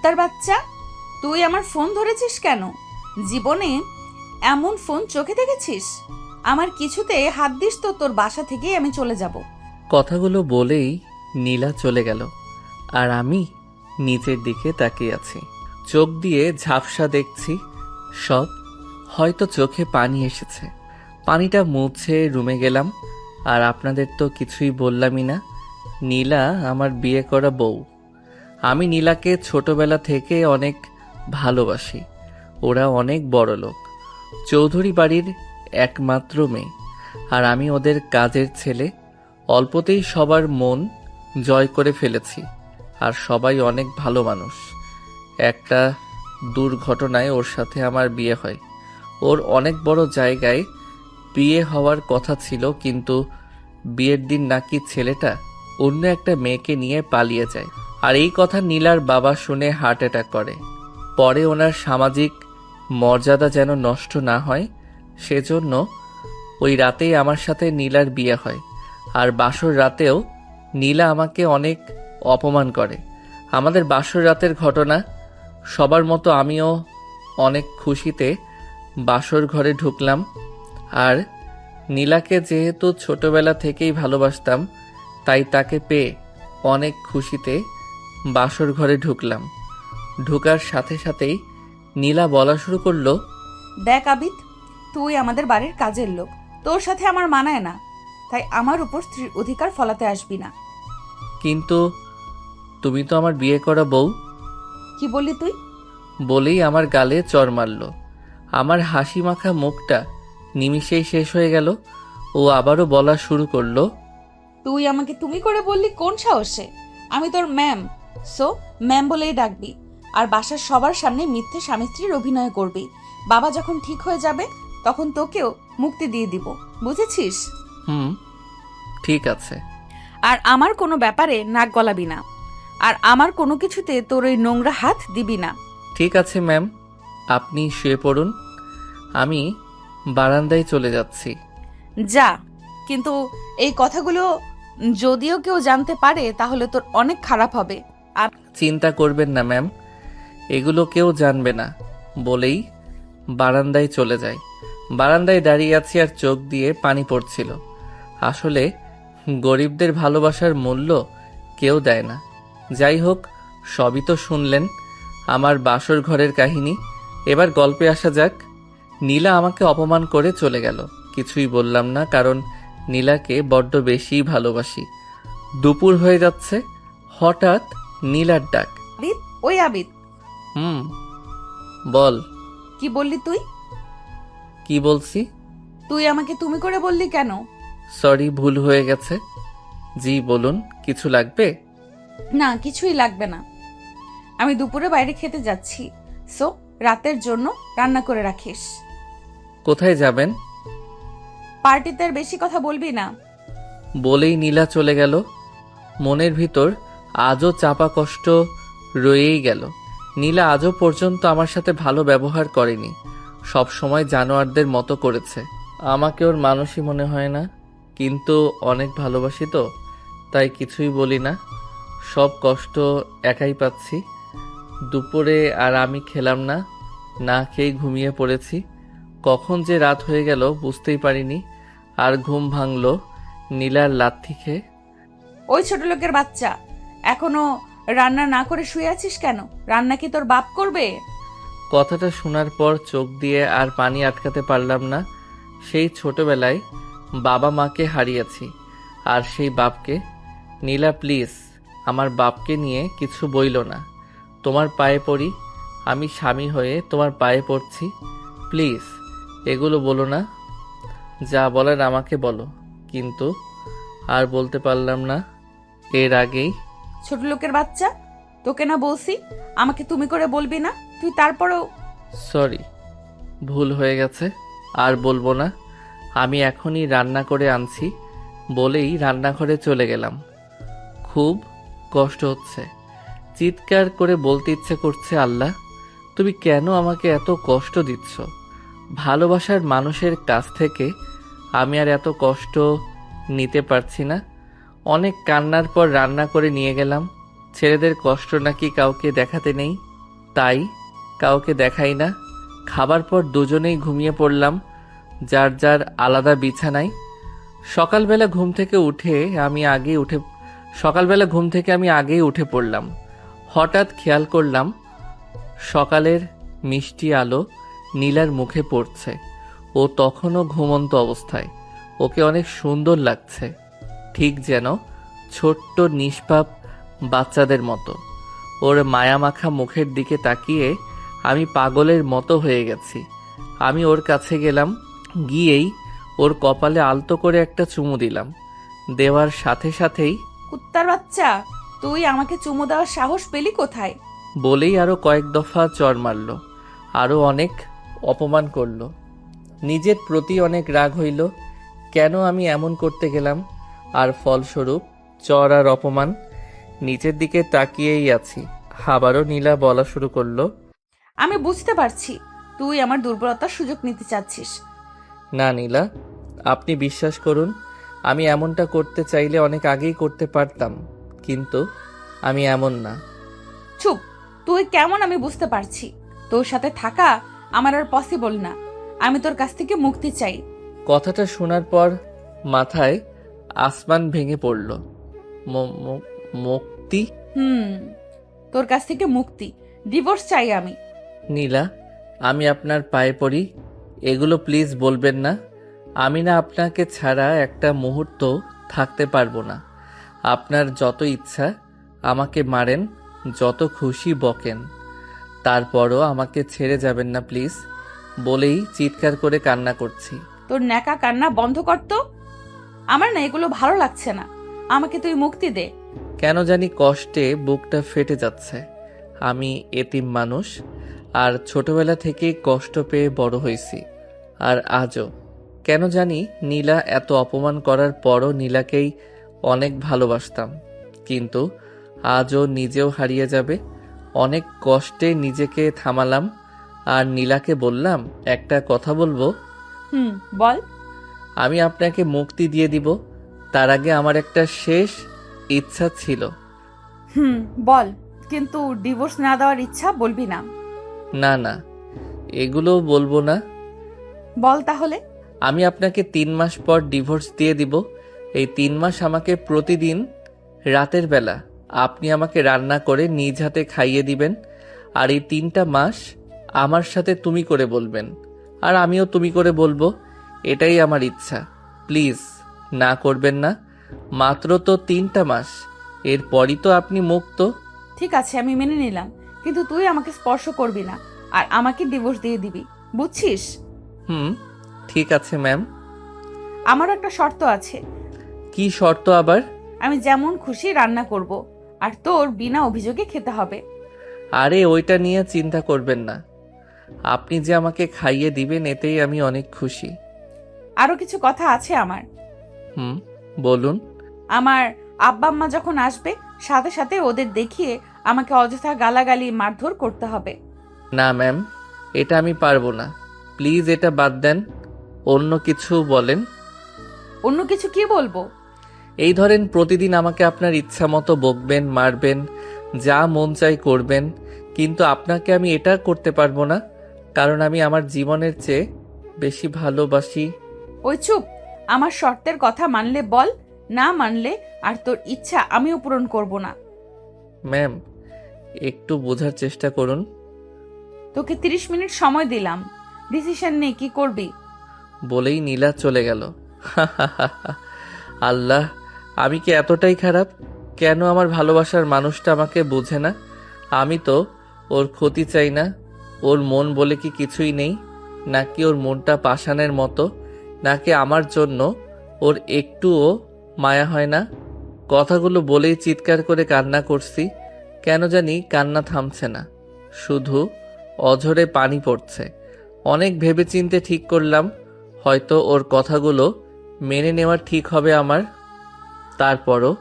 কুত্তার বাচ্চা, তুই আমার ফোন ধরেছিস কেন? জীবনে এমন ফোন চোখে দেখেছিস? আমার কিছুতে হাত দিস তো তোর বাসা থেকেই আমি চলে যাব। কথাগুলো বলেই নীলা চলে গেল, আর আমি নিচের দিকে তাকিয়ে আছি। চোখ দিয়ে ঝাপসা দেখছি সব। হয়তো চোখে পানি এসেছে। পানিটা মুছে রুমে গেলাম। আর আপনাদের তো কিছুই বললামই না, নীলা আমার বিয়ে করা বউ। আমি নীলাকে ছোটবেলা থেকে অনেক ভালোবাসি। ওরা অনেক বড় লোক, চৌধুরী বাড়ির একমাত্র মেয়ে, আর আমি ওদের কাজের ছেলে। অল্পতেই সবার মন জয় করে ফেলেছি, আর সবাই অনেক ভালো মানুষ। একটা দুর্ঘটনায় ওর সাথে আমার বিয়ে হয়। ওর অনেক বড় জায়গায় বিয়ে হওয়ার কথা ছিল, কিন্তু বিয়ের দিন নাকি ছেলেটা অন্য একটা মেয়েকে নিয়ে পালিয়ে যায়। আর এই কথা নীলার বাবা শুনে হার্ট অ্যাটাক করে। পরে ওনার সামাজিক মর্যাদা যেন নষ্ট না হয়, সেজন্য ওই রাতেই আমার সাথে নীলার বিয়ে হয়। আর বাসর রাতেও নীলা আমাকে অনেক অপমান করে। আমাদের বাসর রাতের ঘটনা সবার মতো আমিও অনেক খুশিতে বাসর ঘরে ঢুকলাম। আর নীলাকে যেহেতু ছোটবেলা থেকেই ভালোবাসতাম, তাই তাকে পেয়ে অনেক খুশিতে বাসর ঘরে ঢুকলাম। ঢুকার সাথে সাথেই নীলা বলা শুরু করলো, দেখ আবিদ, তুই আমাদের বাড়ির কাজের লোক, তোর সাথে আমার মানায় না, তাই আমার উপর স্ত্রীর অধিকার ফলাতে আসবি না। কিন্তু তুমি তো আমার বিয়ে করা বউ। কি বললি তুই? বলেই আমার গালে চড় মারল। আমার হাসি মাখা মুখটা নিমিষেই শেষ হয়ে গেল। ও আবারও বলা শুরু করলো, তুই আমাকে তুমি করে বললি কোন সাহসে? আমি তোর ম্যাম, সো ম্যাম বলেই ডাকবি। আর বাসার সবার সামনে মিথ্যে স্বামী স্ত্রীর অভিনয় করবি। বাবা যখন ঠিক হয়ে যাবে তখন তোকেও মুক্তি দিয়ে দিব, বুঝেছিস? হুম, ঠিক আছে। আর আমার কোনো ব্যাপারে নাক গলাবি না, আর আমার কোনো কিছুতে তোর ওই নোংরা হাত দিবি না। ঠিক আছে ম্যাম, আপনি শুয়ে পড়ুন, আমি বারান্দায় চলে যাচ্ছি। যা, কিন্তু এই কথাগুলো যদিও কেউ জানতে পারে তাহলে তোর অনেক খারাপ হবে। আর চিন্তা করবেন না ম্যাম, এগুলো কেউ জানবে না বলেই বারান্দায় চলে যায়। বারান্দায় দাঁড়িয়ে আছি আর চোখ দিয়ে পানি পড়ছিল। আসলে গরিবদের ভালোবাসার মূল্য কেউ দেয় না। যাই হোক, সবই তো শুনলেন আমার বাসর ঘরের কাহিনী। এবার গল্পে আসা যাক। নীলা আমাকে অপমান করে চলে গেল। কিছুই বললাম না, কারণ নীলাকে বড্ড বেশি ভালোবাসি। দুপুর হয়ে যাচ্ছে, হঠাৎ নীলার ডাক। আবিদ, ওই আবিদ। হুম, বল। কি বললি তুই? কি বলছি? তুই আমাকে তুমি করে বললি কেন? সরি, ভুল হয়ে গেছে। জি বলুন, কিছু লাগবে? না, কিছুই লাগবে না। আমি দুপুরে বাইরে খেতে যাচ্ছি, সো রাতের জন্য রান্না করে রাখিস। কোথায় যাবেন? পার্টিতে আর বেশি কথা বলবি না। বলেই নীলা চলে গেল। মনের ভিতর আজও চাপা কষ্ট রয়েই গেল। নীলা আজও পর্যন্ত আমার সাথে ভালো ব্যবহার করেনি, সব সময় জানোয়ারদের মতো করেছে। আমাকে ওর মানুষই মনে হয় না, কিন্তু অনেক ভালোবাসি তো, তাই কিছুই বলি না। সব কষ্ট একাই পাচ্ছি। দুপুরে আর আমি খেলাম না, না খেয়ে ঘুমিয়ে পড়েছি। কখন যে রাত হয়ে গেল বুঝতেই পারিনি। আর ঘুম ভাঙল নীলার লাথি খেয়ে। ওই ছোট লোকের বাচ্চা, এখনো রান্না না করে শুয়ে আছিস কেন? রান্না কি তোর বাপ করবে? কথাটা শোনার পর চোখ দিয়ে আর পানি আটকাতে পারলাম না। সেই ছোটবেলায় বাবা মাকে হারিয়েছি, আর সেই বাপকে। নীলা প্লিজ, আমার বাপকে নিয়ে কিছু বইল না। তোমার পায়ে পড়ি, আমি স্বামী হয়ে তোমার পায়ে পড়ছি, প্লিজ এগুলো বলো না। যা বলার আমাকে বলো। কিন্তু আর বলতে পারলাম না। এর আগেই ছোট লোকের বাচ্চা, তোকে না বলছি আমাকে তুমি করে বলবি না? তুই তারপরেও। সরি, ভুল হয়ে গেছে, আর বলবো না। আমি এখনই রান্না করে আনছি বলেই রান্নাঘরে চলে গেলাম। খুব কষ্ট হচ্ছে, চিৎকার করে বলতে ইচ্ছে করছে, আল্লাহ তুমি কেন আমাকে এত কষ্ট দিচ্ছ? ভালোবাসার মানুষের কাছ থেকে আমি আর এত কষ্ট নিতে পারছি না। অনেক কান্নার পর রান্না করে নিয়ে গেলাম। ছেলেদের কষ্ট নাকি কাউকে দেখাতে নেই। তাই কাউকে দেখাই না। খাবার পর দুজনেই ঘুমিয়ে পড়লাম, যার যার আলাদা বিছানায়। সকালবেলা ঘুম থেকে আমি আগেই উঠে পড়লাম। হঠাৎ খেয়াল করলাম সকালের মিষ্টি আলো নীলার মুখে পড়ছে। ও তখনও ঘুমন্ত অবস্থায়। ওকে অনেক সুন্দর লাগছে, ঠিক যেন ছোট্ট নিষ্পাপ বাচ্চাদের মতো। ওর মায়ামাখা মুখের দিকে তাকিয়ে আমি পাগলের মতো হয়ে গেছি। আমি ওর কাছে গেলাম, গিয়েই ওর কপালে আলতো করে একটা চুমু দিলাম। দেওয়ার সাথে সাথেই কুত্তার বাচ্চা, তুই আমাকে চুমু দেওয়ার সাহস পেলি কোথায়? বলেই আরো কয়েক দফা চড় মারল, আরো অনেক অপমান করল। নিজের প্রতি অনেক রাগ হইল, কেন আমি এমন করতে গেলাম। আর ফলস্বরূপ চড় আর অপমান। নিচের দিকে তাকিয়েই আছি। আবারও নীলা বলা শুরু করলো, আমি বুঝতে পারছি তুই আমার দুর্বলতার সুযোগ নিতে চাচ্ছিস। না নীলা, আপনি বিশ্বাস করুন, আমি এমনটা করতে চাইলে অনেক আগেই করতে পারতাম, কিন্তু আমি এমন না। চুপ, তুই কেমন আমি বুঝতে পারছি। তোর সাথে থাকা আমার আর পসিবল না। আমি তোর কাছ থেকে মুক্তি চাই। কথাটা শোনার পর মাথায় আসমান ভেঙে পড়ল। মুক্তি? তোর কাছ থেকে মুক্তি, ডিভোর্স চাই আমি। নীলা, আমি আপনার পায়ে পড়ি, এগুলো প্লিজ বলবেন না। আমি না আপনাকে ছাড়া একটা মুহূর্ত থাকতে পারবো না। আপনার যত ইচ্ছা আমাকে মারেন, যত খুশি বকেন, তারপরও আমাকে ছেড়ে যাবেন না প্লিজ, বলেই চিৎকার করে কান্না করছি। তোর ন্যাকা কান্না বন্ধ কর তো। আমার না এগুলো ভালো লাগছে না। আমাকে তুই মুক্তি দে। কেন জানি কষ্টে বুকটা ফেটে যাচ্ছে। আমি এতিম মানুষ, আর ছোটবেলা থেকেই কষ্ট পেয়ে বড় হয়েছি। আর আজও কেন জানি নীলা এত অপমান করার পরও নীলাকেই অনেক ভালোবাসতাম, কিন্তু আজও নিজেও হারিয়ে যাবে। অনেক কষ্টে নিজেকে থামালাম আর নীলাকে বললাম, একটা কথা বলবো? বল। আমি আপনাকে মুক্তি দিয়ে দিব, তার আগে আমার একটা শেষ ইচ্ছা ছিল। বল, কিন্তু ডিভোর্স না দেওয়ার ইচ্ছা বলবি না। না না, এগুলো বলবো না। বল তাহলে। আমি আপনাকে 3 মাস পর ডিভোর্স দিয়ে দিব। এই 3 মাস আমাকে প্রতিদিন রাতের বেলা আপনি আমাকে রান্না করে নিজ হাতে খাইয়ে দিবেন। আর এই 3টা মাস আমার সাথে তুমি করে বলবেন, আর আমিও তুমি করে বলবো। এটাই আমার ইচ্ছা। প্লিজ না করবেন না। মাত্র তো 3টা মাস, এরপরই তো আপনি মুক্ত। ঠিক আছে, আমি মেনে নিলাম, কিন্তু তুই আমাকে স্পর্শ করবি না আর আমাকে ডিভোর্স দিয়ে দিবি, বুঝছিস? ঠিক আছে ম্যাম। আমারও একটা শর্ত আছে। কি শর্ত আবার? আমি যেমন খুশি রান্না করব, আর তোর বিনা অভিযোগে খেতে হবে। আরে ওইটা নিয়ে চিন্তা করবেন না, আপনি যে আমাকে খাইয়ে দিবেন এতেই আমি অনেক খুশি। আরো কিছু কথা আছে আমার। বলুন। আমার আব্বা আম্মা যখন আসবে, সাথে সাথে ওদের দেখিয়ে আমাকে অযথা গালাগালি মারধর করতে হবে। না ম্যাম, এটা আমি পারবো না। প্লিজ এটা বাদ দেন, অন্য কিছু বলেন। অন্য কিছু কি বলবো? এই ধরেন, প্রতিদিন আমাকে আপনার ইচ্ছা মতো বকবেন, মারবেন, যা মন চাই করবেন, কিন্তু আপনাকে আমি এটা করতে পারবো না, কারণ আমি আমার জীবনের চেয়ে বেশি ভালোবাসি। ওই চুপ, আমার শর্তের কথা মানলে বল, না মানলে আর তোর ইচ্ছা আমিও পূরণ করব না। ম্যাম, একটু বোঝার চেষ্টা করুন। তোকে 30 মিনিট সময় দিলাম, ডিসিশন নে কি করবি। বলেই নীলা চলে গেল। আল্লাহ, আমি কি এতটাই খারাপ? কেন আমার ভালোবাসার মানুষটা আমাকে বোঝে না? আমি তো ওর ক্ষতি চাই না। ওর মন বলে কি কিছুই নেই? নাকি ওর মনটা পাষাণের মতো? নাকি আমার জন্য ওর একটুও মায়া হয় না? কথাগুলো বলেই চিৎকার করে কান্না করছি। কেন জানি কান্না থামছে না, শুধু অঝরে পানি পড়ছে। অনেক ভেবেচিন্তে ঠিক করলাম, হয়তো ওর কথাগুলো মেনে নেওয়া ঠিক হবে আমার। তারপরও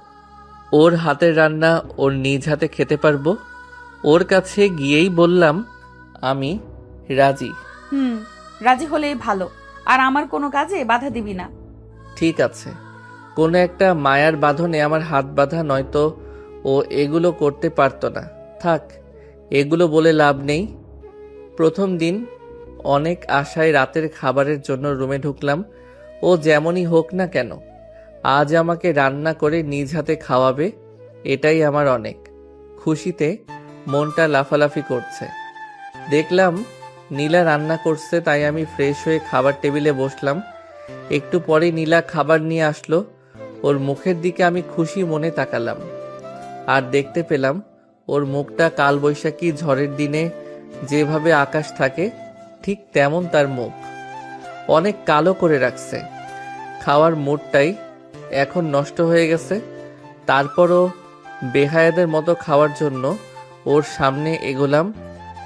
ওর হাতের রান্না ওর নিজ হাতে খেতে পারবো। ওর কাছে গিয়েই বললাম, আমি রাজি। রাজি হলেই ভালো, আর আমার কোনো কাজে বাধা দিবি না। ঠিক আছে, কোনো একটা মায়ার বাঁধনে আমার হাত বাঁধা, নয়তো ও এগুলো করতে পারতো না। থাক, এগুলো বলে লাভ নেই। প্রথম দিন অনেক আশায় রাতের খাবারের জন্য রুমে ঢুকলাম। ও যেমনই হোক না কেন আজ আমাকে রান্না করে নিজ হাতে খাওয়াবে, এটাই আমার অনেক। খুশিতে মনটা লাফালাফি করছে। দেখলাম নীলা রান্না করছে, তাই আমি ফ্রেশ হয়ে খাবার টেবিলে বসলাম। একটু পরে নীলা খাবার নিয়ে আসলো। ওর মুখের দিকে আমি খুশি মনে তাকালাম, আর দেখতে পেলাম ওর মুখটা কালবৈশাখী ঝড়ের দিনে যেভাবে আকাশ থাকে ঠিক তেমন তার মুখ। অনেক কালো করে রাখছে। খাওয়ার মুডটাই এখন নষ্ট হয়ে গেছে। তারপরও বেহায়াদের মতো খাওয়ার জন্য ওর সামনে এগোলাম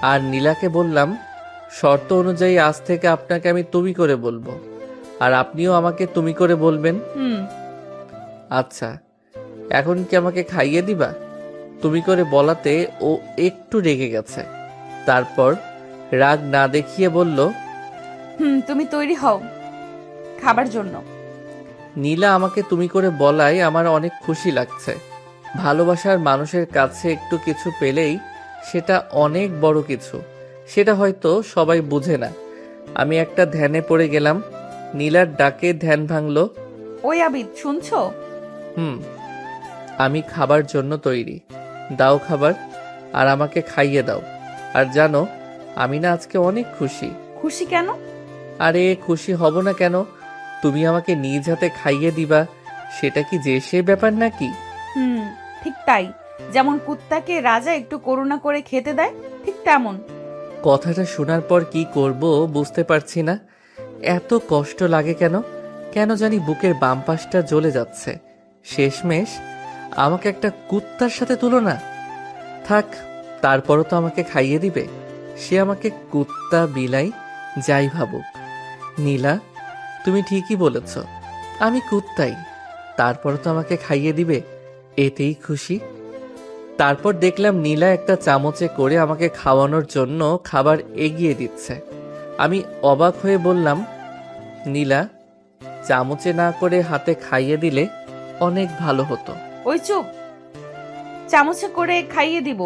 আর নীলাকে বললাম, শর্ত অনুযায়ী আজ থেকে আপনাকে আমি তুমি করে বলবো, আর আপনিও আমাকে তুমি করে বলবেন। হুম। আচ্ছা, এখন কি আমাকে খাইয়ে দিবা? তুমি করে বলাতে ও একটু রেগে গেছে। তারপর রাগ না দেখিয়ে বলল, তুমি তৈরি হও খাবার জন্য। নীলা আমাকে তুমি করে বলায় আমার অনেক খুশি লাগছে। ভালোবাসার মানুষের কাছে একটু কিছু পেলেই সেটা অনেক বড় কিছু। সেটা হয়তো সবাই বুঝে না। আমি একটা ধ্যানে পড়ে গেলাম। নীলার ডাকে ধ্যান ভাঙলো। ওই আবিদ, শুনছো? হুম। আমি খাবার জন্য তৈরি। দাও খাবার, আর আমাকে খাইয়ে দাও। আর জানো, আমি না আজকে অনেক খুশি। খুশি কেন? আরে খুশি হব না কেন? তুমি আমাকে নিজ হাতে খাইয়ে দিবা, সেটা কি যে সে ব্যাপার নাকি? হুম, ঠিক তাই। যেমন কুত্তাকে রাজা একটু করুণা করে খেতে দেয়, ঠিক তেমন। কথাটা শোনার পর কি করব বুঝতে পারছি না। এত কষ্ট লাগে কেন? কেন জানি বুকের বাম পাশটা জ্বলে যাচ্ছে। শেষমেশ আমাকে একটা কুত্তার সাথে তুলনা। থাক, তারপরও তো আমাকে খাইয়ে দিবে। সে আমাকে কুত্তা বিলাই যাই ভাবুক। নীলা, তুমি ঠিকই বলেছ, আমি কুত্তাই। তারপরও তো আমাকে খাইয়ে দিবে, এতেই খুশি। তারপর দেখলাম নীলা একটা চামচে করে আমাকে খাওয়ানোর জন্য খাবার এগিয়ে দিচ্ছে। আমি অবাক হয়ে বললাম, নীলা, চামচে না করে হাতে খাইয়ে দিলে অনেক ভালো হতো। ওই চুপ, চামচে করে খাইয়ে দিব।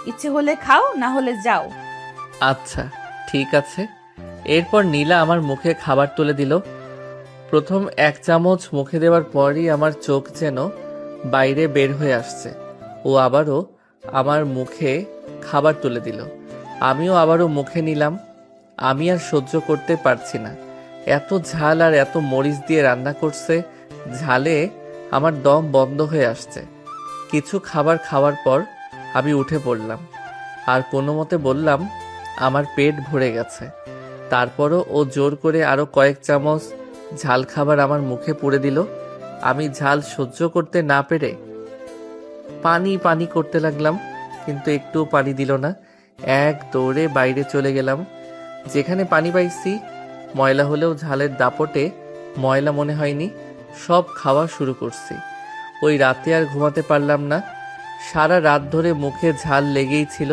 ইচ্ছে হলে খাও, না হলে যাও। আচ্ছা, ঠিক আছে। এরপর নীলা আমার মুখে খাবার তুলে দিল। প্রথম এক চামচ মুখে দেওয়ার পরই আমার চোখ যেন বাইরে বের হয়ে আসছে। ও আবারও আমার মুখে খাবার তুলে দিল। আমিও আবারও মুখে নিলাম। আমি আর সহ্য করতে পারছি না। এত ঝাল আর এত মরিচ দিয়ে রান্না করছে, ঝালে আমার দম বন্ধ হয়ে আসছে। কিছু খাবার খাওয়ার পর আমি উঠে পড়লাম আর কোনো মতে বললাম আমার পেট ভরে গেছে। তারপরও ও জোর করে আরো কয়েক চামচ ঝাল খাবার আমার মুখে পুরে দিল। আমি ঝাল সহ্য করতে না পেরে পানি পানি করতে লাগলাম, কিন্তু একটুও পানি দিল না। এক দৌড়ে বাইরে চলে গেলাম। যেখানে পানি পাইছি ময়লা হলেও ঝালের দাপটে ময়লা মনে হয়নি। সব খাওয়া শুরু করছি। ওই রাতে আর ঘুমাতে পারলাম না। সারা রাত ধরে মুখে ঝাল লেগেই ছিল।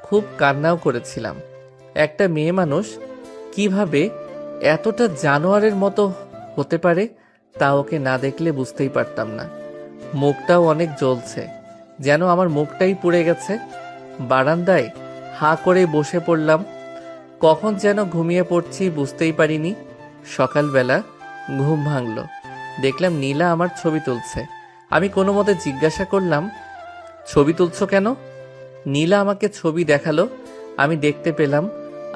খুব কান্নাও করেছিলাম। একটা মেয়ে মানুষ কিভাবে এতটা জানোয়ারের মতো হতে পারে তা ওকে না দেখলে বুঝতেই পারতাম না। মুখটাও অনেক জ্বলছে, যেন আমার মুখটাই পুড়ে গেছে। বারান্দায় হাঁ করে বসে পড়লাম। কখন যেন ঘুমিয়ে পড়ছি বুঝতেই পারিনি। সকালবেলা ঘুম ভাঙলো, দেখলাম নীলা আমার ছবি তুলছে। আমি কোনো মতে জিজ্ঞাসা করলাম, ছবি তুলছো কেন? নীলা আমাকে ছবি দেখালো। আমি দেখতে পেলাম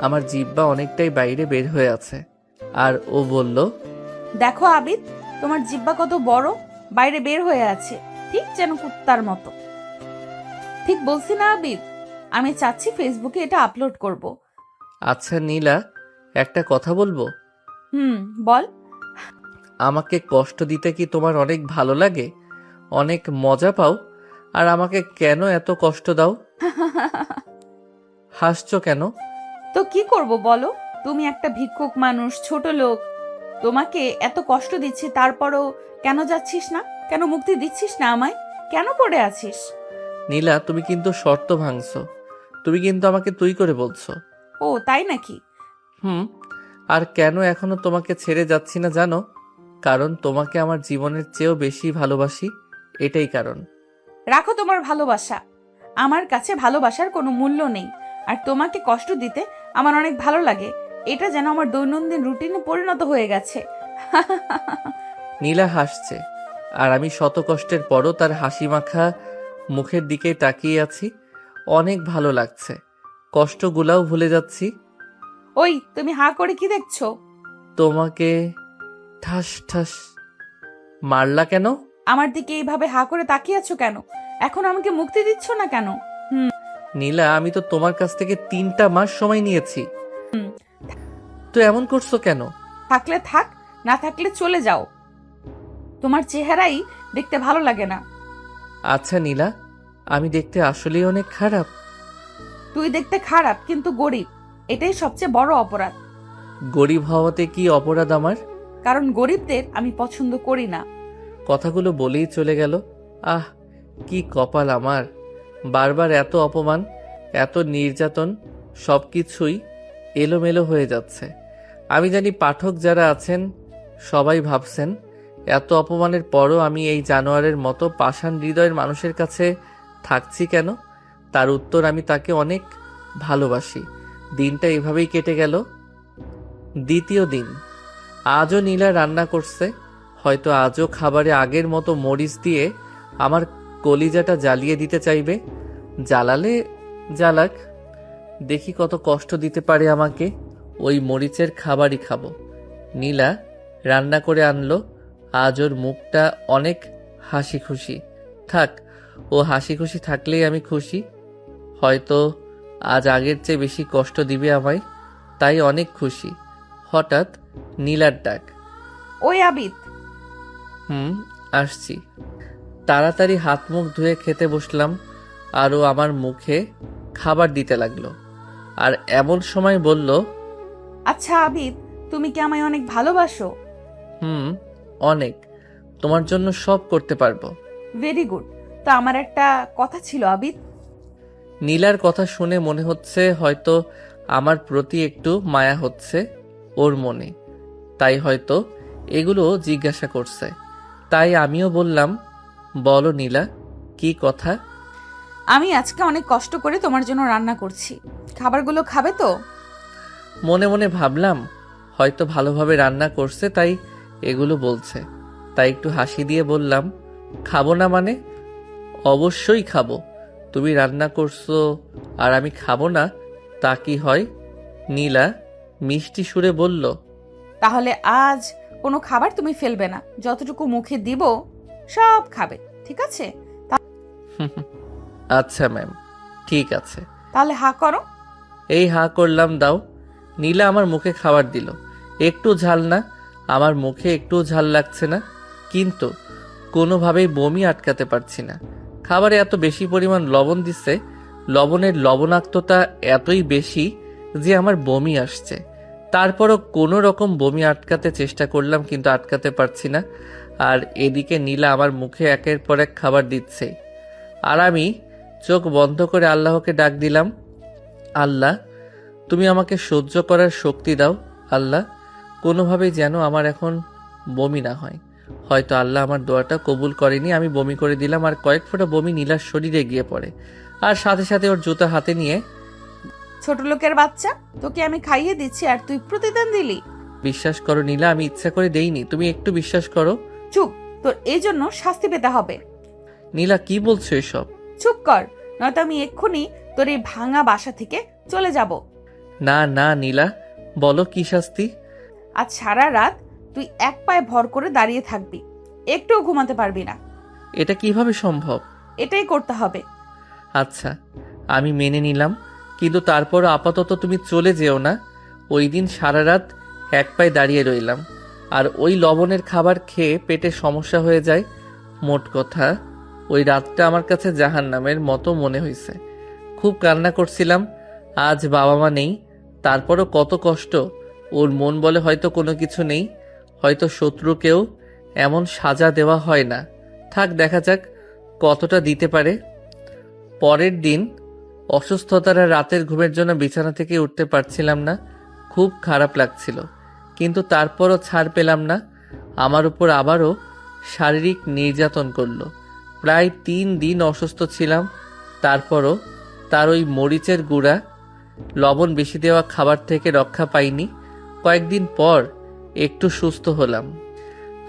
আমার জিহ্বা অনেকটাই বাইরে বের হয়ে আছে। আর ও বলল, দেখো আবিদ, তোমার জিহ্বা কত বড়, বাইরে বের হয়ে আছে, ঠিক যেন কুত্তার মতো। ঠিক বলছি না আবিদ? আমি চাচ্ছি ফেসবুকে এটা আপলোড করব। আচ্ছা নীলা, একটা কথা বলবো? বল। আমাকে কষ্ট দিতে কি তোমার অনেক ভালো লাগে? অনেক মজা পাও? আর আমাকে কেন এত কষ্ট দাও? হাসছো কেন? তো কি করব বলো? তুমি একটা ভিক্ষুক মানুষ, ছোট লোক। তোমাকে এত কষ্ট দিচ্ছি, তারপরও কেন যাচ্ছিস না? কেন মুক্তি দিচ্ছিস না আমায়? কেন পড়ে আছিস? নীলা, তুমি কিন্তু শর্ত ভাঙছো। তুমি কিন্তু আমাকে তুই করে বলছো। ও তাই নাকি? হুম। আর কেন এখনো তোমাকে ছেড়ে যাচ্ছি না জানো? কারণ তোমাকে আমার জীবনের চেয়েও বেশি ভালোবাসি, এটাই কারণ। রাখো তোমার ভালোবাসা। আমার কাছে ভালোবাসার কোনো মূল্য নেই, আর তোমাকে কষ্ট দিতে আমার অনেক ভালো লাগে। এটা যেন আমার দৈনন্দিন রুটিনে পরিণত হয়ে গেছে। নীলা হাসছে, আর আমি শত কষ্টের পরও তার হাসি মাখা মুখের দিকে তাকিয়ে আছি। অনেক ভালো লাগছে, কষ্টগুলাও ভুলে যাচ্ছি। ওই, তুমি হাঁ করে কি দেখছো? তোমাকে ঠাস ঠাস মারলা কেন? আমার দিকে এইভাবে হাঁ করে তাকিয়ে আছো কেন? এখন আমাকে মুক্তি দিচ্ছ না কেন? নীলা, আমি তো তোমার কাছ থেকে 3টা মাস সময় নিয়েছি, তো এমন করছো কেন? থাকলে থাক, না থাকলে চলে যাও। তোমার চেহারাই দেখতে ভালো লাগে না। আচ্ছা নীলা, আমি দেখতে আসলেই অনেক খারাপ? তুই দেখতে খারাপ কিন্তু গরিব, এটাই সবচেয়ে বড় অপরাধ। গরিব হওয়াতে কি অপরাধ আমার? কারণ গরিবদের আমি পছন্দ করি না। কথাগুলো বলেই চলে গেল। আহ, কি কপাল আমার! বারবার এত অপমান, এত নির্যাতন, সবকিছুই এলোমেলো হয়ে যাচ্ছে। আমি জানি পাঠক যারা আছেন সবাই ভাবছেন এত অপমানের পরও আমি এই জানোয়ারের মতো পাষাণ হৃদয়ের মানুষের কাছে থাকছি কেন। তার উত্তর, আমি তাকে অনেক ভালোবাসি। দিনটা এভাবেই কেটে গেল। দ্বিতীয় দিন। আজও নীলা রান্না করছে। হয়তো আজও খাবারে আগের মতো মরিচ দিয়ে আমার কলিজাটা জ্বালিয়ে দিতে চাইবে। জ্বালালে জ্বালাক, দেখি কত কষ্ট দিতে পারে আমাকে। ওই মরিচের খাবারই খাবো। নীলা রান্না করে আনলো। আজ ওর মুখটা অনেক হাসি খুশি। থাক, ও হাসি খুশি থাকলেই আমি খুশি। হয়তো আজ আগের চেয়ে বেশি কষ্ট দিবে আমায়, তাই অনেক খুশি। হঠাৎ নীলার ডাক। ওই আবিদ, আসছি। তাড়াতাড়ি হাত মুখ ধুয়ে খেতে বসলাম, আর ও আমার মুখে খাবার দিতে লাগলো। আর এমন সময় বলল, আচ্ছা আবিদ, তুমি কি আমায় অনেক ভালোবাসো? অনেক। তোমার জন্য সব করতে পারবো। Very good. তো আমার একটা কথা ছিল আবিদ। নীলার কথা শুনে মনে হচ্ছে হয়তো আমার প্রতি একটু মায়া হচ্ছে ওর মনে, তাই হয়তো এগুলো জিজ্ঞাসা করছে। তাই আমিও বললাম, বলো নীলা, কি কথা? আমি আজকে অনেক কষ্ট করে তোমার জন্য রান্না করছি, খাবারগুলো খাবে তো? মনে মনে ভাবলাম হয়তো ভালোভাবে রান্না করছে তাই এগুলো বলছে। তাই একটু হাসি দিয়ে বললাম, খাবো না মানে? অবশ্যই খাবো। তুমি রান্না করছো আর আমি খাবো না, তা কি হয়? নীলা মিষ্টি সুরে বলল, তাহলে আজ কোনো খাবার তুমি ফেলবে না, যতটুকু মুখে দিব সব খাবে, ঠিক আছে? আচ্ছা ম্যাম, ঠিক আছে। তাহলে হা করো। এই হা করলাম, দাও। নীলা আমার মুখে খাবার দিল। একটু ঝাল না, আমার মুখে একটু ঝাল লাগছে না, কিন্তু কোনোভাবেই বমি আটকাতে পারছি না। খাবারে এত বেশি পরিমাণ লবণ দিচ্ছে, লবণের লবণাক্ততা এতই বেশি যে আমার বমি আসছে। তারপরও কোনো রকম বমি আটকাতে চেষ্টা করলাম, কিন্তু আটকাতে পারছি না। আর এদিকে নীলা আমার মুখে একের পর এক খাবার দিচ্ছে, আর আমি চোখ বন্ধ করে আল্লাহকে ডাক দিলাম, আল্লাহ, তুমি আমাকে সহ্য করার শক্তি দাও। আল্লাহ, কোনোভাবেই যেন আমার এখন বমি না হয়। হয়তো আল্লাহ আমার দোয়াটা কবুল করেনি, আমি বমি করে দিলাম, আর কয়েক ফোঁটা বমি নীলার শরীরে গিয়ে পড়ে। আর সাথে সাথে ওর জুতা হাতে নিয়ে, ছোট লোকের বাচ্চা, তোকে আমি খাইয়ে দিচ্ছি আর তুই প্রতিদান দিলি? বিশ্বাস করো নীলা, আমি ইচ্ছা করে দেইনি, তুমি একটু বিশ্বাস করো। চুপ, তোর এই জন্য শাস্তি পেতে হবে। নীলা, কি বলছো এসব? চুপ কর, নয়তো আমি এক্ষুনি তোর এই ভাঙা বাসা থেকে চলে যাব। না না নীলা, বলো কি শাস্তি? আজ সারা রাত তুই এক পায়ে ভর করে দাঁড়িয়ে থাকবি, একটুও ঘুমাতে পারবি না। এটা কিভাবে সম্ভব? এটাই করতে হবে। আচ্ছা, আমি মেনে নিলাম, কিন্তু তারপরও আপাতত তুমি চলে যেও না। ওই দিন সারা রাত এক পায়ে দাঁড়িয়ে রইলাম, আর ওই লবণের খাবার খেয়ে পেটে সমস্যা হয়ে যায়। মোট কথা, ওই রাতটা আমার কাছে জাহান্নামের মতো মনে হয়েছে। খুব কান্না করছিলাম। আজ বাবা মা নেই, তারপরও কত কষ্ট। ওর মন বলে হয়তো কোনো কিছু নেই, হয়তো শত্রুকেও এমন সাজা দেওয়া হয় না। থাক, দেখা যাক কতটা দিতে পারে। পরের দিন অসুস্থতার আর রাতের ঘুমের জন্য বিছানা থেকে উঠতে পারছিলাম না। খুব খারাপ লাগছিল, কিন্তু তারপরও ছাড় পেলাম না। আমার উপর আবারও শারীরিক নির্যাতন করলো। প্রায় 3 দিন অসুস্থ ছিলাম। তারপরও তার ওই মরিচের গুঁড়া লবণ বেশি দেওয়া খাবার থেকে রক্ষা পাইনি। কয়েকদিন পর একটু সুস্থ হলাম।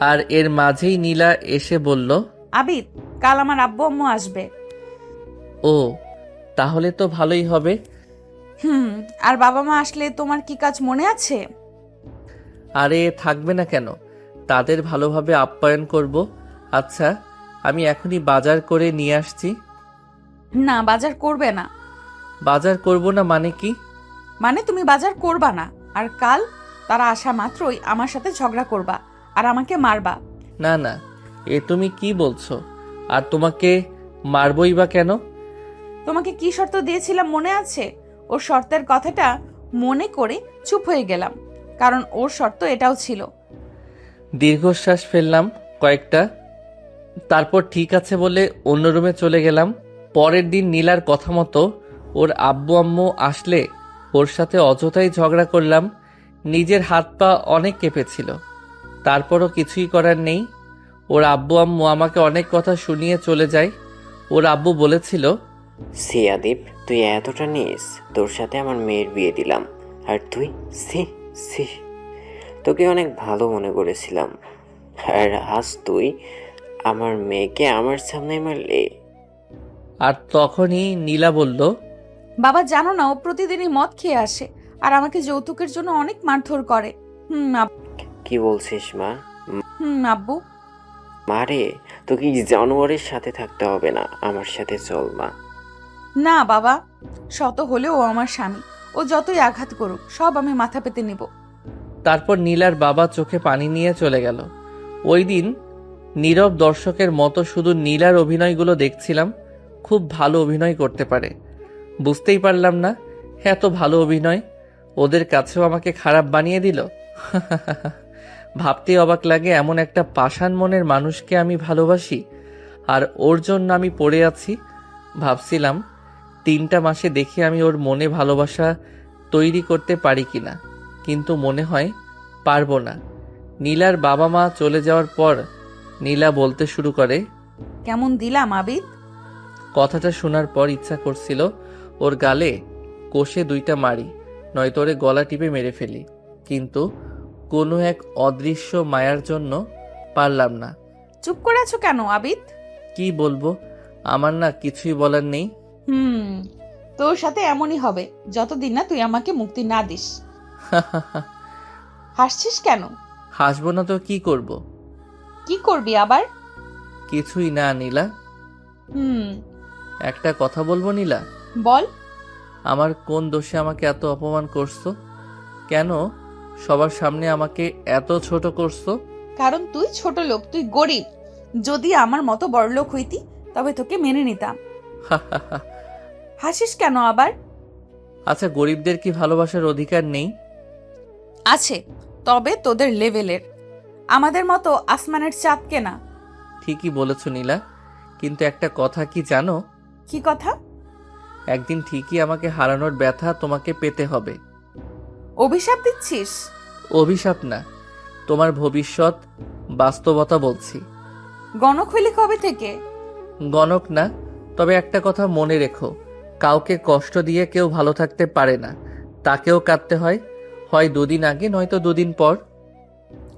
আর এর মাঝেই নীলা এসে বলল, আবিদ, কাল আমার আব্বু আম্মু আসবে। ও তাহলে তো ভালোই হবে। আর বাবা মা আসলে তোমার কি কাজ মনে আছে? আরে থাকবে না কেন, তাদের ভালোভাবে আপ্যায়ন করব। আচ্ছা, আমি এখনই বাজার করে নিয়ে আসছি। না, বাজার করবে না। বাজার করব না মানে কি? মানে তুমি বাজার করবা না, আর কাল তারা আসা মাত্রই আমার সাথে ঝগড়া করবা আর আমাকে মারবা। না না, এ তুমি কি বলছো? আর তোমাকে মারবই বা কেন? তোমাকে কি শর্ত দিয়েছিলাম মনে আছে? ওর শর্তের কথাটা মনে করে চুপ হয়ে গেলাম, কারণ ওর শর্ত এটাও ছিল। দীর্ঘশ্বাস ফেললাম কয়েকটা, তারপর ঠিক আছে বলে অন্য রুমে চলে গেলাম। পরের দিন নীলার কথা মতো ওর আব্বু আম্মু আসলে ওর সাথে অযথাই ঝগড়া করলাম। নিজের হাত পা অনেক কেঁপেছিল, তারপরও কিছুই করার নেই। ওর আব্বু আম্মু আমাকে অনেক কথা শুনিয়ে চলে যায়। ওর আব্বু বলেছিল, সিয়াদীপ, তুই এতটা নিস, তোর সাথে আমার মেয়ের বিয়ে দিলাম, আর তুই সি সি তোকে অনেক ভালো মনে করেছিলাম, আর আজ তুই আমার মেয়েকে আমার সামনে মারলি। আর তখনই নীলা বলল, বাবা জানো না, ও প্রতিদিনই মদ খেয়ে আসে আর আমাকে যৌতুকের জন্য অনেক মারধর করে। কি বলছিস মা? আব্বু। মারে, তোকে এই জানোয়ারের সাথে থাকতে হবে না, আমার সাথে চল মা। না বাবা, শত হলেও ও আমার স্বামী। ও যতই আঘাত করুক সব আমি মাথা পেতে নিব। তারপর নীলার বাবা চোখে পানি নিয়ে চলে গেল। ওই দিন নীরব দর্শকের মতো শুধু নীলার অভিনয়গুলো দেখছিলাম। খুব ভালো অভিনয় করতে পারে, বুঝতেই পারলাম না এত ভালো অভিনয় ওদের কাছেও আমাকে খারাপ বানিয়ে দিল। ভাবতেই অবাক লাগে, এমন একটা পাষাণ মনের মানুষকে আমি ভালোবাসি, আর ওর জন্য আমি পড়ে আছি। ভাবছিলাম 3টা মাসে দেখি আমি ওর মনে ভালোবাসা তৈরি করতে পারি কিনা, কিন্তু মনে হয় পারবো না। নীলার বাবা মা চলে যাওয়ার পর নীলা বলতে শুরু করে, কেমন দিলাম আবিদ? কথাটা শোনার পর ইচ্ছা করছিল ওর গালে কষে 2টা মারি, নয়তো ওরে গলা টিপে মেরে ফেলি, কিন্তু কোনো এক অদৃশ্য মায়ার জন্য পারলাম না। চুপ করে আছো কেন আবিদ? কি বলবো, আমার না কিছুই বলার নেই। তোর সাথে এমনই হবে যতদিন না তুই আমাকে মুক্তি না দিস। হাসছিস কেন? হাসবো না তো কি করব? কি করবি আবার? কিছুই না নীলা। একটা কথা বলবো নীলা? বল। আমার কোন দোষে আমাকে এত অপমান করছো? কেন সবার সামনে আমাকে এত ছোট করছো? কারণ তুই ছোট লোক, তুই গরিব। যদি আমার মতো বড় লোক হইতি তবে তোকে মেনে নিতাম। হাসিস কেন আবার? আচ্ছা, গরিবদের কি ভালোবাসার অধিকার নেই? আছে, তবে তোদের লেভেলের। আমাদের মতো আসমানের চাঁদকে না। ঠিকই বলেছ নীলা, কিন্তু একটা কথা কি জানো? কি কথা? একদিন ঠিকই আমাকে হারানোর ব্যথা তোমাকে পেতে হবে। অভিশাপ দিচ্ছিস? অভিশাপ না, তোমার ভবিষ্যৎ বাস্তবতা বলছি। গণক হইলে কবে থেকে? গণক না, তবে একটা কথা মনে রেখো, কাউকে কষ্ট দিয়ে কেউ ভালো থাকতে পারে না, তাকেও কাঁদতে হয়, হয় 2 দিন আগে নয়তো 2 দিন পর।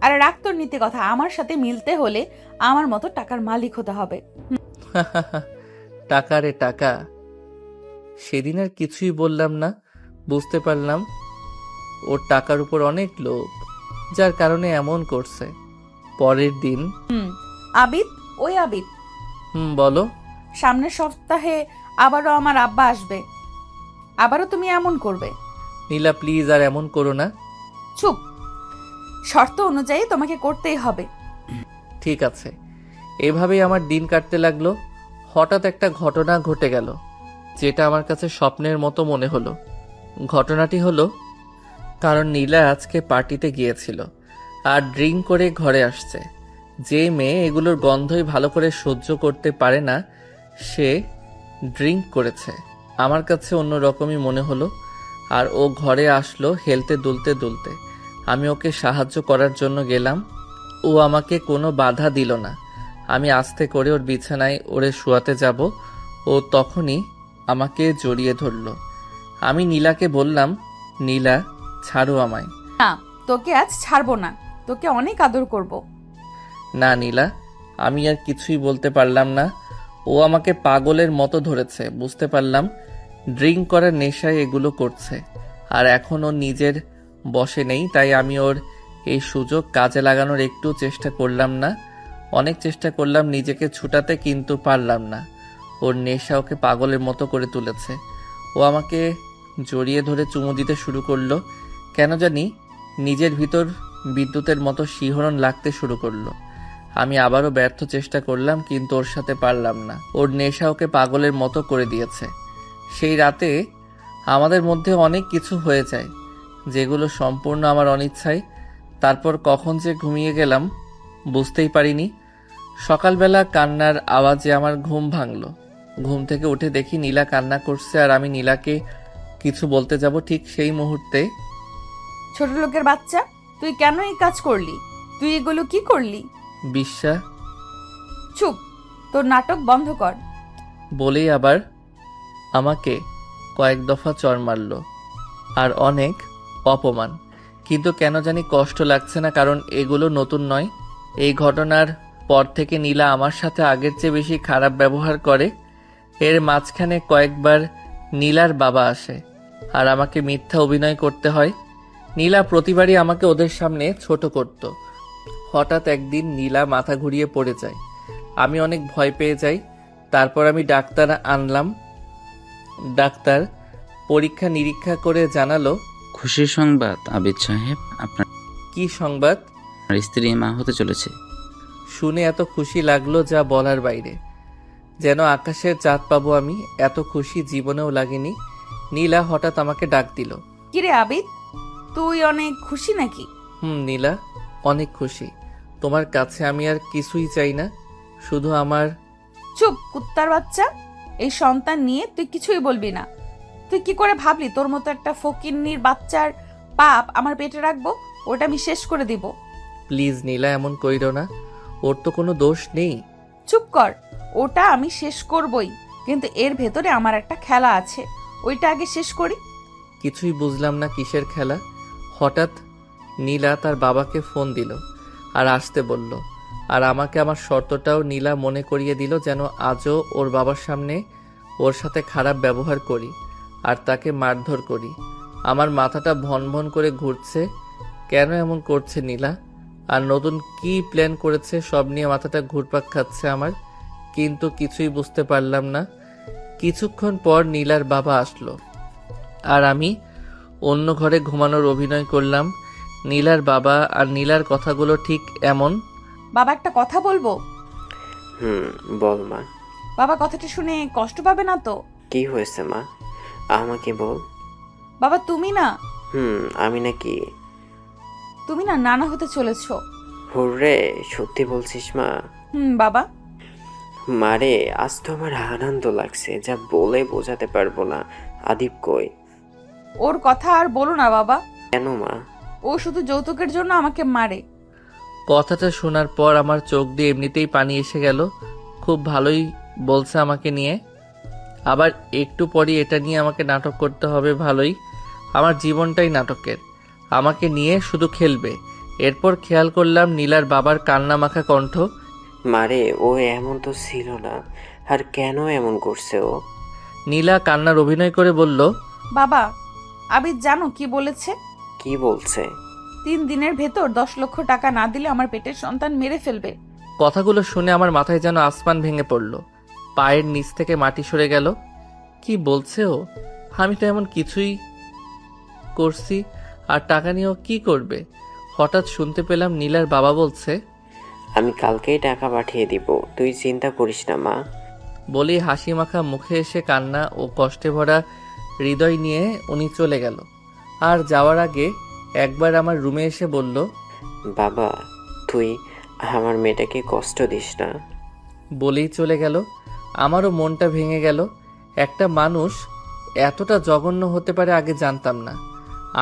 আর রাখ তোর নীতি কথা, আমার সাথে মিলতে হলে আমার মতো টাকার মালিক হতে হবে। টাকা রে টাকা। সেদিন আর কিছুই বললাম না, বুঝতে পারলাম ওর টাকার উপর অনেক লোভ, যার কারণে এমন করছে। পরের দিন, আবিদ, ওই আবিদ, বলো। সামনের সপ্তাহে আবারও আমার আব্বা আসবে, আবারও তুমি এমন করবে? নীলা প্লিজ আর এমন করো না। চুপ। শর্ত অনুযায়ী তোমাকে করতেই হবে। ঠিক আছে। এভাবেই আমার দিন কাটতে লাগলো। হঠাৎ একটা ঘটনা ঘটে গেল, যেটা আমার কাছে স্বপ্নের মতো মনে হলো। ঘটনাটি হলো, কারণ নীলা আজকে পার্টিতে গিয়েছিল আর ড্রিঙ্ক করে ঘরে আসছে। যে মেয়ে এগুলোর গন্ধই ভালো করে সহ্য করতে পারে না, সে ড্রিঙ্ক করেছে। আমার কাছে অন্য রকমই মনে হলো। আর ও ঘরে আসলো হেলতে দুলতে দুলতে। আমি ওকে সাহায্য করার জন্য গেলাম, ও আমাকে কোনো বাধা দিল না। আমি আস্তে করে ওর বিছানায় ওরে শোয়াতে যাব, ও তখনই আমাকে জড়িয়ে ধরল। আমি নীলাকে বললাম, নীলা ছাড়ো আমায়। না, তোকে আজ ছাড়বো না, তোকে অনেক আদর করব। না নীলা, আমি আর কিছুই বলতে পারলাম না। ও আমাকে পাগলের মতো ধরেছে। বুঝতে পারলাম ড্রিঙ্ক করার নেশায় এগুলো করছে, আর এখন ও নিজের বশে নেই। তাই আমি ওর এই সুযোগ কাজে লাগানোর একটু চেষ্টা করলাম না। অনেক চেষ্টা করলাম নিজেকে ছুটাতে, কিন্তু পারলাম না। ওর নেশা ওকে পাগলের মতো করে তুলেছে। ও আমাকে জড়িয়ে ধরে চুমু দিতে শুরু করলো। কেন জানি নিজের ভিতর বিদ্যুতের মতো শিহরণ লাগতে শুরু করলো। আমি আবারও ব্যর্থ চেষ্টা করলাম, কিন্তু ওর সাথে পারলাম না। ওর নেশা ওকে পাগলের মতো করে দিয়েছে। সেই রাতে আমাদের মধ্যে অনেক কিছু হয়ে যায়, যেগুলো সম্পূর্ণ আমার অনিচ্ছায়। তারপর কখন যে ঘুমিয়ে গেলাম বুঝতেই পারিনি। সকালবেলা কান্নার আওয়াজে আমার ঘুম ভাঙলো। ঘুম থেকে উঠে দেখি নীলা কান্না করছে, আর আমি নীলাকে কিছু বলতে যাব, ঠিক সেই মুহূর্তে ছোট লোকের বাচ্চা, তুই কেন এই কাজ করলি? তুই এগুলো কি করলি? বিশ্বাস চুপ, তোর নাটক বন্ধ কর। বলেই আবার আমাকে কয়েক দফা চড় মারল, আর অনেক অপমান। কিন্তু কেন জানি কষ্ট লাগছে না, কারণ এগুলো নতুন নয়। এই ঘটনার পর থেকে নীলা আমার সাথে আগের চেয়ে বেশি খারাপ ব্যবহার করে। এর মাঝখানে কয়েকবার নীলার বাবা আসে, আর আমাকে মিথ্যা অভিনয় করতে হয়। নীলা প্রতিবারই আমাকে ওদের সামনে ছোট করত। হঠাৎ একদিন নীলা মাথা ঘুরিয়ে পড়ে যায়। আমি অনেক ভয় পেয়ে যাই। তারপর আমি ডাক্তার আনলাম। ডাক্তার পরীক্ষা নিরীক্ষা করে জানালো, খুশির সংবাদ আবিদ সাহেব, আপনার কি সংবাদ? স্ত্রী মা হতে চলেছে। শুনে এত খুশি লাগলো যা বলার বাইরে। যেন আকাশের চাঁদ পাবো আমি, এত খুশি জীবনেও লাগেনি। নীলা হঠাৎ আমাকে ডাক দিল। কিরে আবিদ, তুই অনেক খুশি নাকি? নীলা, অনেক খুশি। তোমার কাছে আমি আর কিছুই চাই না, শুধু আমার। চুপ কুত্তার বাচ্চা, এই সন্তান নিয়ে তুই কিছুই বলবি না। তুই কি করে ভাবলি তোর মতো একটা ফকিন্নির বাচ্চার পাপ আমার পেটে রাখবো? ওটা আমি শেষ করে দিব। প্লিজ নীলা, এমন কইরো না। ওর তো কোনো দোষ নেই। চুপ কর, ওটা আমি শেষ করবই, কিন্তু এর ভেতরে আমার একটা খেলা আছে, ওইটা আগে শেষ করি। কিছুই বুঝলাম না কিসের খেলা। হঠাৎ নীলা তার বাবাকে ফোন দিল আর আসতে বলল, আর আমাকে আমার শর্তটাও নীলা মনে করিয়ে দিল, যেন আজও ওর বাবার সামনে ওর সাথে খারাপ ব্যবহার করি আর তাকে মারধর করি। আমার মাথাটা ভন ভন করে ঘুরছে। কেন এমন করছে নীলা, আর নতুন কি প্ল্যান করেছে, সব নিয়ে মাথাটা ঘুরপাক খাচ্ছে আমার, কিন্তু কিছুই বুঝতে পারলাম না। কিছুক্ষণ পর নীলার বাবা আসলো, আর আমি অন্য ঘরে ঘুমানোর অভিনয় করলাম। নীলার বাবা আর নীলার কথাগুলো ঠিক এমন। বাবা, একটা কথা বলবো? বল মা। বাবা, কথাটা শুনে কষ্ট পাবে না তো? কি হয়েছে মা, আমাকে বল। বাবা, তুমি না আমি নাকি? তুমি না নানা হতে চলেছো। হুররে, সত্যি বলছিস মা? বাবা। মারে, আজ তো আমার আনন্দ লাগছে, যা বলে বোঝাতে পারবো না। আদিপ কই? ওর কথা আর বলো না বাবা। কেন মা? ও শুধু যৌতুকের জন্য আমাকে মারে। কথাটা শোনার পর আমার চোখ দিয়ে এমনিতেই পানি এসে গেল। খুব ভালোই বলছে আমাকে নিয়ে, আবার একটু পরই এটা নিয়ে আমাকে নাটক করতে হবে। ভালোই, আমার জীবনটাই নাটকের। আমাকে নিয়ে শুধু খেলবে। এরপর খেয়াল করলাম নীলার বাবার কান্না মাখা কণ্ঠ। মারে, ও এমন তো ছিল না, আর কেন এমন করছে ও? নীলা কান্নার অভিনয় করে বলল, বাবা, আবিদ জানো কি বলেছে? কি বলছে? 3 দিনের ভেতর 10 লক্ষ টাকা না দিলে আমার পেটের সন্তান মেরে ফেলবে। কথাগুলো শুনে আমার মাথায় যেন আসমান ভেঙে পড়ল, পায়ের নিচ থেকে মাটি সরে গেল। কি বলছে ও? আমি তো এমন কিছুই করছি, আর টাকা নিয়েও কি করবে? হঠাৎ শুনতে পেলাম নীলার বাবা বলছে, আমি কালকেই টাকা পাঠিয়ে দিব, তুই চিন্তা করিস না মা। বলেই হাসি মাখা মুখে এসে কান্না ও কষ্টে ভরা হৃদয় নিয়ে উনি চলে গেল। আর যাওয়ার আগে একবার আমার রুমে এসে বলল, বাবা, তুই আমার মেয়েটাকে কষ্ট দিস না। বলেই চলে গেল। আমারও মনটা ভেঙে গেল। একটা মানুষ এতটা জঘন্য হতে পারে আগে জানতাম না।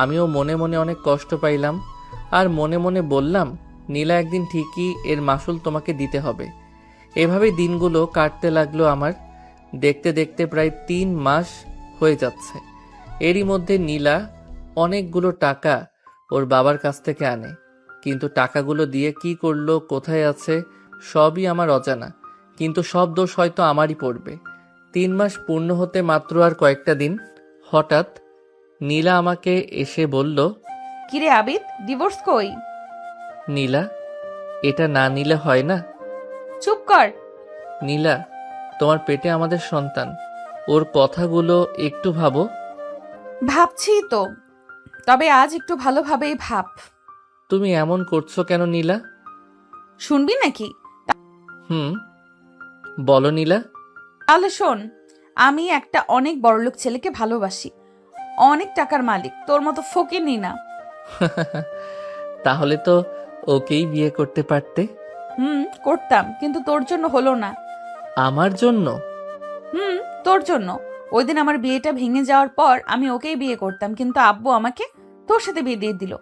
আমিও মনে মনে অনেক কষ্ট পাইলাম, আর মনে মনে বললাম, নীলা একদিন ঠিকই এর মাসুল তোমাকে দিতে হবে। এভাবেই দিনগুলো কাটতে লাগলো আমার। দেখতে দেখতে প্রায় 3 মাস হয়ে যাচ্ছে। এরই মধ্যে নীলা অনেকগুলো টাকা ওর বাবার কাছ থেকে আনে, কিন্তু টাকাগুলো দিয়ে কি করলো, কোথায় আছে, সবই আমার অজানা। কিন্তু সব দোষ হয়তো আমারই পড়বে। 3 মাস পূর্ণ হতে মাত্র আর কয়েকটা দিন, হঠাৎ নীলা আমাকে এসে বলল, কিরে আবিদ, ডিভোর্স কই? নীলা, এটা না নিলে হয় না। চুপ কর। নীলা, তোমার পেটে আমাদের সন্তান, ওর কথাগুলো একটু ভাবো। ভাবছি তো, তবে আজ একটু ভালোভাবেই ভাব। তুমি এমন করছো কেন নীলা? শুনবি নাকি? হুম, বলো নীলা। তাহলে শোন, আমি একটা অনেক বড়লোক ছেলেকে ভালোবাসি, অনেক টাকার মালিক, তোর মতো ফকিরনি না। তাহলে তো ওকেই বিয়ে করতে পারতে। করতাম, কিন্তু তোর জন্য হলো না। আমার জন্য? তোর জন্য। ওই দিন আমার বিয়েটা ভেঙে যাওয়ার পর আমি ওকেই বিয়ে করতাম, কিন্তু আব্বু আমাকে তোর সাথে বিয়ে দিয়ে দিল।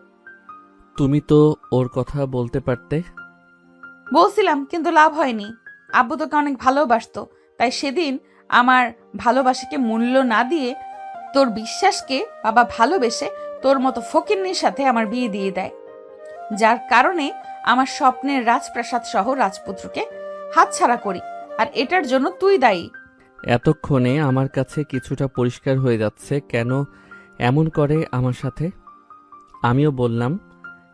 তুমি তো ওর কথা বলতে পারতে। বলছিলাম, কিন্তু লাভ হয়নি। আব্বু তোকে অনেক ভালোবাসতো, তাই সেদিন আমার ভালোবাসাকে মূল্য না দিয়ে তোর বিশ্বাসকে বাবা ভালোবেসে তোর মতো ফকিন্নির সাথে আমার বিয়ে দিয়ে দেয়, যার কারণে আমার স্বপ্নের রাজপ্রাসাদ সহ রাজপুত্রকে হাতছাড়া করি। আর এটার জন্য তুই দায়ী। এতক্ষণে আমার কাছে কিছুটা পরিষ্কার হয়ে যাচ্ছে কেন এমন করে আমার সাথে। আমিও বললাম,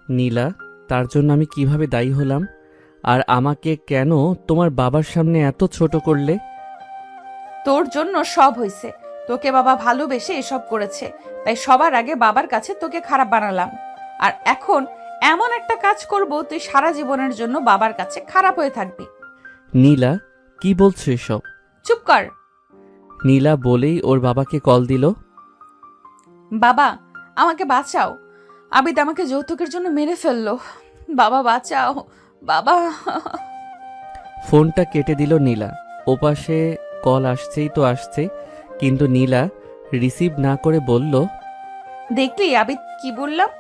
নীলা, তার জন্য আমি কিভাবে দায়ী হলাম? আর আমাকে কেন তোমার বাবার সামনে এত ছোট করলে? তোর জন্য সব হয়েছে। তোকে বাবা ভালোবেসে এসব করেছে, তাই সবার আগে বাবার কাছে তোকে খারাপ বানালাম। আর এখন এমন একটা কাজ করব, তুই সারা জীবনের জন্য বাবার কাছে খারাপ হয়ে থাকবি। নীলা, কি বলছো এসব? চুপ কর। নীলা বলেই ওর বাবাকে কল দিল। বাবা, আমাকে বাঁচাও। আবিদ আমাকে যৌতুকের জন্য মেরে ফেললো। বাবা বাঁচাও, বাবা। ফোনটা কেটে দিল নীলা। ওপাশে কল আসছেই তো আসছে, কিন্তু নীলা রিসিভ না করে বলল, দেখলি আবিদ কি বললাম?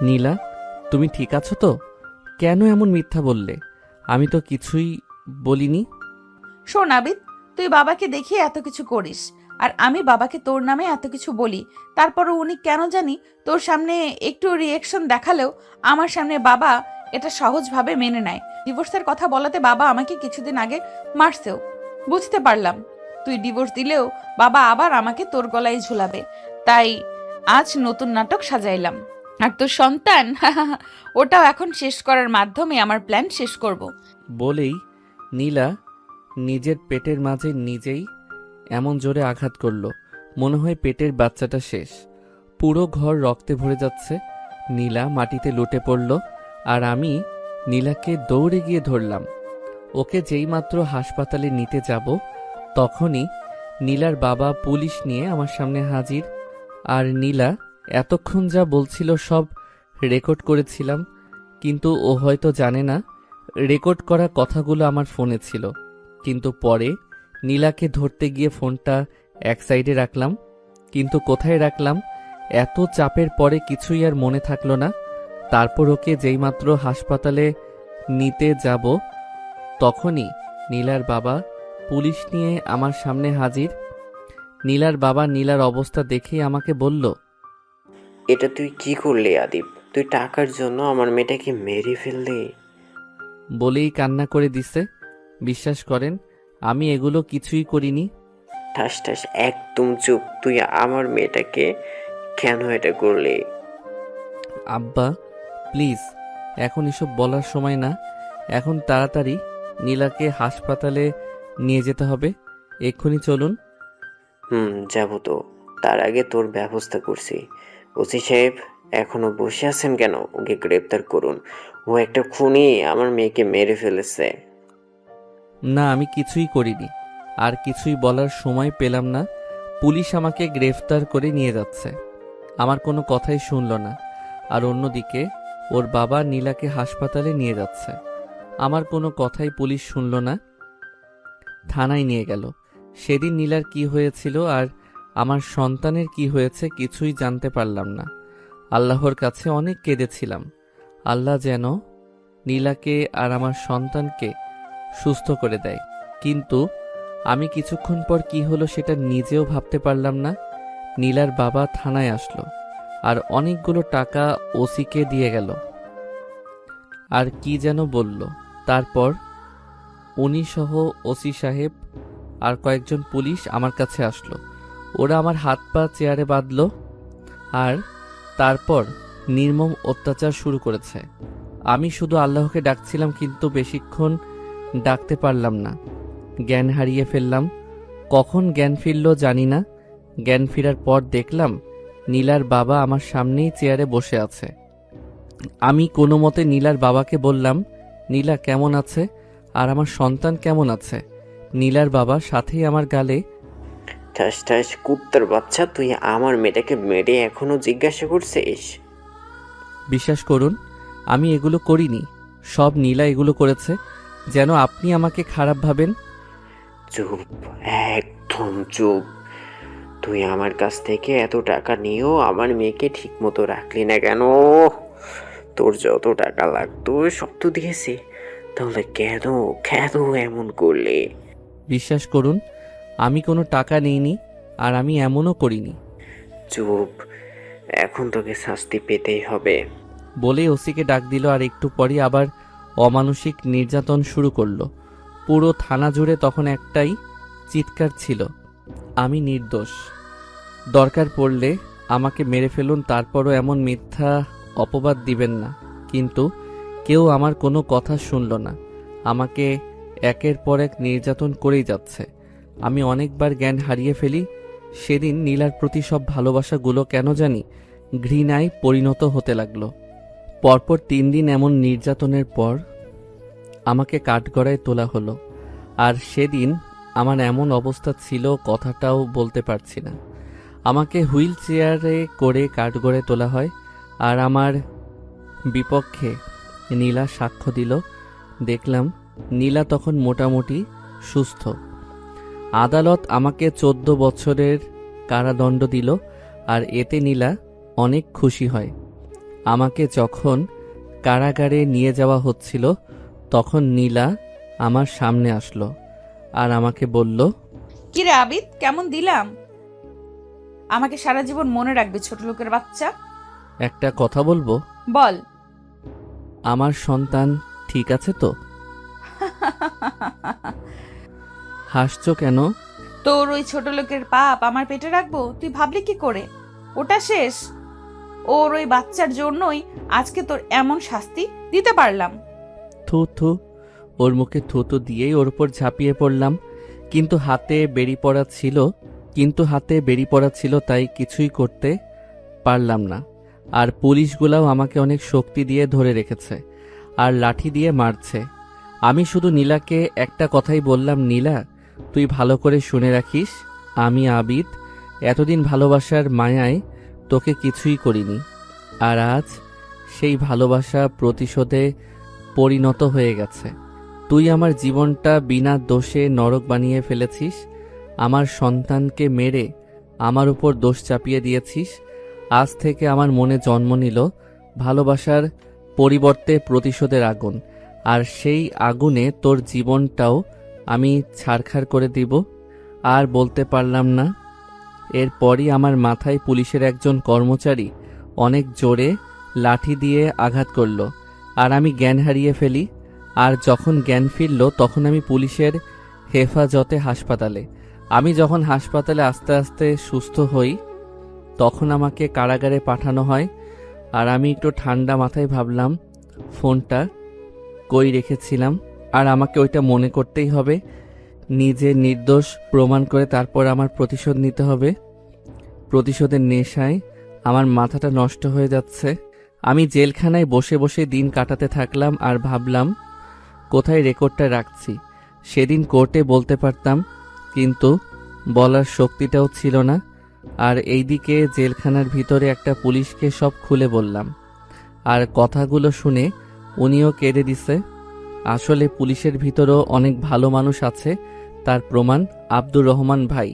নীলা, তুমি ঠিক আছো তো? কেন এমন মিথ্যা বললে? আমি তো কিছুই বলিনি। শোন আবিদ, তুই বাবাকে দেখিয়ে এত কিছু করিস, আর আমি বাবাকে তোর নামে এত কিছু বলি, তারপরও উনি কেন জানি তোর সামনে একটু রিয়েকশন দেখালেও আমার সামনে বাবা এটা সহজভাবে মেনে নেয়। ডিভোর্সের কথা বলাতে বাবা আমাকে কিছুদিন আগে মারছেও। বুঝতে পারলাম তুই ডিভোর্স দিলেও বাবা আবার আমাকে তোর গলায় ঝুলাবে, তাই আজ নতুন নাটক সাজাইলাম। আর তোর সন্তান ওটাও এখন শেষ করার মাধ্যমে আমার প্ল্যান শেষ করব। বলেই নীলা নিজের পেটের মাঝে নিজেই এমন জোরে আঘাত করলো, মনে হয় পেটের বাচ্চাটা শেষ। পুরো ঘর রক্তে ভরে যাচ্ছে। নীলা মাটিতে লুটে পড়ল, আর আমি নীলাকে দৌড়ে গিয়ে ধরলাম। ওকে যেইমাত্র হাসপাতালে নিতে যাব, তখনই নীলার বাবা পুলিশ নিয়ে আমার সামনে হাজির। আর নীলা এতক্ষণ যা বলছিল সব রেকর্ড করেছিলাম, কিন্তু ও হয়তো জানে না রেকর্ড করা কথাগুলো আমার ফোনে ছিল। কিন্তু পরে নীলাকে ধরতে গিয়ে ফোনটা এক সাইডে রাখলাম, কিন্তু কোথায় রাখলাম এত চাপের পরে কিছুই আর মনে থাকলো না। তারপর ওকে যেইমাত্র হাসপাতালে নিতে যাব, তখনই নীলার বাবা পুলিশ নিয়ে আমার সামনে হাজির। নীলার বাবা নীলার অবস্থা দেখেই আমাকে বলল, এটা তুই কি করলি আদিপ? তুই টাকার জন্য আমার মেয়েটাকে মেরে ফেললি? বলেই কান্না করে দিছে। বিশ্বাস করেন, আমি এগুলো কিছুই করিনি। ঠাস ঠাস, একদম চুপ। তুই আমার মেয়েটাকে কেন এটা করলি? আব্বা, প্লিজ, এখন এসব বলার সময় না। এখন তাড়াতাড়ি নীলাকে হাসপাতালে নিয়ে যেতে হবে। এক্ষুনি চলুন। যাবো তো। তার আগে তোর ব্যবস্থা করছি। ওসি সাহেব, এখনো বসে আছেন কেন? ওকে গ্রেপ্তার করুন। ও একটা খুনি, আমার মেয়েকে মেরে ফেলেছে। না, আমি কিছুই করিনি। আর কিছুই বলার সময় পেলাম না। পুলিশ আমাকে গ্রেফতার করে নিয়ে যাচ্ছে। আমার কোনো কথাই শুনল না। আর অন্যদিকে ওর বাবা নীলাকে হাসপাতালে নিয়ে যাচ্ছে। আমার কোনো কথাই পুলিশ শুনল না। থানায় নিয়ে গেল। সেদিন নীলার কি হয়েছিল আর আমার সন্তানের কি হয়েছে কিছুই জানতে পারলাম না। আল্লাহর কাছে অনেক কেঁদেছিলাম, আল্লাহ যেন নীলাকে আর আমার সন্তানকে সুস্থ করে দেয়। কিন্তু আমি কিছুক্ষণ পর কি হলো সেটা নিজেও ভাবতে পারলাম না। নীলার বাবা থানায় আসলো আর অনেকগুলো টাকা ওসিকে দিয়ে গেল আর কি যেন বলল। তারপর উনি সহ ওসি সাহেব আর কয়েকজন পুলিশ আমার কাছে আসলো। ওরা আমার হাত পা চেয়ারে বাঁধলো আর তারপর নির্মম অত্যাচার শুরু করেছে। আমি শুধু আল্লাহকে ডাকছিলাম, কিন্তু বেশিক্ষণ ডাকতে পারলাম না। জ্ঞান হারিয়ে ফেললাম। কখন জ্ঞান ফিরল জানি না। জ্ঞান ফেরার পর দেখলাম নীলার বাবা আমার সামনেই চেয়ারে বসে আছে। আমি কোনো মতে নীলার বাবাকে বললাম, নীলা কেমন আছে আর আমার সন্তান কেমন আছে? নীলার বাবা সাথেই আমার গালে ঠাস ঠাস কুত্তার বাচ্চা, তুই আমার মেয়েটাকে মেরে এখনো জিজ্ঞাসা করছিস? বিশ্বাস করুন, আমি এগুলো করিনি। সব নীলা এগুলো করেছে, যেন আপনি আমাকে খারাপ ভাবেন। চুপ, একদম চুপ। তুই আমার কাছ থেকে এত টাকা নিয়েও আমার মেয়েকে ঠিক মতো রাখলি না কেন? তোর যত টাকা লাগতো সব তো দিয়েছি, তাহলে কেন কেন এমন করলে? বিশ্বাস করুন, আমি কোনো টাকা নিইনি আর আমি এমনও করিনি। চুপ, এখন তোকে শাস্তি পেতেই হবে। বলেই ওসিকে ডাক দিল আর একটু পরই আবার অমানসিক নির্যাতন শুরু করলো। পুরো থানা জুড়ে তখন একটাই চিৎকার ছিল, আমি নির্দোষ। দরকার পড়লে আমাকে মেরে ফেলুন, তারপরও এমন মিথ্যা অপবাদ দিবেন না। কিন্তু কেউ আমার কোনো কথা শুনল না। আমাকে একের পর এক নির্যাতন করেই যাচ্ছে। আমি অনেকবার জ্ঞান হারিয়ে ফেলি। সেদিন নীলার প্রতি সব ভালোবাসাগুলো কেন জানি ঘৃণায় পরিণত হতে লাগলো। পরপর 3 দিন এমন নির্যাতনের পর আমাকে কাঠগড়ায় তোলা হলো। আর সেদিন আমার এমন অবস্থা ছিল, কথাটাও বলতে পারছি না। আমাকে হুইল চেয়ারে করে কাঠগড়ায় তোলা হয় আর আমার বিপক্ষে নীলা সাক্ষ্য দিল। দেখলাম নীলা তখন মোটামুটি সুস্থ। আদালত আমাকে 14 বছরের কারাদণ্ড দিল আর এতে নীলা অনেক খুশি হয়। আমাকে যখন কারাগারে নিয়ে যাওয়া হচ্ছিল তখন নীলা আমার সামনে আসলো আর আমাকে বলল, কিরে আবিদ, কেমন দিলাম? আমাকে সারা জীবন মনে রাখবি ছোট লোকের বাচ্চা। একটা কথা বলবো? বল। আমার সন্তান ঠিক আছে তো? হাসছো কেন? তোর ওই ছোট লোকের পাপ আমার পেটে রাখবো? তুই ভাবলি কি করে? ওটা শেষ। ওর ওই বাচ্চার জন্যই আজকে তোর এমন শাস্তি দিতে পারলাম। থু থু। ওর মুখে থুতু দিয়েই ওর উপর ঝাঁপিয়ে পড়লাম। কিন্তু হাতে বেরি পড়া ছিল, তাই কিছুই করতে পারলাম না। আর পুলিশগুলাও আমাকে অনেক শক্তি দিয়ে ধরে রেখেছে আর লাঠি দিয়ে মারছে। আমি শুধু নীলাকে একটা কথাই বললাম, নীলা তুই ভালো করে শুনে রাখিস, আমি আবিদ এতদিন ভালোবাসার মায়ায় তোকে কিছুই করিনি। আর আজ সেই ভালোবাসা প্রতিশোধে পরিণত হয়ে গেছে। তুই আমার জীবনটা বিনা দোষে নরক বানিয়ে ফেলেছিস। আমার সন্তানকে মেরে আমার উপর দোষ চাপিয়ে দিয়েছিস। আজ থেকে আমার মনে জন্ম নিল ভালোবাসার পরিবর্তে প্রতিশোধের আগুন, আর সেই আগুনে তোর জীবনটাও আমি ছারখার করে দিব। আর বলতে পারলাম না। এরপরই আমার মাথায় পুলিশের একজন কর্মচারী অনেক জোরে লাঠি দিয়ে আঘাত করল আর আমি জ্ঞান হারিয়ে ফেলি। আর যখন জ্ঞান ফিরল তখন আমি পুলিশের হেফাজতে হাসপাতালে। আমি যখন হাসপাতালে আস্তে আস্তে সুস্থ হই তখন আমাকে কারাগারে পাঠানো হয়। আর আমি একটু ঠান্ডা মাথায় ভাবলাম ফোনটা কই রেখেছিলাম, আর আমাকে ওইটা মনে করতেই হবে। নিজে নির্দোষ প্রমাণ করে তারপর আমার প্রতিশোধ নিতে হবে। প্রতিশোধের নেশায় আমার মাথাটা নষ্ট হয়ে যাচ্ছে। আমি জেলখানায় বসে বসে দিন কাটাতে থাকলাম আর ভাবলাম কোথায় রেকর্ডটা রাখছি। সেদিন কোর্টে বলতে পারতাম, কিন্তু বলার শক্তিটাও ছিল না। আর এইদিকে জেলখানার ভিতরে একটা পুলিশকে সব খুলে বললাম, আর কথাগুলো শুনে উনিও কেঁদে দিছে। আসলে পুলিশের ভিতরও অনেক ভালো মানুষ আছে, তার প্রমাণ আব্দুর রহমান ভাই।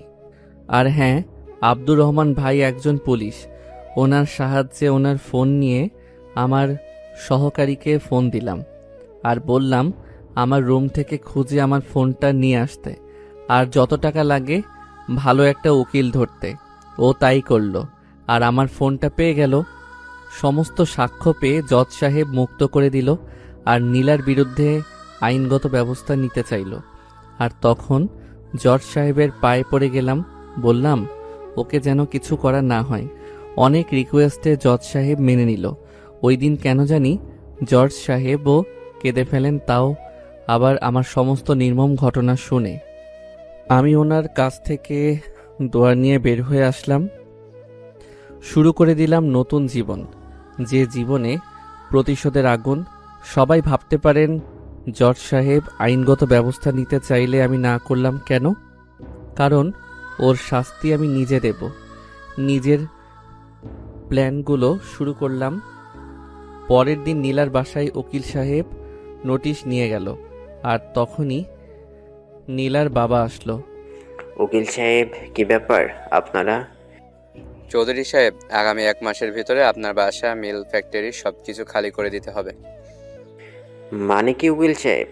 আর হ্যাঁ, আব্দুর রহমান ভাই একজন পুলিশ। ওনার সাহায্যে ওনার ফোন নিয়ে আমার সহকারীকে ফোন দিলাম আর বললাম আমার রুম থেকে খুঁজে আমার ফোনটা নিয়ে আসতে। আর যত টাকা লাগে ভালো একটা উকিল ধরতে। ও তাই করলো, আর আমার ফোনটা পেয়ে গেল। সমস্ত সাক্ষ্য পেয়ে জজ সাহেব মুক্ত করে দিল আর নীলার বিরুদ্ধে আইনগত ব্যবস্থা নিতে চাইল। আর তখন জজ সাহেবের পায়ে পড়ে গেলাম, বললাম ওকে যেন কিছু করা না হয়। অনেক রিকোয়েস্টে জজ সাহেব মেনে নিল। ওই দিন কেন জানি জজ সাহেবও কেঁদে ফেলেন, তাও আবার আমার সমস্ত নির্মম ঘটনা শুনে। আমি ওনার কাছ থেকে দোয়া নিয়ে বের হয়ে আসলাম। শুরু করে দিলাম নতুন জীবন, যে জীবনে প্রতিশোধের আগুন। সবাই ভাবতে পারেন জজ সাহেব আইনগত ব্যবস্থা নিতে চাইলে আমি না করলাম কেন? কারণ ওর শাস্তি আমি নিজে দেব। নিজের প্ল্যানগুলো শুরু করলাম। পরের দিন নীলার বাসায় উকিল সাহেব নোটিশ নিয়ে গেল, আর তখনই নীলার বাবা আসলো। উকিল সাহেব, কি ব্যাপার আপনারা? চৌধুরী সাহেব, আগামী 1 মাসের ভিতরে আপনার বাসা, মিল, ফ্যাক্টরি সবকিছু খালি করে দিতে হবে। মানে কি উকিল সাহেব?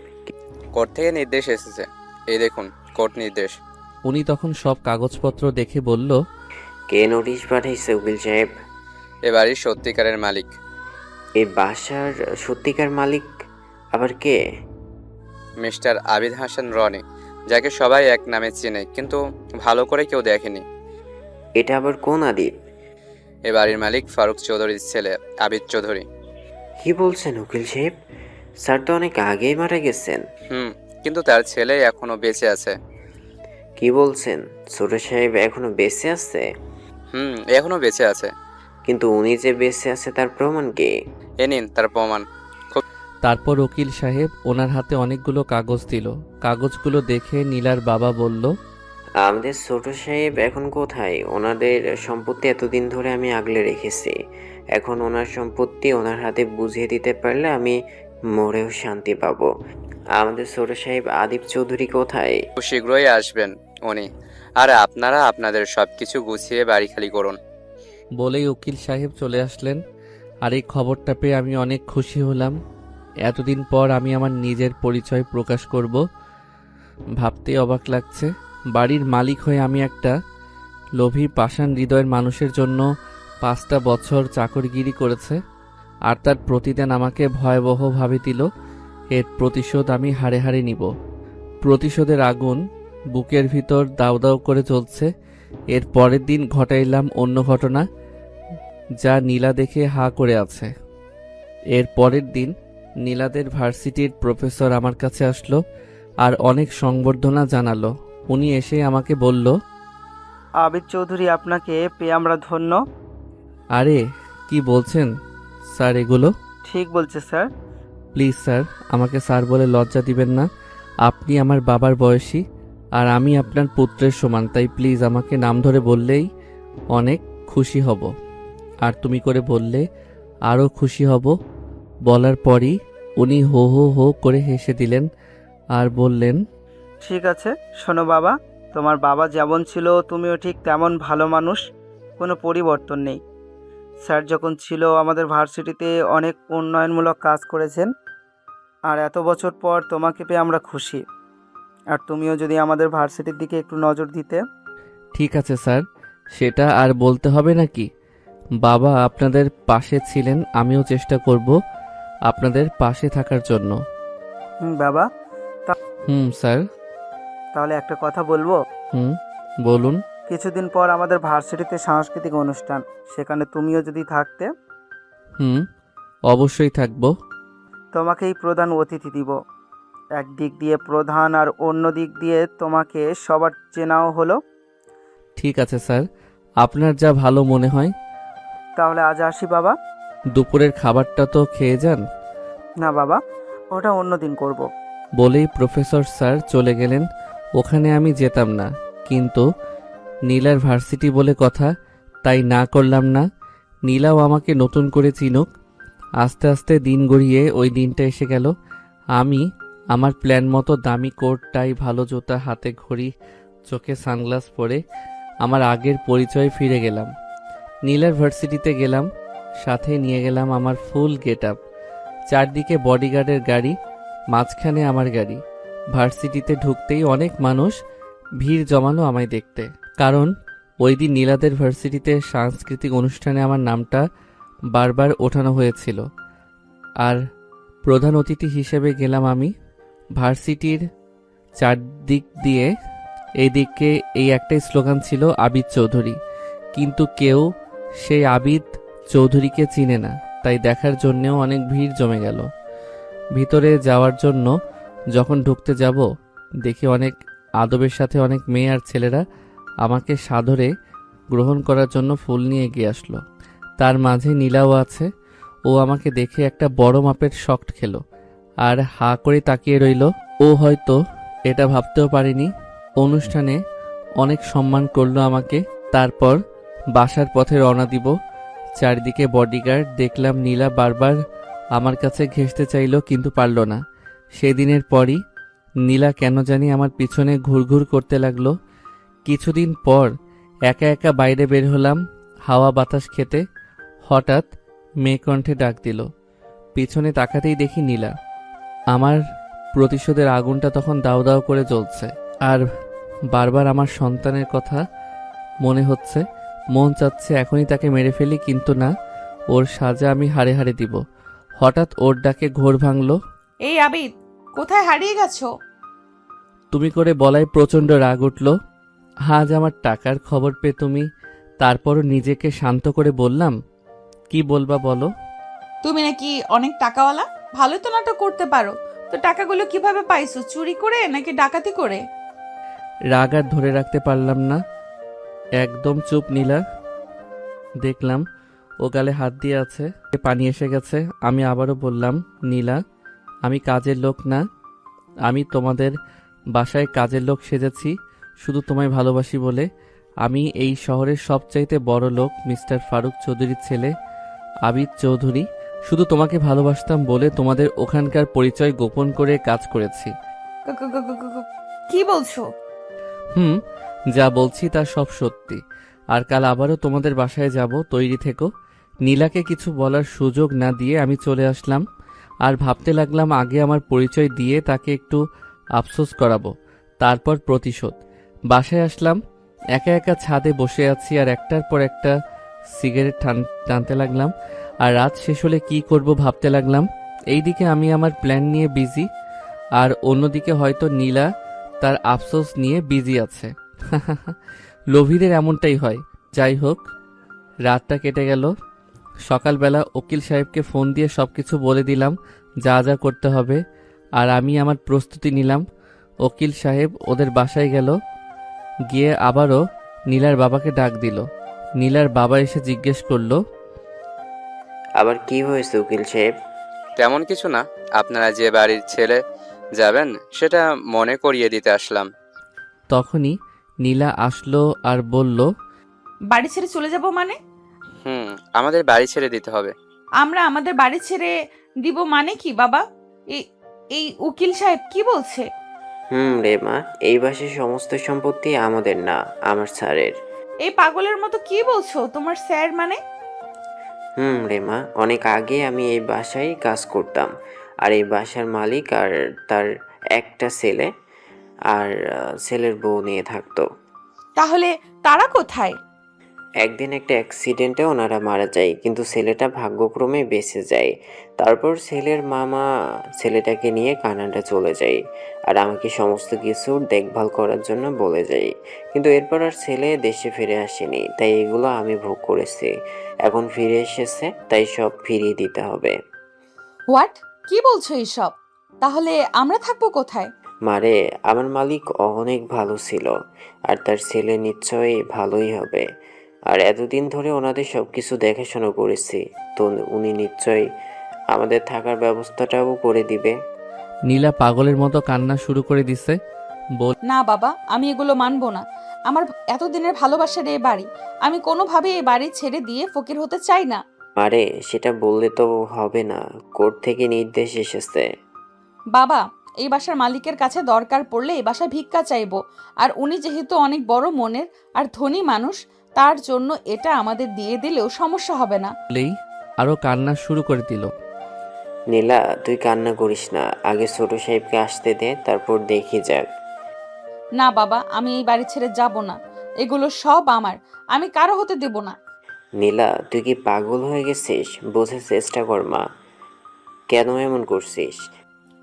কোর্ট থেকে নির্দেশ এসেছে, এই দেখুন কোর্ট নির্দেশ। উনি তখন সব কাগজপত্র দেখে বলল, কে নোটিশ পাঠাইছে উকিল সাহেব? এ বাড়ির সত্যিকারের মালিক। এই বাসার সত্যিকার মালিক আবার কে? মিস্টার আবিদ হাসান রনি, যাকে সবাই এক নামে চেনে, কিন্তু ভালো করে কেউ দেখেনি। এটা আবার কোন আদিব? এ বাড়ির মালিক ফারুক চৌধুরীর ছেলে আবিদ চৌধুরী। কি বলছেন উকিল সাহেব? স্যার তো অনেক আগেই মারা গেছেন। কিন্তু তার ছেলে এখনো বেঁচে আছে। কি বলছেন? ছোট সাহেব এখনো বেঁচে আছে? এখনো বেঁচে আছে। কিন্তু উনি যে বেঁচে আছে তার প্রমাণ কি? এ নিন তার প্রমাণ। তারপর উকিল সাহেব ওনার হাতে অনেকগুলো কাগজ দিল। কাগজগুলো দেখে নীলার বাবা বলল, আমাদের ছোট সাহেব এখন কোথায়? ওনাদের সম্পত্তি এতদিন ধরে আমি আগলে রেখেছি। এখন ওনার সম্পত্তি ওনার হাতে বুঝিয়ে দিতে পারলে আমি মরেও শান্তি পাবো। আমাদের ছোট সাহেব আদিব চৌধুরী কোথায়? খুব শীঘ্রই আসবেন উনি, আর আপনারা আপনাদের সবকিছু গুছিয়ে বাড়ি খালি করুন। বলেই উকিল সাহেব চলে আসলেন। আর এই খবরটা পেয়ে আমি অনেক খুশি হলাম। এতদিন পর আমি আমার নিজের পরিচয় প্রকাশ করব, ভাবতে অবাক লাগছে। বাড়ির মালিক হয়ে আমি একটা লোভী পাষাণ হৃদয়ের মানুষের জন্য 5টা বছর চাকরগিরি করেছে, আর তার প্রতিদান আমাকে ভয়াবহভাবে দিল। এর প্রতিশোধ আমি হাড়ে হাড়ে নিব। প্রতিশোধের আগুন বুকের ভিতর দাউ দাউ করে চলছে। এর পরের দিন ঘটাইলাম অন্য ঘটনা, যা নীলা দেখে হা করে আছে। এর পরের দিন নীলাদের ভার্সিটির প্রফেসর আমার কাছে আসলো আর অনেক সংবর্ধনা জানালো। উনি এসে আমাকে বলল, আবিদ চৌধুরী, আপনাকে পেয়ে আমরা ধন্য। আরে কি বলছেন স্যার এগুলো? ঠিক বলছে স্যার। প্লিজ স্যার, আমাকে স্যার বলে লজ্জা দিবেন না। আপনি আমার বাবার বয়সী আর আমি আপনার পুত্রের সমান, তাই প্লিজ আমাকে নাম ধরে বললেই অনেক খুশি হব। আর তুমি করে বললে আরও খুশি হব। বলার পরই উনি হো হো হো করে হেসে দিলেন আর বললেন, ঠিক আছে, শোনো বাবা, তোমার বাবা যেমন ছিল তুমিও ঠিক তেমন ভালো মানুষ, কোনো পরিবর্তন নেই। স্যার যখন ছিল আমাদের ভার্সিটিতে অনেক উন্নয়নমূলক কাজ করেছেন, আর এত বছর পর তোমাকে পেয়ে আমরা খুশি। আর তুমিও যদি আমাদের ভার্সিটির দিকে একটু নজর দিতে। ঠিক আছে স্যার, সেটা আর বলতে হবে নাকি? বাবা আপনাদের পাশে ছিলেন, আমিও চেষ্টা করব আপনাদের পাশে থাকার জন্য। বাবা, স্যার। তাহলে একটা কথা বলবো? বলুন। কিছুদিন পর আমাদের ভার্সিটিতে সাংস্কৃতিক অনুষ্ঠান, সেখানে তুমিও যদি থাকতে। অবশ্যই থাকবো। তোমাকেই প্রধান অতিথি দিব। একদিক দিয়ে প্রধান আর অন্য দিক দিয়ে তোমাকে সবার চেনাও হলো। ঠিক আছে স্যার, আপনার যা ভালো মনে হয়। তাহলে আজ আসি বাবা। দুপুরের খাবারটা তো খেয়ে যান। না বাবা, ওটা অন্য দিন করব। বলেই প্রফেসর স্যার চলে গেলেন। ওখানে আমি যেতাম না, কিন্তু নীলার ভার্সিটি বলে কথা, তাই না করলাম না। নীলাও আমাকে নতুন করে চিনুক। আস্তে আস্তে দিন গড়িয়ে ওই দিনটা এসে গেল। আমি আমার প্ল্যান মতো দামি কোট, টাই, ভালো জুতা, হাতে ঘড়ি, চোখে সানগ্লাস পরে আমার আগের পরিচয় ফিরে গেলাম। নীলার ভার্সিটিতে গেলাম, সাথে নিয়ে গেলাম আমার ফুল গেট আপ। চারদিকে বডিগার্ডের গাড়ি, মাঝখানে আমার গাড়ি। ভার্সিটিতে ঢুকতেই অনেক মানুষ ভিড় জমালো আমায় দেখতে, কারণ ওই দিন নীলাদের ভার্সিটিতে সাংস্কৃতিক অনুষ্ঠানে আমার নামটা বারবার ওঠানো হয়েছিল। আর প্রধান অতিথি হিসেবে গেলাম আমি। ভার্সিটির চারদিক দিয়ে এই দিকে এই একটাই স্লোগান ছিল, আবিদ চৌধুরী। কিন্তু কেউ সেই আবিদ চৌধুরীকে চিনে না, তাই দেখার জন্যেও অনেক ভিড় জমে গেল। ভিতরে যাওয়ার জন্য যখন ঢুকতে যাব, দেখি অনেক আদবের সাথে অনেক মেয়ে আর ছেলেরা আমাকে সাদরে গ্রহণ করার জন্য ফুল নিয়ে এগিয়ে আসলো। তার মাঝে নীলাও আছে। ও আমাকে দেখে একটা বড় মাপের শক খেলো আর হা করে তাকিয়ে রইল। ও হয়তো এটা ভাবতেও পারেনি। অনুষ্ঠানে অনেক সম্মান করলো আমাকে। তারপর বাসার পথে রওনা দিব। চারিদিকে বডিগার্ড দেখলাম। নীলা বারবার আমার কাছে ঘেঁষতে চাইলো, কিন্তু পারল না। সেদিনের পরই নীলা কেন জানি আমার পিছনে ঘুরঘুর করতে লাগলো। কিছুদিন পর একা একা বাইরে বের হলাম হাওয়া বাতাস খেতে। হঠাৎ মেয়ে কণ্ঠে ডাক দিল। পিছনে তাকাতেই দেখি নীলা। আমার প্রতিশোধের আগুনটা তখন দাউ দাউ করে জ্বলছে। আর বারবার আমার সন্তানের কথা মনে হচ্ছে। মন চাচ্ছে এখনই তাকে মেরে ফেলি, কিন্তু না, ওর সাজা আমি হাড়ে হাড়ে দিব। হঠাৎ ওর ডাকে ঘোর ভাঙল। এই আবিদ, কোথায় হারিয়ে গেছো? তুমি করে বলায় প্রচণ্ড রাগ উঠল। আজ আমার টাকার খবর পেয়ে তুমি। তারপরও নিজেকে শান্ত করে বললাম, কি বলবা বলো। তুমি নাকি অনেক টাকাওয়ালা, ভালো তো নাটক করতে পারো। তো টাকাগুলো কিভাবে পাইছো? চুরি করে নাকি ডাকাতি করে? রাগ আর ধরে রাখতে পারলাম না। একদম চুপ নীলা। দেখলাম ও গালে হাত দিয়ে আছে, পানি এসে গেছে। আমি আবারও বললাম, নীলা, আমি কাজের লোক না। আমি তোমাদের বাসায় কাজের লোক সেজেছি শুধু তোমায় ভালোবাসি বলে। আমি এই শহরের সবচাইতে বড় লোক মিস্টার ফারুক চৌধুরীর ছেলে আবিদ চৌধুরী। শুধু তোমাকে ভালোবাসতাম বলে তোমাদের ওখানকার পরিচয় গোপন করে কাজ করেছি। কি বলছো? যা বলছি তা সব সত্যি। আর কাল আবারও তোমাদের বাসায় যাব, তৈরি থেকো। নীলাকে কিছু বলার সুযোগ না দিয়ে আমি চলে আসলাম। আর ভাবতে লাগলাম আগে আমার পরিচয় দিয়ে তাকে একটু আফসোস করাবো, তারপর প্রতিশোধ। বাসায় আসলাম, একা একা ছাদে বসে আছি আর একটার পর একটা সিগারেট টানতে লাগলাম। আর রাত শেষ হলে কি করব ভাবতে লাগলাম। এইদিকে আমি আমার প্ল্যান নিয়ে বিজি, আর অন্যদিকে হয়তো নীলা তার আফসোস নিয়ে বিজি আছে। লোভীদের এমনটাই হয়। যাই হোক, রাতটা কেটে গেল। সকালবেলা উকিল সাহেবকে ফোন দিয়ে সবকিছু বলে দিলাম, যা যা করতে হবে। আর আমি আমার প্রস্তুতি নিলাম। উকিল সাহেব ওদের বাসায় গেল, গিয়ে আবারও নীলার বাবাকে ডাক দিল। নীলার বাবা এসে জিজ্ঞেস করলো, আবার কি হয়েছে উকিল সাহেব? তেমন কিছু না, আপনারা যে বাড়ির ছেলে যাবেন সেটা মনে করিয়ে দিতে আসলাম। তখনই নীলা আসলো আর বলল, বাড়ি ছেড়ে চলে যাব মানে? আমাদের বাড়ি ছেড়ে দিতে হবে। আমরা আমাদের বাড়ি ছেড়ে দিব মানে কি বাবা? এই এই উকিল সাহেব কি বলছে? রে মা, এই বাসার সমস্ত সম্পত্তি আমাদের না, আমার স্যারের। এই পাগলের মতো কি বলছো? তোমার স্যার মানে? রে মা, অনেক আগে আমি এই বাসায় কাজ করতাম। আর এই বাসার মালিক আর তার একটা ছেলে আর ছেলের বউ নিয়ে থাকতো। তাহলে তারা কোথায়? একদিন একটা অ্যাক্সিডেন্টে ওনারা মারা যায়, কিন্তু ছেলেটা ভাগ্যক্রমে বেঁচে যায়। তারপর ছেলের মামা ছেলেটাকে নিয়ে কানাডা চলে যায় আর আমাকে সমস্ত কিছুর দেখভাল করার জন্য বলে যায়। কিন্তু এরপর আর ছেলে দেশে ফিরে আসেনি, তাই এগুলো আমি ভোগ করেছি। এখন ফিরে এসেছে, তাই সব ফিরিয়ে দিতে হবে। হোয়াট? কি বলছো এইসব? তাহলে আমরা থাকবো কোথায়? মারে, আমার মালিক অনেক ভালো ছিল, আর তার ছেলে নিশ্চয়ই ভালোই হবে। আর এতদিন ধরে ওনাদের সব কিছু দেখাশোনা করেছি, তো উনি নিশ্চয়ই আমাদের থাকার ব্যবস্থাটাও করে দিবে। নীলা পাগলের মতো কান্না শুরু করে দিছে। না বাবা, আমি এগুলো মানবো না। আমার এতদিনের ভালোবাসার এই বাড়ি, আমি কোনোভাবে এই বাড়ি ছেড়ে দিয়ে ফকির হতে চাই না। মারে, সেটা বললে তো হবে না, কোর্ট থেকে নির্দেশ এসেছে। বাবা, এই বাসার মালিকের কাছে দরকার পড়লে এই বাসায় ভিক্ষা চাইবো। আর উনি যেহেতু অনেক বড় মনের আর ধনী মানুষ, তার জন্য এটা আমাদের দিয়ে দিলেও সমস্যা হবে না। বলেই আরো কান্না শুরু করে দিল। নীলা, তুই কান্না করিস না, আগে ছোট সাহেবকে আসতে দে, তারপর দেখি যাক। না বাবা, আমি এই বাড়ি ছেড়ে যাব না। এগুলো সব আমার, আমি কারো হতে দেব না। নীলা, তুই কি পাগল হয়ে গেছিস? বোঝার চেষ্টা কর মা, কেন এমন করছিস?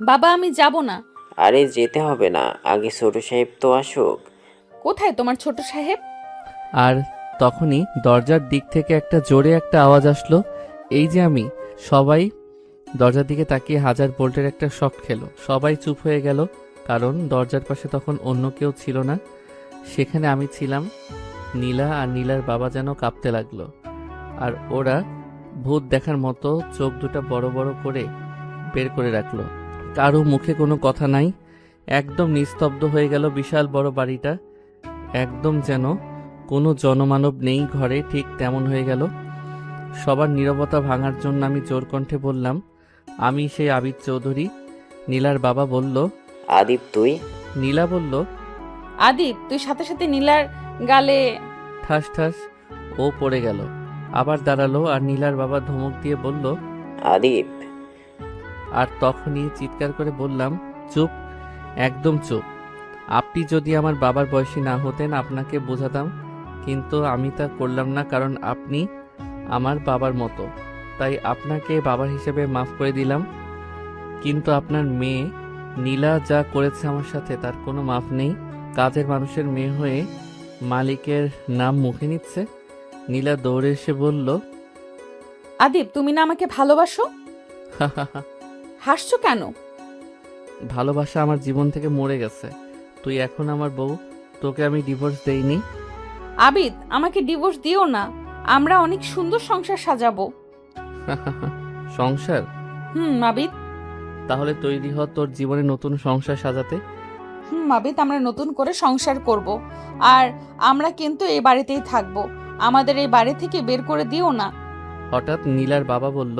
বাবা, আমি যাব না। আরে যেতে হবে না, আগে ছোট সাহেব তো আসুক। কোথায় তোমার ছোট সাহেব? আর তখনই দরজার দিক থেকে একটা জোরে একটা আওয়াজ আসলো, এই যে আমি। সবাই দরজার দিকে তাকিয়ে হাজার ভোল্টের একটা শক খেলো। সবাই চুপ হয়ে গেল, কারণ দরজার পাশে তখন অন্য কেউ ছিল না, সেখানে আমি ছিলাম। নীলা আর নীলার বাবা যেন কাঁপতে লাগলো, আর ওরা ভূত দেখার মতো চোখ দুটো বড় বড় করে বের করে রাখলো। কারো মুখে কোনো কথা নাই, একদম নিস্তব্ধ হয়ে গেল বিশাল বড় বাড়িটা। একদম যেন কোনো জনমানব নেই ঘরে, ঠিক তেমন হয়ে গেল। সবার নীরবতা ভাঙার জন্য আমি জোর কণ্ঠে বললাম, আমি সেই আবিদ চৌধুরী। নীলার বাবা বলল, আদিপ তুই? নীলা বলল, আদিপ, তুই সাথে সাথে নীলার গালে। ঠাস ঠাস ও পড়ে গেল। আবার দাঁড়ালো আর নীলার বাবা ধমক দিয়ে বলল, আদিপ। আর তখনই চিৎকার করে বললাম, চুপ, একদম চুপ। আপনি যদি আমার বাবার বয়সী না হতেন আপনাকে বোঝাতাম, কিন্তু আমি তা করলাম না, কারণ আপনি আমার বাবার মতো, তাই আপনাকে বাবার হিসেবে মাফ করে দিলাম। কিন্তু আপনার মেয়ে নীলা যা করেছে আমার সাথে, তার কোনো মাফ নেই। কাজের মানুষের মেয়ে হয়ে মালিকের নাম মুখে নিচ্ছে। নীলা দৌড়ে এসে বলল, আদিপ, তুমি না আমাকে ভালোবাসো? হাসছো কেন? ভালোবাসা আমার জীবন থেকে মরে গেছে। তুই এখন আমার বউ, তোকে আমি ডিভোর্স দেইনি। আবিদ, আমাকে ডিভোর্স দিও না, আমরা অনেক সুন্দর সংসার সাজাবো। সংসার? আবিদ। তাহলে তৈরি হ তোর জীবনে নতুন সংসার সাজাতে। আবিদ, আমরা নতুন করে সংসার করব, আর আমরা কিন্তু এই বাড়িতেই থাকবো। আমাদের এই বাড়ি থেকে বের করে দিও না। হঠাৎ নীলার বাবা বলল,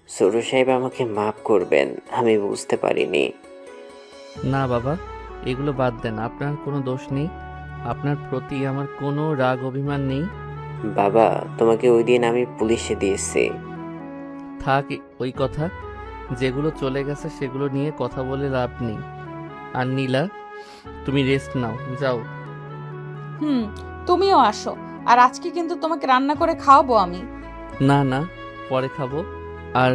ছোট সাহেব আমাকে মাফ করবেন, আমি বুঝতে পারিনি। না বাবা, এগুলো বাদ দেন, আপনার কোনো দোষ নেই, আপনার প্রতি আমার কোনো রাগ অভিমান নেই। বাবা, তোমাকে ওই দিন আমি পুলিশে দিয়েছি। থাক ওই কথা, যেগুলো চলে গেছে সেগুলো নিয়ে কথা বলে লাভ নেই। আর নীলা, তুমি রেস্ট নাও, যাও। তুমিও আসো, আর আজকে কিন্তু তোমাকে রান্না করে খাওয়াবো আমি। না না, পরে খাবো। আর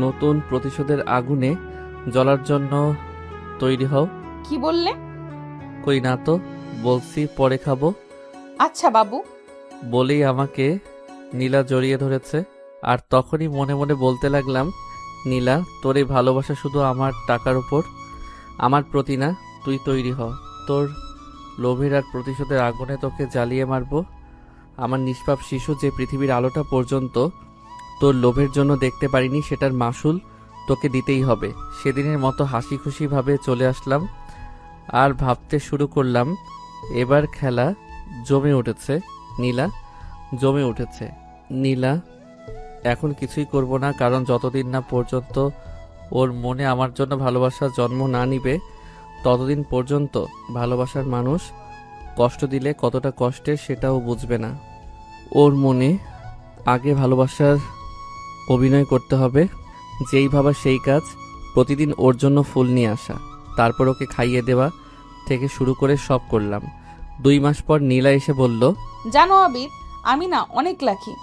নতুন প্রতিশোধের আগুনে জ্বলার জন্য তৈরি হও। কি বললে? কই না তো, বলছি পরে খাবো। আচ্ছা বাবু। বলেই আমাকে নীলা জড়িয়ে ধরেছে। আর তখনই মনে মনে বলতে লাগলাম, নীলা, তোর এই ভালোবাসা শুধু আমার টাকার উপর, আমার প্রতি না। তুই তৈরি হ, তোর লোভের আর প্রতিশোধের আগুনে তোকে জ্বালিয়ে মারবো। আমার নিষ্পাপ শিশু যে পৃথিবীর আলোটা পর্যন্ত তোর লোভের জন্য দেখতে পারিনি, সেটার মাসুল তোকে দিতেই হবে। সেদিনের মতো হাসি খুশিভাবে চলে আসলাম আর ভাবতে শুরু করলাম, এবার খেলা জমে উঠেছে। নীলা, জমে উঠেছে। নীলা, এখন কিছুই করব না, কারণ যতদিন না পর্যন্ত ওর মনে আমার জন্য ভালোবাসার জন্ম না নিবে, ততদিন পর্যন্ত ভালোবাসার মানুষ কষ্ট দিলে কতটা কষ্টের সেটাও বুঝবে না। ওর মনে আগে ভালোবাসার অভিনয় করতে হবে, যেই ভাবা সেই কাজ। প্রতিদিন ওর জন্য ফুল নিয়ে আসা, তারপর ওকে খাইয়ে দেওয়া থেকে শুরু করে সব করলাম। 2 মাস পর নীলা এসে বলল, জানো আবিদ, আমি না অনেক লাকি।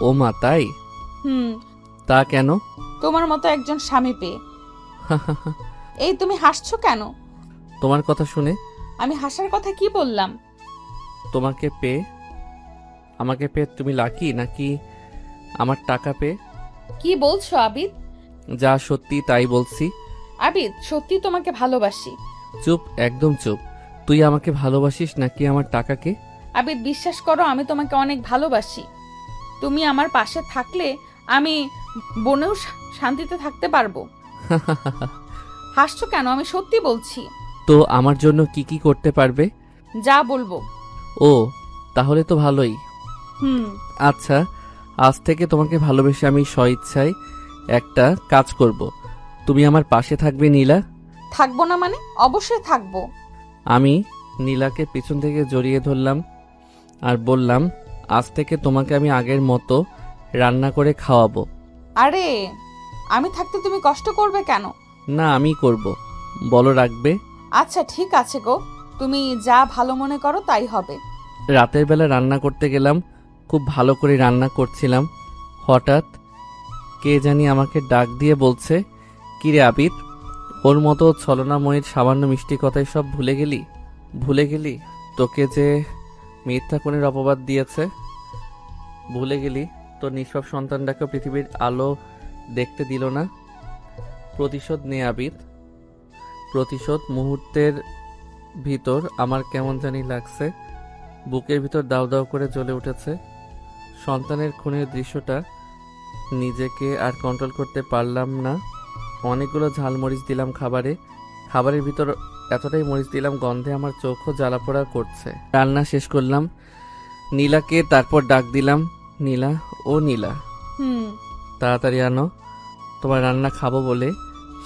ও মা, তাই? তা কেন? তোমার মতো একজন স্বামী পেয়ে। এই তুমি হাসছো কেন? তোমার কথা শুনে। আমি হাসার কথা কি বললাম? তোমাকে পেয়ে, আমাকে পেয়ে তুমি লাকি, নাকি আমার টাকা পেয়ে? কি বলছো আবিদ? যা সত্যি তাই বলছি। আবিদ, সত্যি তোমাকে ভালোবাসি। চুপ, একদম চুপ। তুই আমাকে ভালোবাসিস নাকি আমার টাকাকে? আবিদ, বিশ্বাস করো, আমি তোমাকে অনেক ভালোবাসি। তুমি আমার পাশে থাকলে আমি বনেও শান্তিতে থাকতে পারবো। হাসছো কেন? আমি সত্যি বলছি। তো আমার জন্য কি কি করতে পারবে? যা বলবো। ও, তাহলে তো ভালোই। আচ্ছা, আজ থেকে তোমাকে ভালোবেসে আমি স্বইচ্ছায় একটা কাজ করব। তুমি আমার পাশে থাকবে নীলা? থাকবো না মানে? অবশ্যই থাকবো। আমি নীলাকে পিছন থেকে জড়িয়ে ধরলাম আর বললাম, আজ থেকে তোমাকে আমি আগের মতো রান্না করে খাওয়াবো। আরে, আমি থাকতে তুমি কষ্ট করবে কেন? না, আমি করব। বলো, রাখবে? আচ্ছা ঠিক আছে গো, তুমি যা ভালো মনে করো তাই হবে। রাতের বেলা রান্না করতে গেলাম, খুব ভালো করে রান্না করছিলাম। হঠাৎ কে জানি আমাকে ডাক দিয়ে বলছে, কিরে আবির, ওর মতো ছলনাময়ীর সামান্য মিষ্টি কথাই সব ভুলে গেলি তোকে যে মিথ্যা কোণের অপবাদ দিয়েছে, ভুলে গেলি তোর নিষ্পাপ সন্তানটাকে পৃথিবীর আলো দেখতে দিল না। প্রতিশোধ নে আবির, প্রতিশোধ। মুহূর্তের ভিতর আমার কেমন জানি লাগছে, বুকের ভিতর দাউ দাউ করে জ্বলে উঠেছে। সন্তানের খুনের দৃশ্যটা নিজেকে আর কন্ট্রোল করতে পারলাম না। অনেকগুলো ঝালমরিচ দিলাম খাবারের ভিতর এতটাই মরিচ দিলাম গন্ধে আমার চোখও জ্বালাপোড়া করছে। রান্না শেষ করলাম, নীলাকে তারপর ডাক দিলাম, নীলা, ও নীলা, তাড়াতাড়ি আনো, তোমার রান্না খাবো বলে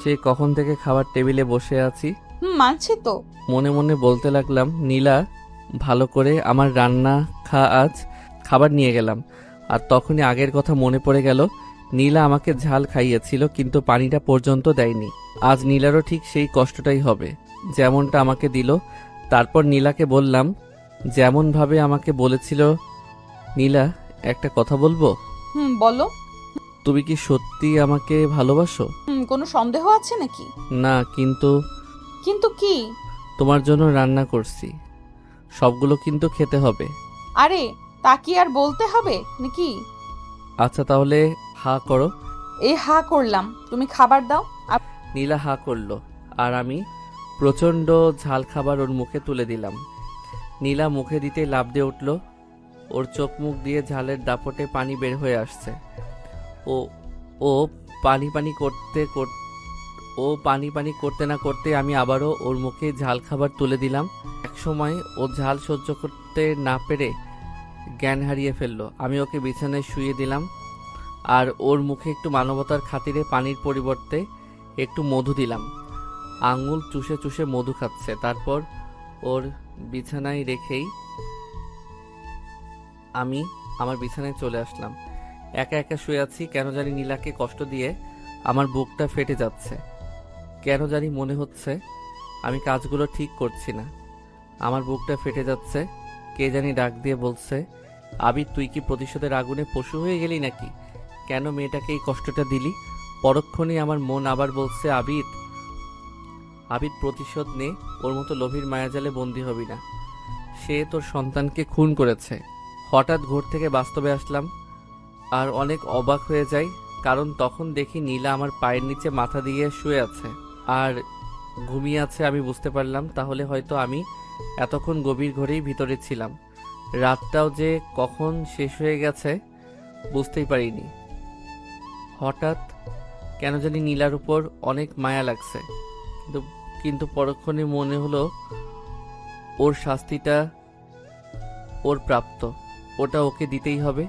সে কখন থেকে খাবার টেবিলে বসে আছি। মানছি তো। মনে মনে বলতে লাগলাম, নীলা, ভালো করে আমার রান্না খা আজ। খাবার নিয়ে গেলাম, আর তখনই আগের কথা মনে পড়ে গেল। নীলা আমাকে ঝাল খাইয়েছিল, কিন্তু পানিটা পর্যন্ত দেয়নি। আজ নীলারও ঠিক সেই কষ্টটাই হবে, যেমনটা আমাকে দিল। তারপর নীলাকে বললাম, যেমনভাবে আমাকে বলেছিল, নীলা, একটা কথা বলবো? বলো। তুমি কি সত্যি আমাকে ভালোবাসো? কোনো সন্দেহ আছে নাকি? না, কিন্তু কিন্তু কি? তোমার জন্য রান্না করছি, সবগুলো কিন্তু খেতে হবে। আরে তা কি আর বলতে হবে নাকি? আচ্ছা তাহলে হা করো। এই হা করলাম, তুমি খাবার দাও। নীলা হা করলো, আর আমি প্রচণ্ড ঝাল খাবার ওর মুখে তুলে দিলাম। নীলা মুখে দিতেই লাফ দিয়ে উঠল। ওর চোখ মুখ দিয়ে ঝালের দাপটে পানি বের হয়ে আসছে। ও ও পানি পানি করতে না করতে আমি আবারও ওর মুখে ঝাল খাবার তুলে দিলাম। একসময় ও ঝাল সহ্য করতে না পেরে জ্ঞান হারিয়ে ফেললো। আমি ওকে বিছানায় শুইয়ে দিলাম, আর ওর মুখে একটু মানবতার খাতিরে পানির পরিবর্তে একটু মধু দিলাম। আঙুল চুষে চুষে মধু খাচ্ছে। তারপর ওর বিছানায় রেখেই আমি আমার বিছানায় চলে আসলাম। একা একা শুয়ে আছি, কেন জানি নীলাকে কষ্ট দিয়ে আমার বুকটা ফেটে যাচ্ছে। কেন জানি মনে হচ্ছে আমি কাজগুলো ঠিক করছি না, আমার বুকটা ফেটে যাচ্ছে। কে জানি ডাক দিয়ে বলছে, আবির, তুই কি প্রতিশোধের আগুনে পশু হয়ে গেলি নাকি? কেন মেয়েটাকে এই কষ্টটা দিলি? পরক্ষণেই আমার মন আবার বলছে, আবির, প্রতিশোধ নে, ওর মতো লোভীর মায়াজালে বন্দী হবি না। সে তোর সন্তানকে খুন করেছে। হঠাৎ ঘর থেকে বাস্তবে আসলাম, আর অনেক অবাক হয়ে যাই, কারণ তখন দেখি নীলা আমার পায়ের নিচে মাথা দিয়ে শুয়ে আছে আর ঘুমিয়ে আছে। আমি বুঝতে পারলাম তাহলে হয়তো আমি এতক্ষণ গভীর ঘরেই ভিতরে ছিলাম। রাতটাও যে কখন শেষ হয়ে গেছে বুঝতেই পারিনি। হঠাৎ কেন জানি নীলার উপর অনেক মায়া লাগছে, কিন্তু পরক্ষণে মনে হলো ওর শাস্তিটা ওর প্রাপ্ত, ওটা ওকে দিতেই হবে।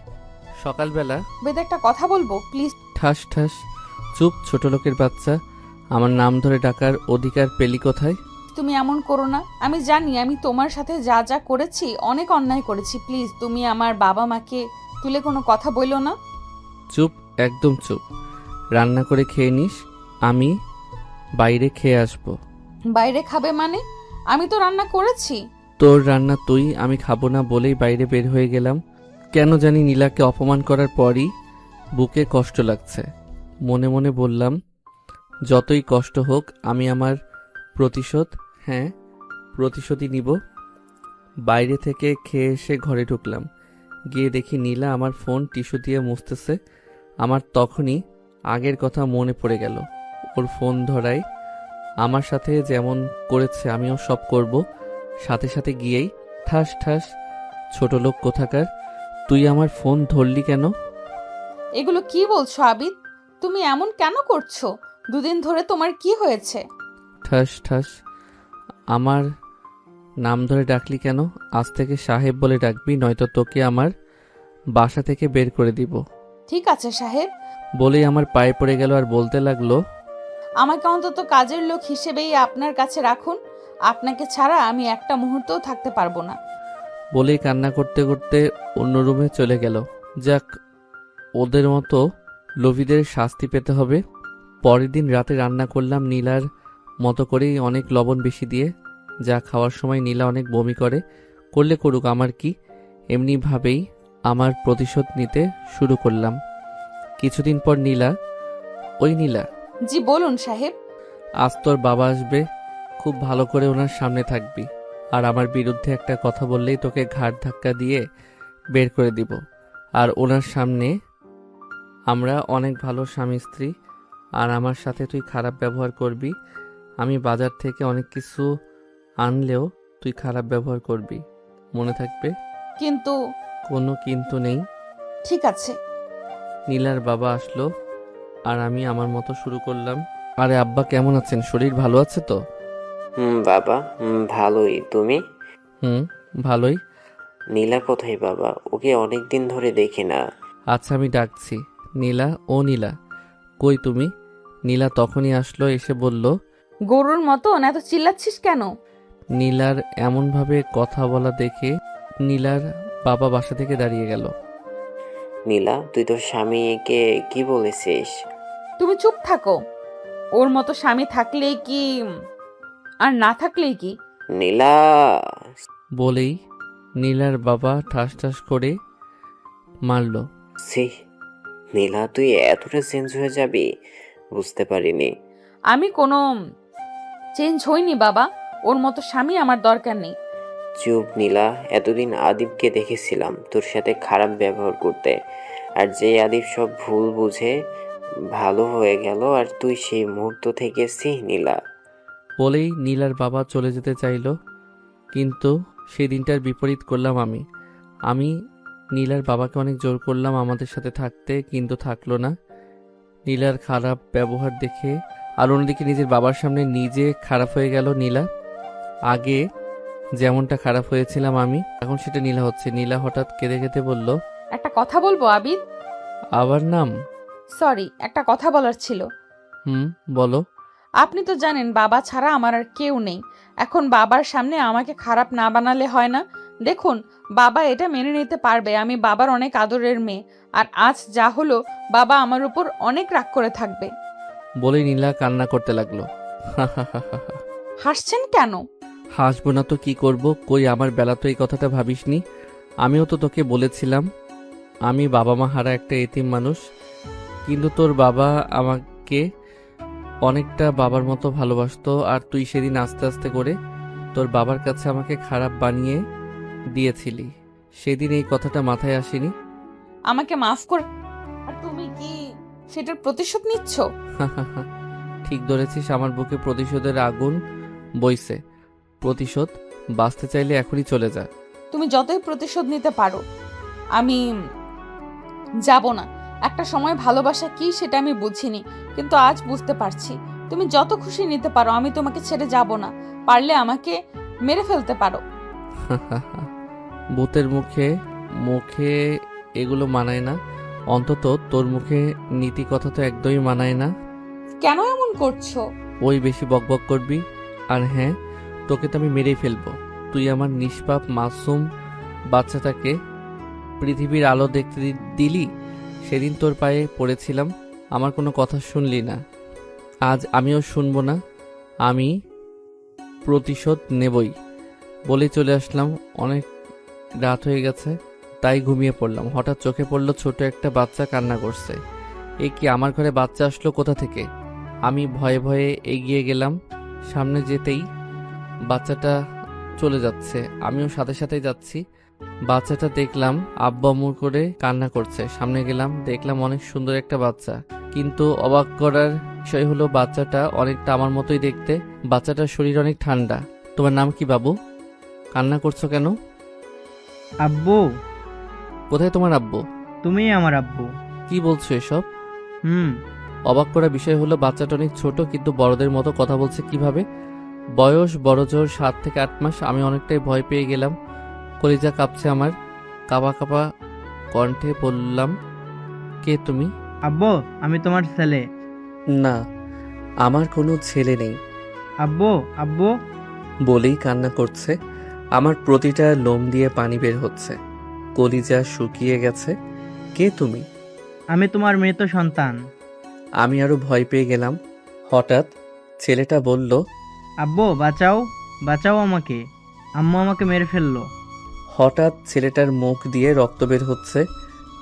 সকালবেলা বেদ, একটা কথা বলবো প্লিজ? ঠাস ঠাস। চুপ, ছোট লোকের বাচ্চা, আমার নাম ধরে ডাকার অধিকার পেলি কোথায়? তুমি এমন করো না। আমি জানি আমি তোমার সাথে যা যা করেছি অনেক অন্যায় করেছি। প্লিজ তুমি আমার বাবা মাকে তুলে কোনো কথা বইলো না। চুপ, একদম চুপ। রান্না করে খেয়ে নিস, আমি বাইরে খেয়ে আসবো। বাইরে খাবে মানে? আমি তো রান্না করেছি। তোর রান্না তুই, আমি খাবো না বলেই বাইরে বের হয়ে গেলাম। কেন জানি নীলাকে অপমান করার পরই বুকে কষ্ট লাগছে। মনে মনে বললাম, যতই কষ্ট হোক আমি আমার প্রতিশোধই নিব। বাইরে থেকে খেয়ে এসে ঘরে ঢুকলাম। গিয়ে দেখি নীলা আমার ফোন টিস্যু দিয়ে মুছতেছে। আমার তখনই আগের কথা মনে পড়ে গেল। ওর ফোন ধরাই আমার সাথে যেমন করেছে আমিও সব করব। সাথে সাথে গিয়েই ঠাস ঠাস, ছোট লোক কোথাকার, তুই আমার ফোন ধরলি কেন? এগুলো কি বলছো আবিদ? তুমি এমন কেন করছো? দুদিন ধরে তোমার কি হয়েছে? ঠাস ঠাস, আমার নাম ধরে ডাকলি কেন? আজ থেকে সাহেব বলে ডাকবি, নয়তো তোকে আমার বাসা থেকে বের করে দিব। ঠিক আছে সাহেব। বলেই আমার পায়ে পড়ে গেল আর বলতে লাগলো, আমাকে অন্তত কাজের লোক হিসেবেই আপনার কাছে রাখুন। আপনাকে ছাড়া আমি একটা মুহূর্তও থাকতে পারবো না। বলেই কান্না করতে করতে অন্য রুমে চলে গেল। যাক, ওদের মতো লোভীদের শাস্তি পেতে হবে। পরের দিন রাতে রান্না করলাম নীলার মতো করেই, অনেক লবণ বেশি দিয়ে। যা খাওয়ার সময় নীলা অনেক বমি করলে করুক, আমার কি। এমনিভাবেই আমার প্রতিশোধ নিতে শুরু করলাম। কিছুদিন পর ওই নীলা, জি বলুন সাহেব। আজ তোর বাবা আসবে, খুব ভালো করে ওনার সামনে থাকবি। আর আমার বিরুদ্ধে একটা কথা বললেই তোকে ঘাড় ধাক্কা দিয়ে বের করে দিব। আর ওনার সামনে আমরা অনেক ভালো স্বামী স্ত্রী, আর আমার সাথে তুই খারাপ ব্যবহার করবি। আমি বাজার থেকে অনেক কিছু আনলেও তুই খারাপ ব্যবহার করবি, মনে থাকবে। কিন্তু কোনো কিন্তু নেই। ঠিক আছে। নীলার বাবা আসলো আর আমি আমার মতো শুরু করলাম। আরে আব্বা কেমন আছেন? শরীর ভালো আছে তো? বাবা, ভালোই। তুমি? ভালোই। নীলা কোথায় বাবা? ওকে অনেক দিন ধরে দেখি না। আচ্ছা আমি ডাকছি। নীলা, ও নীলা, কই তুমি? নীলা তখনই আসলো, এসে বলল। গরুর মতো এত চিল্লাচ্ছিস কেন? নীলার এমনভাবে কথা বলা দেখে নীলার বাবা বাসা থেকে দাঁড়িয়ে গেল। নীলা, তুই তোর স্বামীকে কি বলেছিস? তুমি চুপ থাকো। ওর মতো স্বামী থাকলেই কি আর না থাকলেই কি? নীলা। বলেই নীলার বাবা ঠাস ঠাস করে মারল। ছি, নীলা তুই এতটা চেঞ্জ হয়ে যাবি বুঝতে পারিনি। আমি কোনো চেঞ্জ হইনি বাবা। ওর মতো স্বামী আমার দরকার নেই। চুপ নীলা, এতদিন আদিবকে দেখেছিলাম তোর সাথে খারাপ ব্যবহার করতে, আর যে আদিব সব ভুল বুঝে ভালো হয়ে গেল, আর তুই সেই মুহূর্ত থেকে নীলা। বলেই নীলার বাবা চলে যেতে চাইল, কিন্তু সেই দিনটার বিপরীত করলাম আমি নীলার বাবাকে অনেক জোর করলাম আমাদের সাথে থাকতে, কিন্তু থাকলো না। নীলার খারাপ ব্যবহার দেখে আর অন্যদিকে নিজের বাবার সামনে নিজে খারাপ হয়ে গেল নীলা। আগে যেমনটা খারাপ হয়েছিলাম আমি, এখন সেটা নীলা হচ্ছে। নীলা হঠাৎ কেঁদে কেঁদে বলল, একটা কথা বলবো আবিদ? আবার নাম? সরি, একটা কথা বলার ছিল। বলো। আপনি তো জানেন বাবা ছাড়া আমার আর কেউ নেই। এখন বাবার সামনে আমাকে খারাপ না বানালে হয় না। দেখুন, বাবা এটা মেনে নিতে পারবে আমি বাবার অনেক আদরের মেয়ে, আর আজ যা হলো বাবা আমার উপর অনেক রাগ করে থাকবে। বলে নীলা কান্না করতে লাগলো। হাসছেন কেন? হাসবো না তো কি করব? কই আমার বেলা তো এই কথাটা ভাবিসনি। আমিও তো তোকে বলেছিলাম আমি বাবা মা হারা একটা এতিম মানুষ, কিন্তু তোর বাবা আমাকে অনেকটা বাবার মতো ভালোবাসতো, আর তুই সেদিন আস্তে আস্তে করে তোর বাবার কাছে আমাকে খারাপ বানিয়ে দিয়েছিলি। সেদিন এই কথাটা মাথায় আসেনি। আমাকে মাফ কর। আর তুমি কি সেটার প্রতিশোধ নিচ্ছ? ঠিক ধরেছিস, আমার বুকে প্রতিশোধের আগুন বইছে। প্রতিশোধ বাঁচতে চাইলে এখনই চলে যা। তুমি যতই প্রতিশোধ নিতে পারো, আমি যাব না। একটা সময় ভালোবাসা কি সেটা আমি বুঝিনি, কিন্তু আজ বুঝতে পারছি। তুমি যত খুশি নিতে পারো, আমি তোমাকে ছেড়ে যাব না। পারলে আমাকে মেরে ফেলতে পারো। ভূতের মুখে মুখে এগুলো মানায় না, অন্তত তোর মুখে নীতি কথা তো একদমই মানায় না। কেন এমন করছো? ওই বেশি বকবক করবি, আর হ্যাঁ, তোকে তো আমি মেরেই ফেলবো। তুই আমার নিষ্পাপ মাসুম বাচ্চাটাকে পৃথিবীর আলো দেখতে দিলি। সেদিন তোর পায়ে পড়েছিলাম, আমার কোনো কথা শুনলি না। আজ আমিও শুনবো না, আমি প্রতিশোধ নেবই। বলে চলে আসলাম। অনেক রাত হয়ে গেছে, তাই ঘুমিয়ে পড়লাম। হঠাৎ চোখে পড়লো ছোট একটা বাচ্চা কান্না করছে। এ কি, আমার ঘরে বাচ্চা আসলো কোথা থেকে? আমি ভয়ে ভয়ে এগিয়ে গেলাম। সামনে যেতেই বাচ্চাটা চলে যাচ্ছে, আমিও সাথে সাথেই যাচ্ছি। বাচ্চাটা দেখলাম আব্বু আম্মু করে কান্না করছে। সামনে গেলাম, দেখলাম অনেক সুন্দর একটা বাচ্চা, কিন্তু অবাক করার বিষয় হলো বাচ্চাটা অনেকটা আমার মতোই দেখতে। বাচ্চাটার শরীর অনেক ঠান্ডা। তোমার নাম কি বাবু? কান্না করছো কেন? আব্বু। কোথায় তোমার আব্বু? তুমি আমার আব্বু। কি বলছো এসব? হুম। অবাক করার বিষয় হলো বাচ্চাটা অনেক ছোট, কিন্তু বড়দের মতো কথা বলছে কিভাবে? বয়স বড়জোর 7 থেকে 8 মাস। আমি অনেকটাই ভয় পেয়ে গেলাম, কলিজা কাঁপছে আমার। কাঁপা কাঁপা কণ্ঠে বললাম, কে তুমি? আব্বু, আমি তোমার ছেলে। না, আমার কোনো ছেলে নেই। আব্বু, আব্বু। বলেই কান্না করছে। আমার প্রতিটা লোম দিয়ে পানি বের হচ্ছে, কলিজা শুকিয়ে গেছে। কে তুমি? আমি তোমার মৃত সন্তান। আমি আরো ভয় পেয়ে গেলাম। হঠাৎ ছেলেটা বলল, আব্বু বাঁচাও। বাঁচাও আমাকে, আম্মু আমাকে মেরে ফেললো। হঠাৎ ছেলেটার মুখ দিয়ে রক্ত বের হচ্ছে।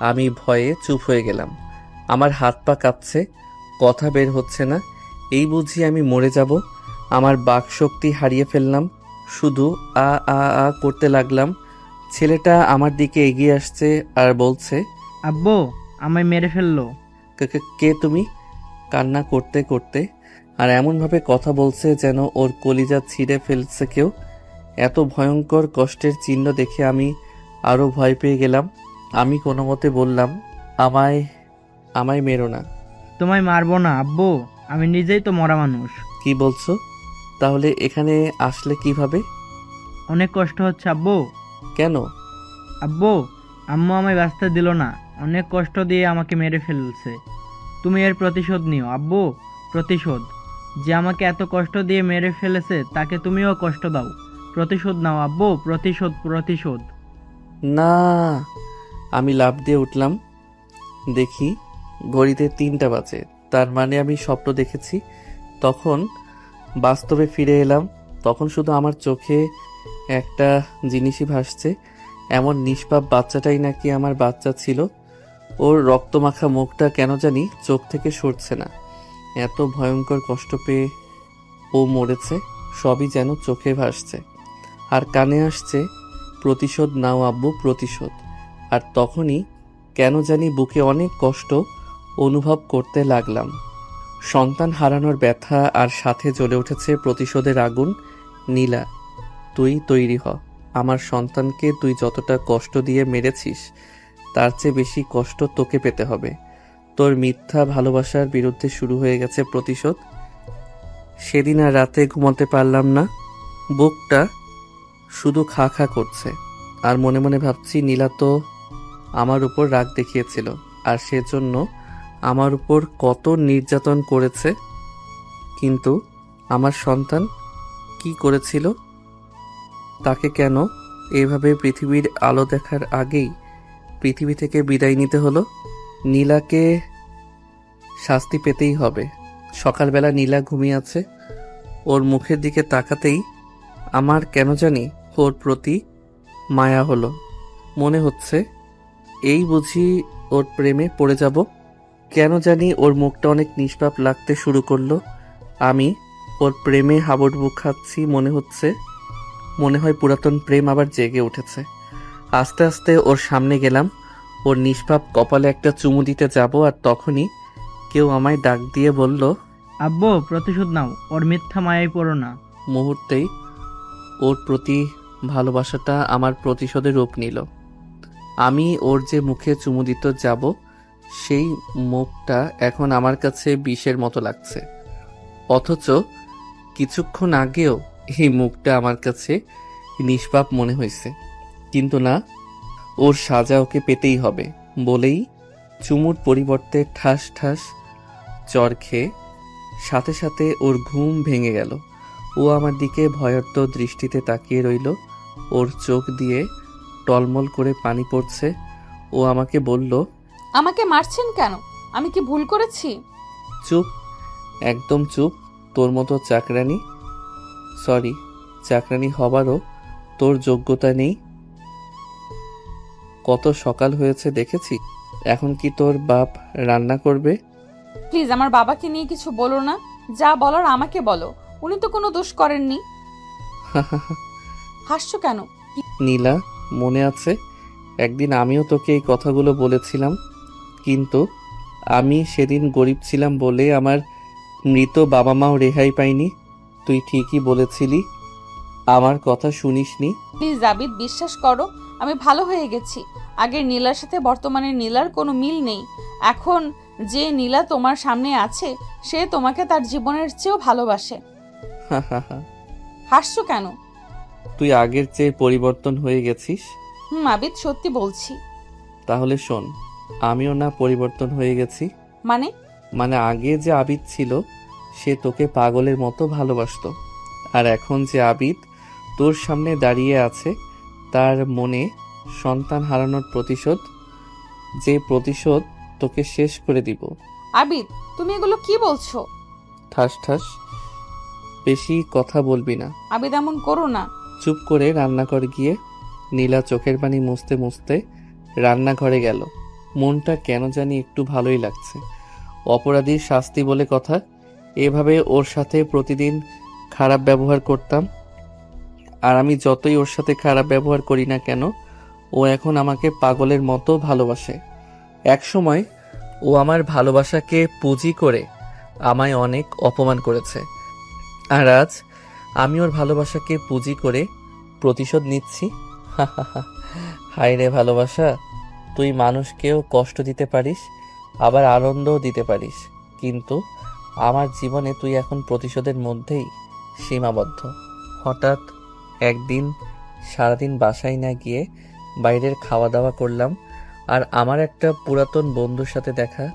আমি ভয়ে চুপ হয়ে গেলাম। আমার হাত পা কাঁপছে, কথা বের হচ্ছে না। এই বুঝি আমি মরে যাব। আমার বাকশক্তি হারিয়ে ফেললাম, শুধু আ আ আ করতে লাগলাম। ছেলেটা আমার দিকে এগিয়ে আসছে আর বলছে, আব্বু আমায় মেরে ফেললো। কে তুমি?" কান্না করতে করতে আর এমনভাবে কথা বলছে যেন ওর কলিজা ছিঁড়ে ফেলছে কেউ। এত ভয়ঙ্কর কষ্টের চিহ্ন দেখে আমি আরও ভয় পেয়ে গেলাম। আমি কোনো মতে বললাম, আমায় আমায় মেরো না। তোমায় মারবো না আব্বু, আমি নিজেই তো মরা মানুষ। কি বলছো? তাহলে এখানে আসলে কিভাবে? অনেক কষ্ট হচ্ছে আব্বু। কেন? আব্বু আম্মু আমায় বাঁচতে দিল না, অনেক কষ্ট দিয়ে আমাকে মেরে ফেলছে। তুমি এর প্রতিশোধ নিও আব্বু, প্রতিশোধ। যে আমাকে এত কষ্ট দিয়ে মেরে ফেলেছে তাকে তুমিও কষ্ট দাও। প্রতিশোধ নাও আব্বু, প্রতিশোধ প্রতিশোধ। না। আমি লাফ দিয়ে উঠলাম। দেখি ঘড়িতে 3টা বাজে। তার মানে আমি স্বপ্ন দেখেছি। তখন বাস্তবে ফিরে এলাম। তখন শুধু আমার চোখে একটা জিনিসই ভাসছে, এমন নিষ্পাপ বাচ্চাটাই নাকি আমার বাচ্চা ছিল। ওর রক্তমাখা মুখটা কেন জানি চোখ থেকে সরছে না। এত ভয়ঙ্কর কষ্ট পেয়ে ও মরেছে, সবই যেন চোখে ভাসছে। আর কানে আসছে, প্রতিশোধ নাও আব্বু, প্রতিশোধ। আর তখনই কেন জানি বুকে অনেক কষ্ট অনুভব করতে লাগলাম। সন্তান হারানোর ব্যথা আর সাথে জ্বলে উঠেছে প্রতিশোধের আগুন। নীলা, তুই তৈরি হ। আমার সন্তানকে তুই যতটা কষ্ট দিয়ে মেরেছিস তার চেয়ে বেশি কষ্ট তোকে পেতে হবে। তোর মিথ্যা ভালোবাসার বিরুদ্ধে শুরু হয়ে গেছে প্রতিশোধ। সেদিন আর রাতে ঘুমাতে পারলাম না। বুকটা শুধু খা খা করছে। আর মনে মনে ভাবছি, নীলা তো আমার উপর রাগ দেখিয়েছিল, আর সেজন্য আমার উপর কত নির্যাতন করেছে। কিন্তু আমার সন্তান কি করেছিল? তাকে কেন এভাবে পৃথিবীর আলো দেখার আগেই পৃথিবী থেকে বিদায় নিতে হলো? নীলাকে শাস্তি পেতেই হবে। সকালবেলা নীলা ঘুমিয়ে আছে। ওর মুখের দিকে তাকাতেই আমার কেন জানি ওর প্রতি মায়া হলো। মনে হচ্ছে এই বুঝি ওর প্রেমে পড়ে যাব। কেন জানি ওর মুখটা অনেক নিষ্পাপ লাগতে শুরু করলো। আমি ওর প্রেমে হাবুডুবু খাচ্ছি। মনে হয় পুরাতন প্রেম আবার জেগে উঠেছে। আস্তে আস্তে ওর সামনে গেলাম। ওর নিষ্পাপ কপালে একটা চুমু দিতে যাব, আর তখনই কেউ আমায় ডাক দিয়ে বলল, আব্বু প্রতিশোধ নাও, ওর মিথ্যা মায়ায় পড়ো না। মুহূর্তেই ওর প্রতি ভালোবাসাটা আমার প্রতিশোধে রূপ নিল। আমি ওর যে মুখে চুমু দিতে যাব, সেই মুখটা এখন আমার কাছে বিষের মতো লাগছে। অথচ কিছুক্ষণ আগেও এই মুখটা আমার কাছে নিষ্পাপ মনে হয়েছে। কিন্তু না, ওর সাজা ওকে পেতেই হবে বলেই চুমুর পরিবর্তে ঠাস ঠাস চর খেয়ে সাথে সাথে ওর ঘুম ভেঙে গেল। ও আমার দিকে ভয়ার্ত দৃষ্টিতে তাকিয়ে রইল। ওর চোখ দিয়ে টলমল করে পানি পড়ছে। ও আমাকে বলল, আমাকে মারছেন কেন? আমি কি ভুল করেছি? চুপ, একদম চুপ। তোর মতো চাকরানি হবারও তোর যোগ্যতা নেই। কত সকাল হয়েছে দেখেছি। এখন কি তোর বাপ রান্না করবে? প্লিজ আমার বাবাকে নিয়ে কিছু বলো না। যা বলার আমাকে বলো, উনি তো কোনো দোষ করেননি। হাসছো কেন? নীলা, মনে আছে একদিন আমিও তোকে এই কথাগুলো বলেছিলাম, কিন্তু আমি সেদিন গরিব ছিলাম বলে আমার মৃত বাবা মাও রেহাই পাইনি। তুই ঠিকই বলেছিলি, আমার কথা শুনিসনি। প্লিজ আবিদ, বিশ্বাস করো, আমি ভালো হয়ে গেছি। আগের নীলার সাথে বর্তমানের নীলার কোনো মিল নেই। এখন যে নীলা তোমার সামনে আছে সে তোমাকে তার জীবনের চেয়েও ভালোবাসে। হাসছো কেন? তুই আগের চেয়ে পরিবর্তন হয়ে গেছিস। আবিদ, সত্যি বলছি। তাহলে শোন, আমিও না পরিবর্তন হয়ে গেছি। মানে আগে যে আবিদ ছিল সে তোকে পাগলের মতো ভালোবাসতো, আর এখন যে আবিদ তোর সামনে দাঁড়িয়ে আছে তার মনে সন্তান হারানোর প্রতিশোধ, যে প্রতিশোধ তোকে শেষ করে দিব। আবিদ, তুমি এগুলো কি বলছো? ঠাস ঠাস বেশি কথা বলবি না। আবিদ এমন করো না। চুপ করে রান্নাঘর গিয়ে নীলা চোখের পানি মুছতে মুছতে রান্নাঘরে গেল। মনটা কেন জানি একটু ভালোই লাগছে। অপরাধীর শাস্তি বলে কথা। এভাবে ওর সাথে প্রতিদিন খারাপ ব্যবহার করতাম, আর আমি যতই ওর সাথে খারাপ ব্যবহার করি না কেন, ও এখন আমাকে পাগলের মতো ভালোবাসে। একসময় ও আমার ভালোবাসাকে পুঁজি করে আমায় অনেক অপমান করেছে, আর আজ আমি ওর ভালোবাসাকে পুঁজি করে প্রতিশোধ নিচ্ছি। হায় রে ভালোবাসা, তুই মানুষকেও কষ্ট দিতে পারিস, আবার আনন্দও দিতে পারিস, কিন্তু আমার জীবনে তুই এখন প্রতিশোধের মধ্যেই সীমাবদ্ধ। হঠাৎ একদিন সারাদিন বাসায় না গিয়ে বাইরের খাওয়া দাওয়া করলাম, আর আমার একটা পুরাতন বন্ধুর সাথে দেখা।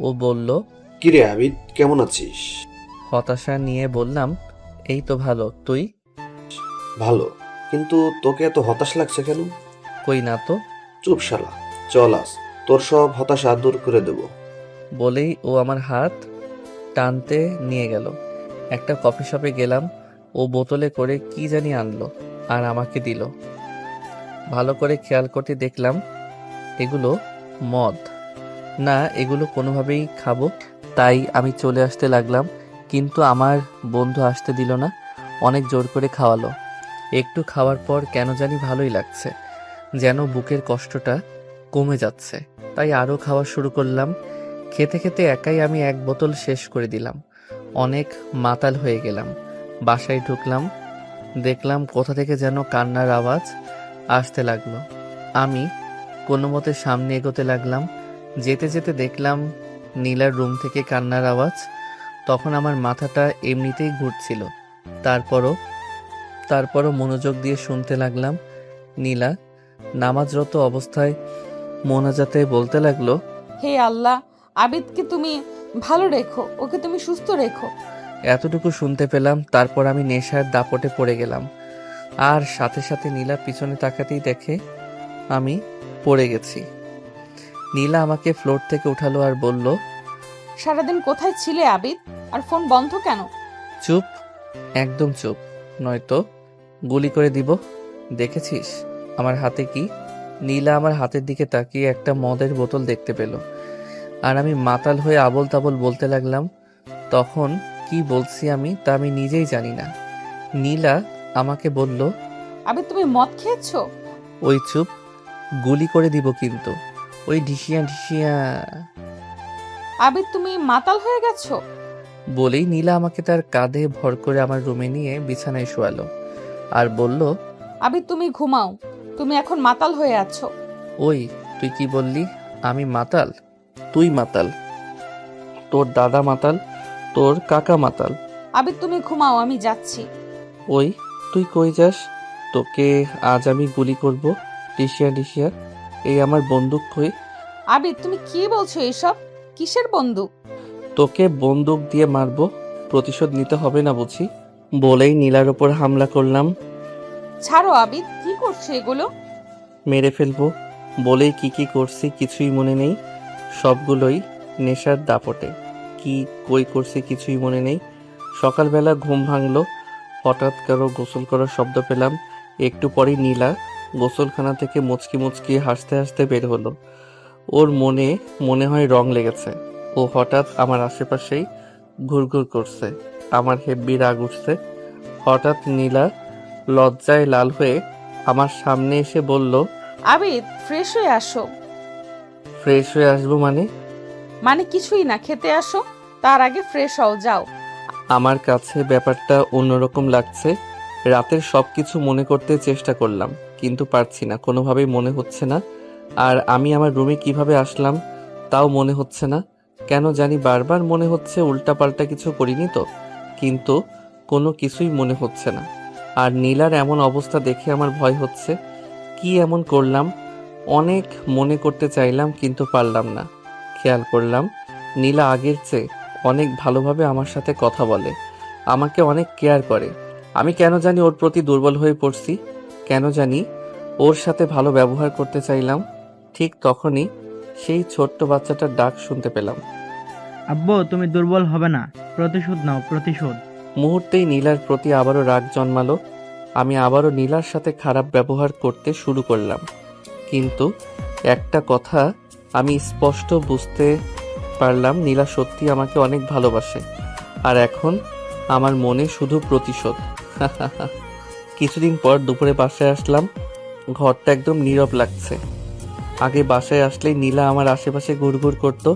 ও বলল, কিরে আবিদ, কেমন আছিস? হতাশা নিয়ে বললাম, এই তো ভালো, তুই? ভালো, কিন্তু তোকে এত হতাশ লাগছে কেন? কই না তো। চুপ শালা, চল আস, তোর সব হতাশা দূর করে দেব। বলেই ও আমার হাত টানতে নিয়ে গেল। একটা কফি শপে গেলাম। ও বোতলে করে কি জানি আনলো আর আমাকে দিল। ভালো করে খেয়াল করতে দেখলাম এগুলো মদ না, এগুলো কোনোভাবেই খাবো। তাই আমি চলে আসতে লাগলাম, কিন্তু আমার বন্ধু আসতে দিল না, অনেক জোর করে খাওয়ালো। একটু খাওয়ার পর কেন জানি ভালোই লাগছে, যেন বুকের কষ্টটা কমে যাচ্ছে। তাই আরও খাওয়া শুরু করলাম। খেতে খেতে একাই আমি এক বোতল শেষ করে দিলাম। অনেক মাতাল হয়ে গেলাম। বাসায় ঢুকলাম, দেখলাম কোথা থেকে যেন কান্নার আওয়াজ আসতে লাগলো। আমি কোনো মতে সামনে এগোতে লাগলাম। যেতে যেতে দেখলাম নীলার রুম থেকে কান্নার আওয়াজ। তখন আমার মাথাটা এমনিতেই ঘুরছিল। তারপরও মনোযোগ দিয়ে শুনতে লাগলাম। নীলা নামাজরত অবস্থায় মোনাজাতে বলতে লাগলো, হে আল্লাহ, আবিদকে তুমি ভালো রেখো, ওকে তুমি সুস্থ রেখো। এতটুকু শুনতে পেলাম। তারপর আমি নেশার দাপটে পড়ে গেলাম, আর সাথে সাথে নীলা পিছনে তাকাতেই দেখে আমি পড়ে গেছি। নীলা আমাকে ফ্লোর থেকে উঠালো আর বলল, সারাদিন কোথায় ছিলে আবিদ, আর ফোন বন্ধ কেন? চুপ, একদম চুপ, নয়তো গুলি করে দিব। দেখেছিস আমার হাতে কি? নীলা আমার হাতের দিকে তাকিয়ে একটা মদের বোতল দেখতে পেল, আর আমি মাতাল হয়ে আবোল তাবোল বলতে লাগলাম। তখন কি বলছি আমি তা আমি নিজেই জানি না। নীলা আমাকে বলল, আবিদ তুমি মদ খেয়েছো? ওই চুপ, গুলি করে দিব কিন্তু, ওই ঢিসিয়া ঢিসিয়া। আবিদ তুমি মাতাল হয়ে গেছো? বলেই নীলা আমাকে তার কাঁধে ভর করে আমার রুমে নিয়ে বিছানায় শোয়ালো আর বলল, আবিদ তুমি ঘুমাও, তুমি এখন মাতাল হয়ে আছো। ওই তুই কি বললি? আমি মাতাল? তুই মাতাল, তোর দাদা মাতাল, তোর কাকা মাতাল। আবিদ তুমি ঘুমাও, আমি যাচ্ছি। ওই তুই কই যাস? তোকে আজ আমি গুলি করব। ডিসিয়া ডিসিয়া, এই আমার বন্দুক কই? আবিদ তুমি কি বলছো এসব? কিসের বন্দুক? তোকে বন্দুক দিয়ে মারবো, প্রতিশোধ নিতে হবে না বুঝি? বলেই নীলার ওপর হামলা করলাম। ছাড়ো আবিদ, কি করছো এগুলো? মেরে ফেলবো বলেই কি কি করছি কিছুই মনে নেই। সবগুলোই নেশার দাপটে। কি কই করছি কিছুই মনে নেই। সকালবেলা ঘুম ভাঙলো, হঠাৎ কারো গোসল করার শব্দ পেলাম। একটু পরেই নীলা গোসলখানা থেকে মুচকি মুচকি হাসতে হাসতে বের হলো। ওর মনে হয় রং লেগেছে। ও হঠাৎ আমার আশেপাশেই ঘুরঘুর করছে। আমার হেব্বি রাগ উঠছে। হঠাৎ নীলা লজ্জায় লাল হয়ে আমার সামনে এসে বলল, আবিদ ফ্রেশ হয়ে আসো। ফ্রেশ হয়ে আসবো মানে? মানে কিছুই না, খেতে আসো, তার আগে ফ্রেশ হও, যাও। আমার কাছে ব্যাপারটা অন্যরকম লাগছে। রাতের সবকিছু মনে করতে চেষ্টা করলাম, কিন্তু পারছি না, কোনোভাবেই মনে হচ্ছে না। আর আমি আমার রুমে কিভাবে আসলাম তাও মনে হচ্ছে না। কেন জানি বারবার মনে হচ্ছে উল্টাপাল্টা কিছু করিনি তো, কিন্তু কোনো কিছুই মনে হচ্ছে না। আর নীলার এমন অবস্থা দেখে আমার ভয় হচ্ছে। কি এমন করলাম? অনেক মনে করতে চাইলাম কিন্তু পারলাম না। খেয়াল করলাম নীলা আগের চেয়ে অনেক ভালোভাবে আমার সাথে কথা বলে, আমাকে অনেক কেয়ার করে। আমি কেন জানি ওর প্রতি দুর্বল হয়ে পড়ছি। কেন জানি ওর সাথে ভালো ব্যবহার করতে চাইলাম। ঠিক তখনই সেই ছোট্ট বাচ্চাটার ডাক শুনতে পেলাম। আব্বু তুমি দুর্বল হবে না, প্রতিশোধ নাও, প্রতিশোধ। মুহূর্তেই নীলার প্রতি আবারও রাগ জন্মালো। আমি আবারও নীলার সাথে খারাপ ব্যবহার করতে শুরু করলাম। কিন্তু একটা কথা আমি স্পষ্ট বুঝতে পারলাম, নীলা সত্যি আমাকে অনেক ভালোবাসে। আর এখন আমার মনে শুধু প্রতিশোধ। কিছুদিন পর দুপুরে বাসায় আসলাম। ঘরটা একদম নীরব লাগছে। আগে বাসায় আসলেই নীলা আমার আশেপাশে ঘুরঘুর করতো,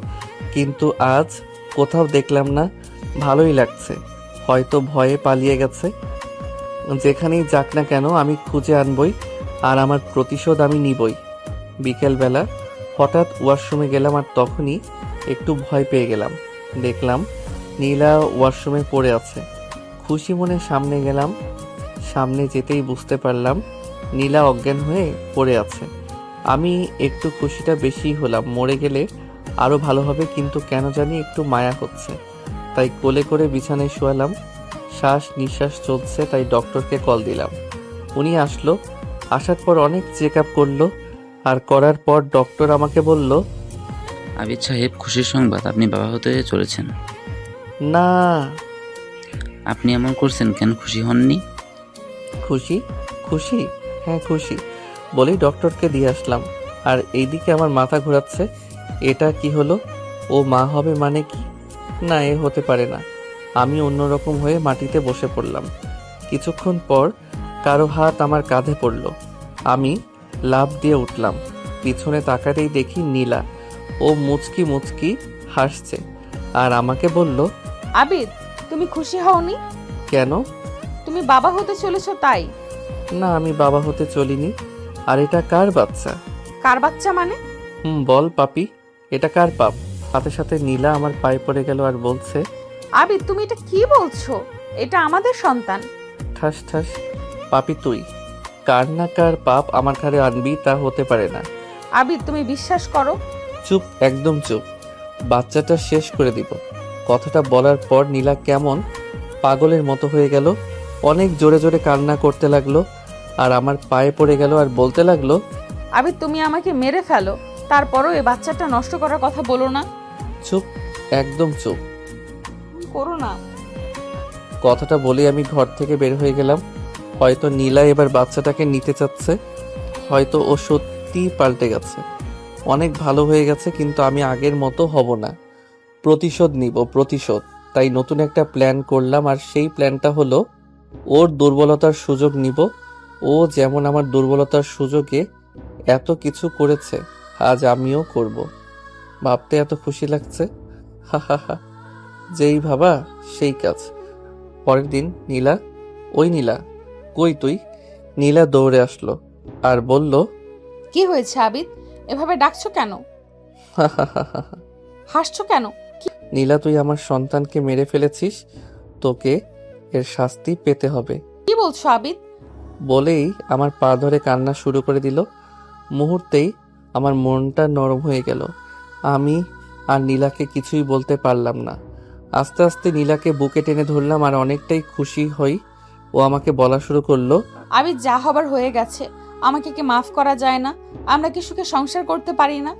কিন্তু আজ কোথাও দেখলাম না। ভালোই লাগছে। হয়তো ভয়ে পালিয়ে গেছে। যেখানেই যাক না কেন আমি খুঁজে আনবই, আর আমার প্রতিশোধ আমি নিবই। বিকেলবেলা হঠাৎ ওয়াশরুমে গেলাম, আর তখনই একটু ভয় পেয়ে গেলাম। দেখলাম নীলা ওয়াশরুমে পড়ে আছে। খুশি মনে সামনে গেলাম। সামনে যেতেই বুঝতে পারলাম নীলা অজ্ঞান হয়ে পড়ে আছে। আমি একটু খুশিটা বেশি হলাম। মরে গেলে আরও ভালো হবে, কিন্তু কেন জানি একটু মায়া হচ্ছে। তাই কোলে করে বিছানায় শোয়ালাম। শ্বাস নিঃশ্বাস চলছে, তাই ডক্টরকে কল দিলাম। উনি আসলো। আসার পর অনেক চেক আপ করলো, আর করার পর ডক্টর আমাকে বলল, আবিদ সাহেব, খুশির সংবাদ, আপনি বাবা হতে চলেছেন। না। আপনি এমন করছেন কেন? খুশি হননি? খুশি? খুশি? হ্যাঁ খুশি বলেই ডক্টরকে দিয়ে আসলাম। আর এইদিকে আমার মাথা ঘোরাচ্ছে। এটা কি হলো? ও মা হবে মানে কি? না, এ হতে পারে না। আমি অন্যরকম হয়ে মাটিতে বসে পড়লাম। কিছুক্ষণ পর কারো হাত আমার কাঁধে পড়ল। আমি লাফ দিয়ে উঠলাম। পিছনে তাকাতেই দেখি নীলা। ও মুচকি মুচকি হাসছে আর আমাকে বলল, আবিদ, তুমি খুশি হওনি? কেন? তুমি বাবা হতে চলেছো তাই। না, আমি বাবা হতে চলিনি। আর এটা কার বাচ্চা? কার বাচ্চা মানে? বল পাপি, এটা কার পাপ? সাথে সাথে নীলা আমার পায়ে পড়ে গেল আর বলছে, আবিদ, তুমি এটা কি বলছো? এটা আমাদের সন্তান। ঠাস ঠাস। পাপি তুই কার না কার পাপ আমার ঘাড়ে আনবি, তা হতে পারে না। আবিদ, তুমি বিশ্বাস করো। চুপ, একদম চুপ। বাচ্চাটা শেষ করে দিব। কথাটা বলার পর নীলা কেমন পাগলের মতো হয়ে গেল। অনেক জোরে জোরে কান্না করতে লাগলো আর আমার পায়ে পড়ে গেল আর বলতে লাগলো, আবিদ, তুমি আমাকে মেরে ফেলো, তারপরও এই বাচ্চাটা নষ্ট করার কথা বলো না। চুপ, একদম চুপ। করো না। কথাটা বলে আমি ঘর থেকে বের হয়ে গেলাম। হয়তো নীলা এবার বাচ্চাটাকে নিতে চাচ্ছে। হয়তো ও সত্যিই পাল্টে গেছে, অনেক ভালো হয়ে গেছে। কিন্তু আমি আগের মতো হব না। প্রতিশোধ নিব, প্রতিশোধ। তাই নতুন একটা প্ল্যান করলাম, আর সেই প্ল্যানটা হলো ওর দুর্বলতার সুযোগ নিব। ও যেমন আমার দুর্বলতার সুযোগে এত কিছু করেছে, আজ আমিও করব। ভাবতে এত খুশি লাগছে। হা হা হা। যেই ভাবা সেই কাজ। পরের দিন নীলা, ওই নীলা, কই তুই? নীলা দৌড়ে আসলো আর বলল, কি হয়েছে আবিদ, এভাবে ডাকছো কেন? হা হা হা হা। হাসছো কেন? নীলা, তুই আমার সন্তানকে মেরে ফেলেছিস, তোকে এর শাস্তি পেতে হবে। কি বলছো আবিদ? বলেই আমার পা ধরে কান্না শুরু করে দিল। মুহূর্তেই আমার মনটা নরম হয়ে গেল। আমি আর নীলাকে কিছুই বলতে পারলাম না। আস্তে আস্তে নীলাকে বুকে টেনে ধরলাম আর অনেকটাই খুশি হই। ও আমাকে বলা শুরু করলো, আবিদ, যা হবার হয়ে গেছে, আমাকে কি মাফ করা যায় না? আমরা কি সুখে সংসার করতে পারি না?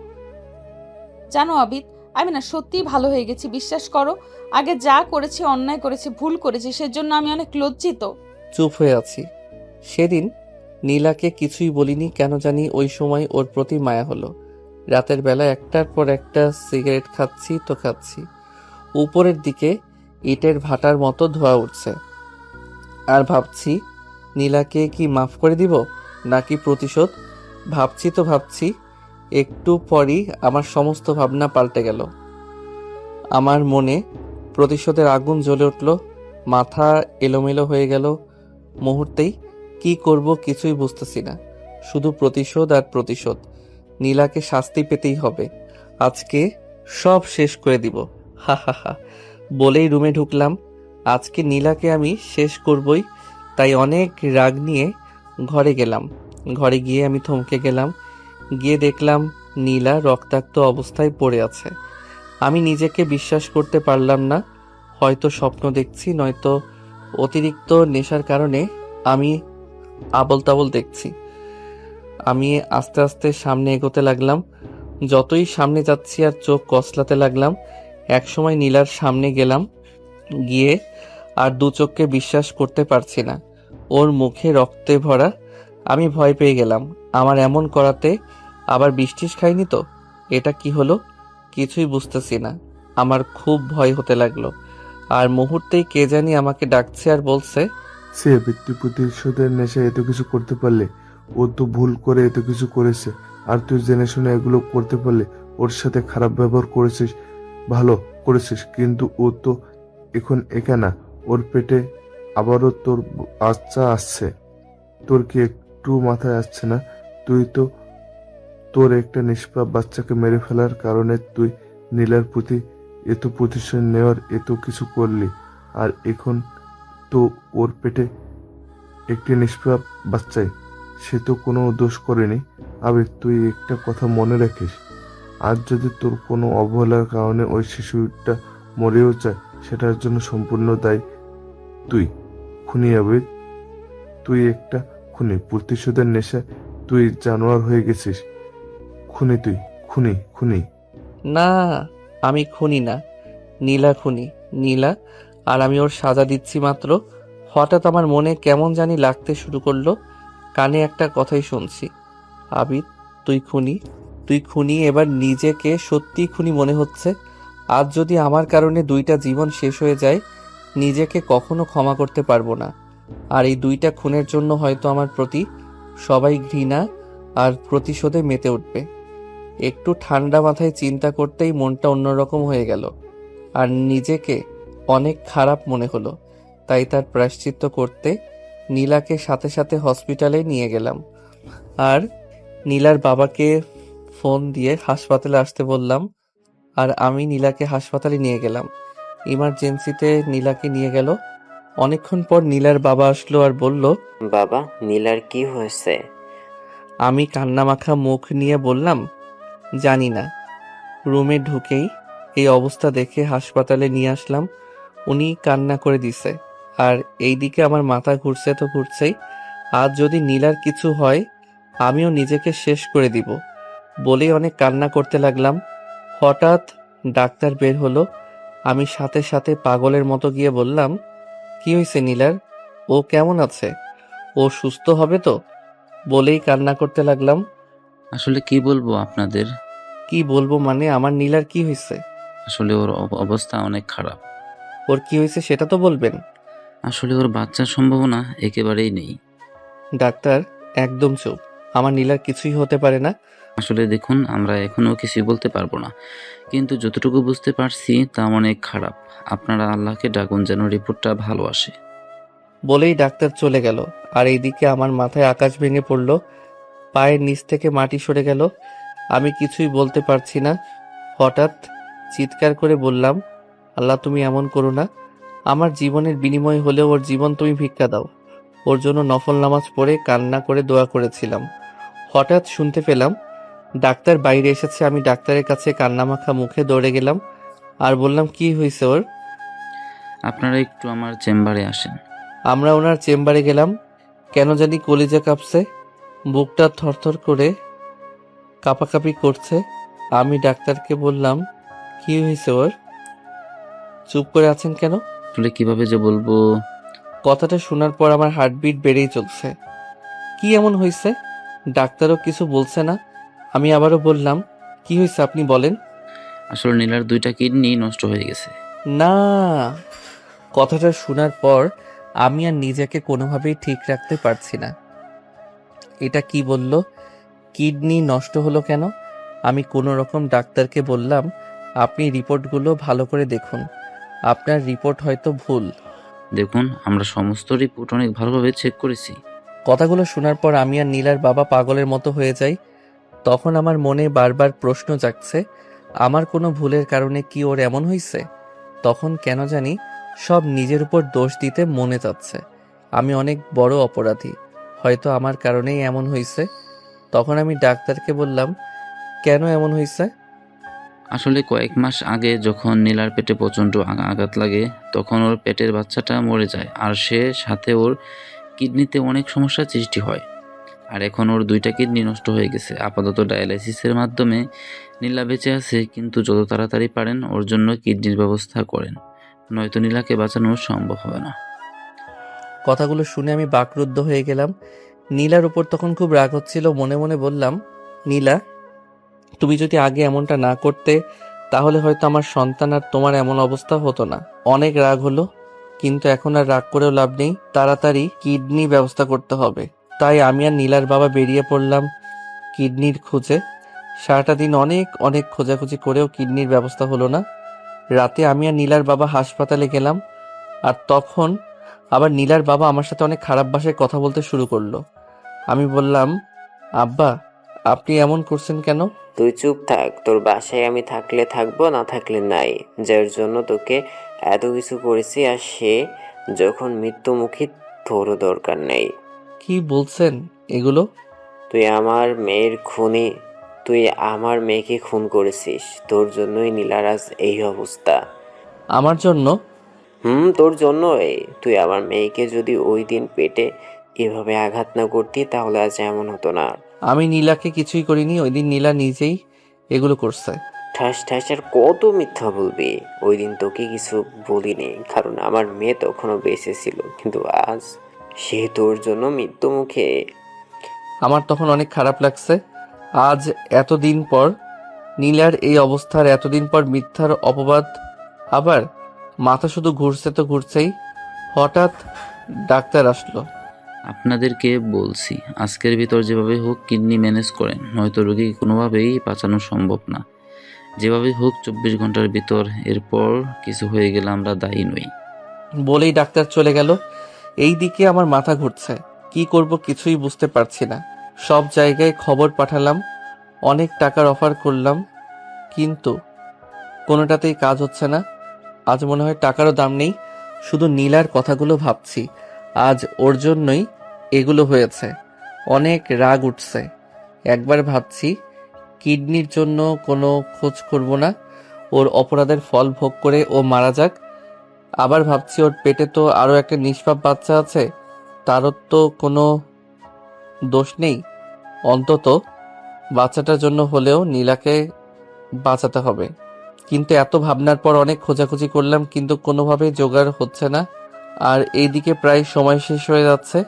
জানো আবিদ, আমি না সত্যিই ভালো হয়ে গেছি, বিশ্বাস করো। আগে যা করেছি, অন্যায় করেছি, ভুল করেছি, সেজন্য আমি অনেক লজ্জিত। চুপ হয়ে আছি। সেদিন নীলাকে কিছুই বলিনি, কেন জানি ওই সময় ওর প্রতি মায়া হলো। রাতের বেলা একটার পর একটা সিগারেট খাচ্ছি তো খাচ্ছি। উপরের দিকে ইটের ভাটার মতো ধোঁয়া উঠছে। আর ভাবছি, নীলাকে কি মাফ করে দিব নাকি প্রতিশোধ? ভাবছি তো ভাবছি, একটু পরই আমার সমস্ত ভাবনা পাল্টে গেল। আমার মনে প্রতিশোধের আগুন জ্বলে উঠল। মাথা এলোমেলো হয়ে গেল। মুহূর্তেই কি করব কিছুই বুঝতেছি না। শুধু প্রতিশোধ আর প্রতিশোধ। নীলাকে শাস্তি পেতেই হবে। আজকে সব শেষ করে দিব। হা হা হা। বলেই রুমে ঢুকলাম। আজকে নীলাকে আমি শেষ করবই। তাই অনেক রাগ নিয়ে ঘরে গেলাম। ঘরে গিয়ে আমি থমকে গেলাম। গিয়ে দেখলাম নীলা রক্তাক্ত অবস্থায় পড়ে আছে। আমি নিজেকে বিশ্বাস করতে পারলাম না। হয়তো স্বপ্ন দেখছি, নয়তো অতিরিক্ত নেশার কারণে আমি আবল তাবল দেখছি। আমি আস্তে আস্তে সামনে এগোতে লাগলাম। যতই সামনে যাচ্ছি আর চোখ কসলাতে লাগলাম। একসময় নীলার সামনে গেলাম। গিয়ে আর দু চোখকে বিশ্বাস করতে পারছি না। ওর মুখে রক্তে ভরা। আমি ভয় পেয়ে গেলাম। আমার এমন করাতে আবার বৃষ্টিস খাইনি তো? এটা কি হলো? কিছুই বুঝতেছি না। আমার খুব ভয় হতে লাগলো। আর মুহূর্তেই কে জানি আমাকে ডাকছে আর বলছে, সে ব্যক্তি প্রতিশোধের নেশায় এত কিছু করতে পারলে? ও তো ভুল করে এত কিছু করেছে, আর তুই জেনে শুনে এগুলো করতে পারলে? ওর সাথে খারাপ ব্যবহার করেছিস, ভালো করেছিস, কিন্তু ও তো এখন একা না, ওর পেটে আবারও তোর বাচ্চা আসছে। তোর কি একটু মাথায় আসছে না? তুই তো তোর একটা নিষ্পাপ বাচ্চাকে মেরে ফেলার কারণে তুই নীলার প্রতি এত প্রতিশোধ নেওয়ার এত কিছু করলি, আর এখন তো ওর পেটে একটি নিষ্পাপ বাচ্চাই, সে তো কোনো দোষ করেনি। আবেগ, তুই একটা কথা মনে রাখিস, আজ যদি তোর কোনো অবহেলার কারণে ওই শিশুটা মরেও যায়, সেটার জন্য সম্পূর্ণ দায়ী তুই। খুনি আবেগ, তুই একটা খুনি। প্রতিশোধের নেশায় তুই জানোয়ার হয়ে গেছিস। খুনি তুই, খুনি, খুনি। না, আমি খুনি না। নীলা খুনি। নীলা। আর আমি ওর সাজা দিচ্ছি মাত্র। হঠাৎ আমার মনে কেমন জানি লাগতে শুরু করলো। কানে একটা কথাই শুনছি, আবিদ তুই খুনি, তুই খুনি। এবার নিজেকে সত্যি খুনি মনে হচ্ছে। আজ যদি আমার কারণে 2টা জীবন শেষ হয়ে যায়, নিজেকে কখনো ক্ষমা করতে পারবো না। আর এই 2টা খুনের জন্য হয়তো আমার প্রতি সবাই ঘৃণা আর প্রতিশোধে মেতে উঠবে। একটু ঠান্ডা মাথায় চিন্তা করতেই মনটা অন্যরকম হয়ে গেল, আর নিজেকে অনেক খারাপ মনে হলো। তাই তার প্রায়শ্চিত্ত করতে নীলাকে সাথে সাথে হসপিটালে নিয়ে গেলাম। আর নীলার বাবাকে ফোন দিয়ে হাসপাতালে আসতে বললাম। আর আমি নীলাকে হাসপাতালে নিয়ে গেলাম। ইমার্জেন্সিতে নীলাকে নিয়ে গেল। অনেকক্ষণ পর নীলার বাবা আসলো আর বলল, বাবা, নীলার কি হয়েছে? আমি কান্নামাখা মুখ নিয়ে বললাম, জানি না। রুমে ঢুকেই এই অবস্থা দেখে হাসপাতালে নিয়ে আসলাম। উনি কান্না করে দিছে। আর এইদিকে আমার মাথা ঘুরছে তো ঘুরছেই। আজ যদি নীলার কিছু হয়, আমিও নিজেকে শেষ করে দিব বলেই অনেক কান্না করতে লাগলাম। হঠাৎ ডাক্তার বের হলো। আমি সাথে সাথে পাগলের মতো গিয়ে বললাম, কি হয়েছে নীলার? ও কেমন আছে? ও সুস্থ হবে তো? বলেই কান্না করতে লাগলাম। আসলে কি বলবো আপনাদের? কি বলবো মানে? আমার নীলার কি হয়েছে? আসলে ওর অবস্থা অনেক খারাপ। ওর কি হয়েছে সেটা তো বলবেন। আসলে ওর বাচ্চার সম্ভাবনা একেবারেই নেই। ডাক্তার, একদম চুপ। আমার নীলার কিছুই হতে পারে না। আসলে দেখুন, আমরা এখনো কিছুই বলতে পারবো না, কিন্তু যতটুকু বুঝতে পারছি তা অনেক খারাপ। আপনারা আল্লাহকে ডাকুন যেন রিপোর্টটা ভালো আসে। বলেই ডাক্তার চলে গেল। আর এইদিকে আমার মাথায় আকাশ ভেঙে পড়ল। পায়ের নিচ থেকে মাটি সরে গেল। আমি কিছুই বলতে পারছি না। হঠাৎ চিৎকার করে বললাম, আল্লাহ তুমি এমন করো না। আমার জীবনের বিনিময় হলেও ওর জীবন তুমি ভিক্ষা দাও। ওর জন্য নফল নামাজ পড়ে কান্না করে দোয়া করেছিলাম। হঠাৎ শুনতে পেলাম ডাক্তার বাইরে এসেছে। আমি ডাক্তারের কাছে কান্নামাখা মুখে দৌড়ে গেলাম আর বললাম, কি হয়েছে ওর? আপনারা একটু আমার চেম্বারে আসেন। আমরা ওনার চেম্বারে গেলাম। কেন জানি কলিজা কাঁপছে, বুকটা থরথর করে কাঁপাকাঁপি করছে। আমি ডাক্তারকে বললাম, কি হয়েছে ওর? চুপ করে আছেন কেন? আসলে কিভাবে যে বলবো। কথাটা শোনার পর আমার হার্টবিট বেড়েই চলছে। কি এমন হয়েছে? ডাক্তারও কিছু বলছে না। আমি আবারও বললাম, কি হয়েছে আপনি বলেন। আসলে নীলার 2টা কিডনি নষ্ট হয়ে গেছে। না। কথাটা শোনার পর আমি আর নিজেকে কোনোভাবেই ঠিক রাখতে পারছি না। এটা কি বলল? কিডনি নষ্ট হলো কেন? আমি কোনো রকম ডাক্তারকে বললাম, আপনি রিপোর্টগুলো ভালো করে দেখুন। আপনার রিপোর্ট হয়তো ভুল। দেখুন, আমরা সমস্ত রিপোর্ট অনেক ভালোভাবে চেক করেছি। কথাগুলো শোনার পর আমি আর নীলার বাবা পাগলের মতো হয়ে যাই। তখন আমার মনে বারবার প্রশ্ন জাগছে, আমার কোনো ভুলের কারণে কি ওর এমন হয়েছে? তখন কেন জানি সব নিজের উপর দোষ দিতে মনে যাচ্ছে। আমি অনেক বড় অপরাধী, হয়তো আমার কারণেই এমন হয়েছে। তখন আমি ডাক্তারকে বললাম, কেন এমন হয়েছে? আসলে কয়েক মাস আগে যখন নীলার পেটে প্রচণ্ড আঘাত লাগে, তখন ওর পেটের বাচ্চাটা মরে যায়, আর সে সাথে ওর কিডনিতে অনেক সমস্যার সৃষ্টি হয়। আর এখন ওর 2টা কিডনি নষ্ট হয়ে গেছে। আপাতত ডায়ালাইসিসের মাধ্যমে নীলা বেঁচে আছে, কিন্তু যত তাড়াতাড়ি পারেন ওর জন্য কিডনির ব্যবস্থা করেন। নয়তো নীলাকে বাঁচানো সম্ভব হবে না। কথাগুলো শুনে আমি বাকরুদ্ধ হয়ে গেলাম। নীলার উপর তখন খুব রাগ হচ্ছিল। মনে মনে বললাম, নীলা, তুমি যদি আগে এমনটা না করতে তাহলে হয়তো আমার সন্তান আর তোমার এমন অবস্থা হতো না। অনেক রাগ হলো, কিন্তু এখন আর রাগ করেও লাভ নেই। তাড়াতাড়ি কিডনি ব্যবস্থা করতে হবে। তাই আমি আর নীলার বাবা বেরিয়ে পড়লাম কিডনির খুঁজে। সারাটা দিন অনেক অনেক খোঁজাখুঁজি করেও কিডনির ব্যবস্থা হলো না। রাতে আমি আর নীলার বাবা হাসপাতালে গেলাম। আর তখন আবার নীলার বাবা আমার সাথে অনেক খারাপ ভাষায় কথা বলতে শুরু করলো। আমি বললাম, আব্বা, আপনি এমন করছেন কেন? তুই চুপ থাক, তোর বাসায় আমি থাকলে থাকবো, না থাকলে নাই। যার জন্য তোকে এত কিছু করেছি, আর সে যখন মৃত্যুমুখী, তোরও দরকার নেই। কি বলছেন এগুলো? তুই আমার মেয়ের খুনি, তুই আমার মেয়েকে খুন করেছিস। তোর জন্যই নীলারাজ এই অবস্থা। আমার জন্য? তোর জন্যই। তুই আমার মেয়েকে যদি ওই দিন পেটে এভাবে আঘাত না করতি তাহলে আজ এমন হতো না। আমি নীলাকে কিছুই করিনি। ওই দিন নীলা নিজেই এগুলো করছে। ঠাস ঠাস, আর কত মিথ্যা বলবি? ওই দিন তোকে কিছু বলিনি, কারণ আমার মেয়ে তখনও বেঁচে ছিল, কিন্তু আজ সে তোর জন্য মৃত্যু মুখে। আমার তখন অনেক খারাপ লাগছে। আজ এতদিন পর নীলার এই অবস্থার, এতদিন পর মিথ্যার অপবাদ। আবার মাথা শুধু ঘুরছে তো ঘুরছেই। হঠাৎ ডাক্তার আসলো। আপনাদেরকে বলছি, আজকের ভিতর যেভাবে হোক কিডনি ম্যানেজ করেন, নয়তো রোগী কোনোভাবেই বাঁচানো সম্ভব না। যেভাবে হোক 24 ঘন্টার ভিতর, এরপর কিছু হয়ে গেলে আমরা দায়ী নই। বলেই ডাক্তার চলে গেল। এই দিকে আমার মাথা ঘুরছে, কি করব কিছুই বুঝতে পারছি না। সব জায়গায় খবর পাঠালাম, অনেক টাকার অফার করলাম, কিন্তু কোনোটাতেই কাজ হচ্ছে না। আজ মনে হয় টাকারও দাম নেই। শুধু নীলার কথাগুলো ভাবছি, আজ ওর জন্যই এগুলো হয়েছে। অনেক রাগ উঠছে। একবার ভাবছি কিডনির জন্য কোনো খোঁজ করব না, ওর অপরাধের ফল ভোগ করে ও মারা যাক। আবার ভাবছি ওর পেটে তো আরও একটা নিষ্পাপ বাচ্চা আছে, তারও তো কোনো দোষ নেই। অন্তত বাচ্চাটার জন্য হলেও নীলাকে বাঁচাতে হবে। কিন্তু এত ভাবনার পর অনেক খোঁজাখুঁজি করলাম, কিন্তু কোনোভাবেই জোগাড় হচ্ছে না। আর এইদিকে প্রায় সময় শেষ হয়ে যাচ্ছে।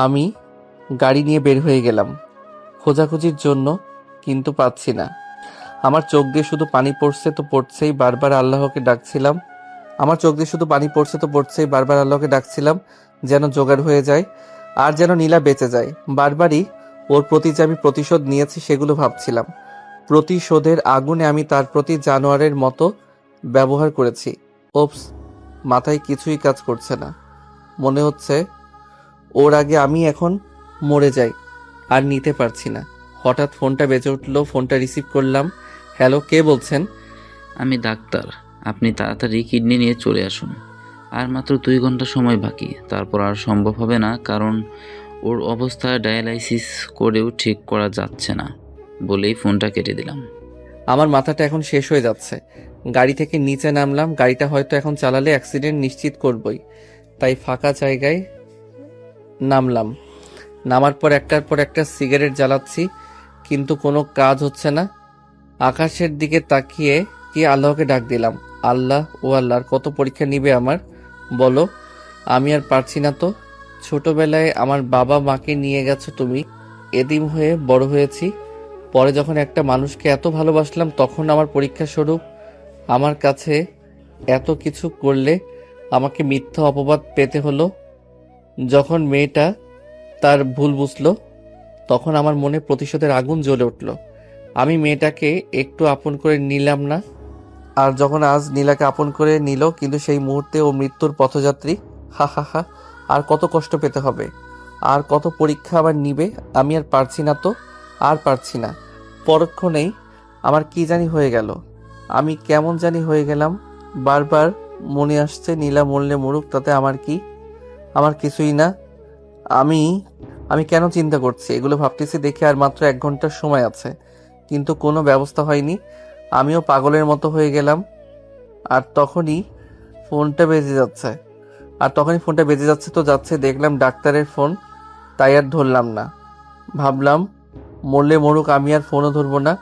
আমি গাড়ি নিয়ে বের হয়ে গেলাম খোঁজাখুঁজির জন্য, কিন্তু পাচ্ছি না। আমার চোখ দিয়ে শুধু পানি পড়ছে তো পড়ছেই, বারবার আল্লাহকে ডাকছিলাম। বারবার আল্লাহকে ডাকছিলাম যেন জোগাড় হয়ে যায়, আর যেন নীলা বেঁচে যায়। বারবারই ওর প্রতি যে আমি প্রতিশোধ নিয়েছি সেগুলো ভাবছিলাম। প্রতিশোধের আগুনে আমি তার প্রতি জানোয়ারের মতো ব্যবহার করেছি। ওপস, মাথায় কিছুই কাজ করছে না। মনে হচ্ছে ওর আগে আমি এখন মরে যাই, আর নিতে পারছি না। হঠাৎ ফোনটা বেজে উঠলো, ফোনটা রিসিভ করলাম। হ্যালো, কে বলছেন? আমি ডাক্তার, আপনি তাড়াতাড়ি কিডনি নিয়ে চলে আসুন। আর মাত্র 2 ঘন্টা সময় বাকি, তারপর আর সম্ভব হবে না, কারণ ওর অবস্থা ডায়ালাইসিস করেও ঠিক করা যাচ্ছে না। বলেই ফোনটা কেটে দিলাম। আমার মাথাটা এখন শেষ হয়ে যাচ্ছে। গাড়ি থেকে নিচে নামলাম। গাড়িটা হয়তো এখন চালালে অ্যাক্সিডেন্ট নিশ্চিত করবই, তাই ফাঁকা জায়গায় নামলাম। নামার পর একটার পর একটা সিগারেট জ্বালাচ্ছি, কিন্তু কোনো কাজ হচ্ছে না। আকাশের দিকে তাকিয়ে কি আল্লাহকে ডাক দিলাম, আল্লাহ ও আল্লাহর কত পরীক্ষা নিবে আমার, বলো। আমি আর পারছি না তো। ছোটবেলায় আমার বাবা মাকে নিয়ে গেছো তুমি, এতিম হয়ে বড় হয়েছি। পরে যখন একটা মানুষকে এত ভালোবাসলাম, তখন আমার পরীক্ষা স্বরূপ আমার কাছে এত কিছু করলে আমাকে মিথ্যা অপবাদ পেতে হলো। যখন মেয়েটা তার ভুল বুঝলো, তখন আমার মনে প্রতিশোধের আগুন জ্বলে উঠল। আমি মেয়েটাকে একটু আপন করে নিলাম না, আর যখন আজ নীলাকে আপন করে নিল, কিন্তু সেই মুহূর্তে ও মৃত্যুর পথযাত্রী। হা হা হা, আর কত কষ্ট পেতে হবে, আর কত পরীক্ষা আবার নিবে। আমি আর পারছি না তো, আর পারছি না। পরক্ষণেই আমার কি জানি হয়ে গেল, আমি কেমন জানি হয়ে গেলাম। বারবার মনে আসছে নীলা মরলে মরুক, তাতে আমার কি? আমার কিছুই না। আমি আমি কেন চিন্তা করছি এগুলো ভাবতেছি দেখে? আর মাত্র 1 ঘন্টার সময় আছে, কিন্তু কোনো ব্যবস্থা হয়নি। আমিও পাগলের মতো হয়ে গেলাম। আর তখনই ফোনটা বেজে যাচ্ছে তো যাচ্ছে, দেখলাম ডাক্তারের ফোন, তাই আর ধরলাম না। ভাবলাম মরলে মরুক, আমি আর ফোনও ধরবো না,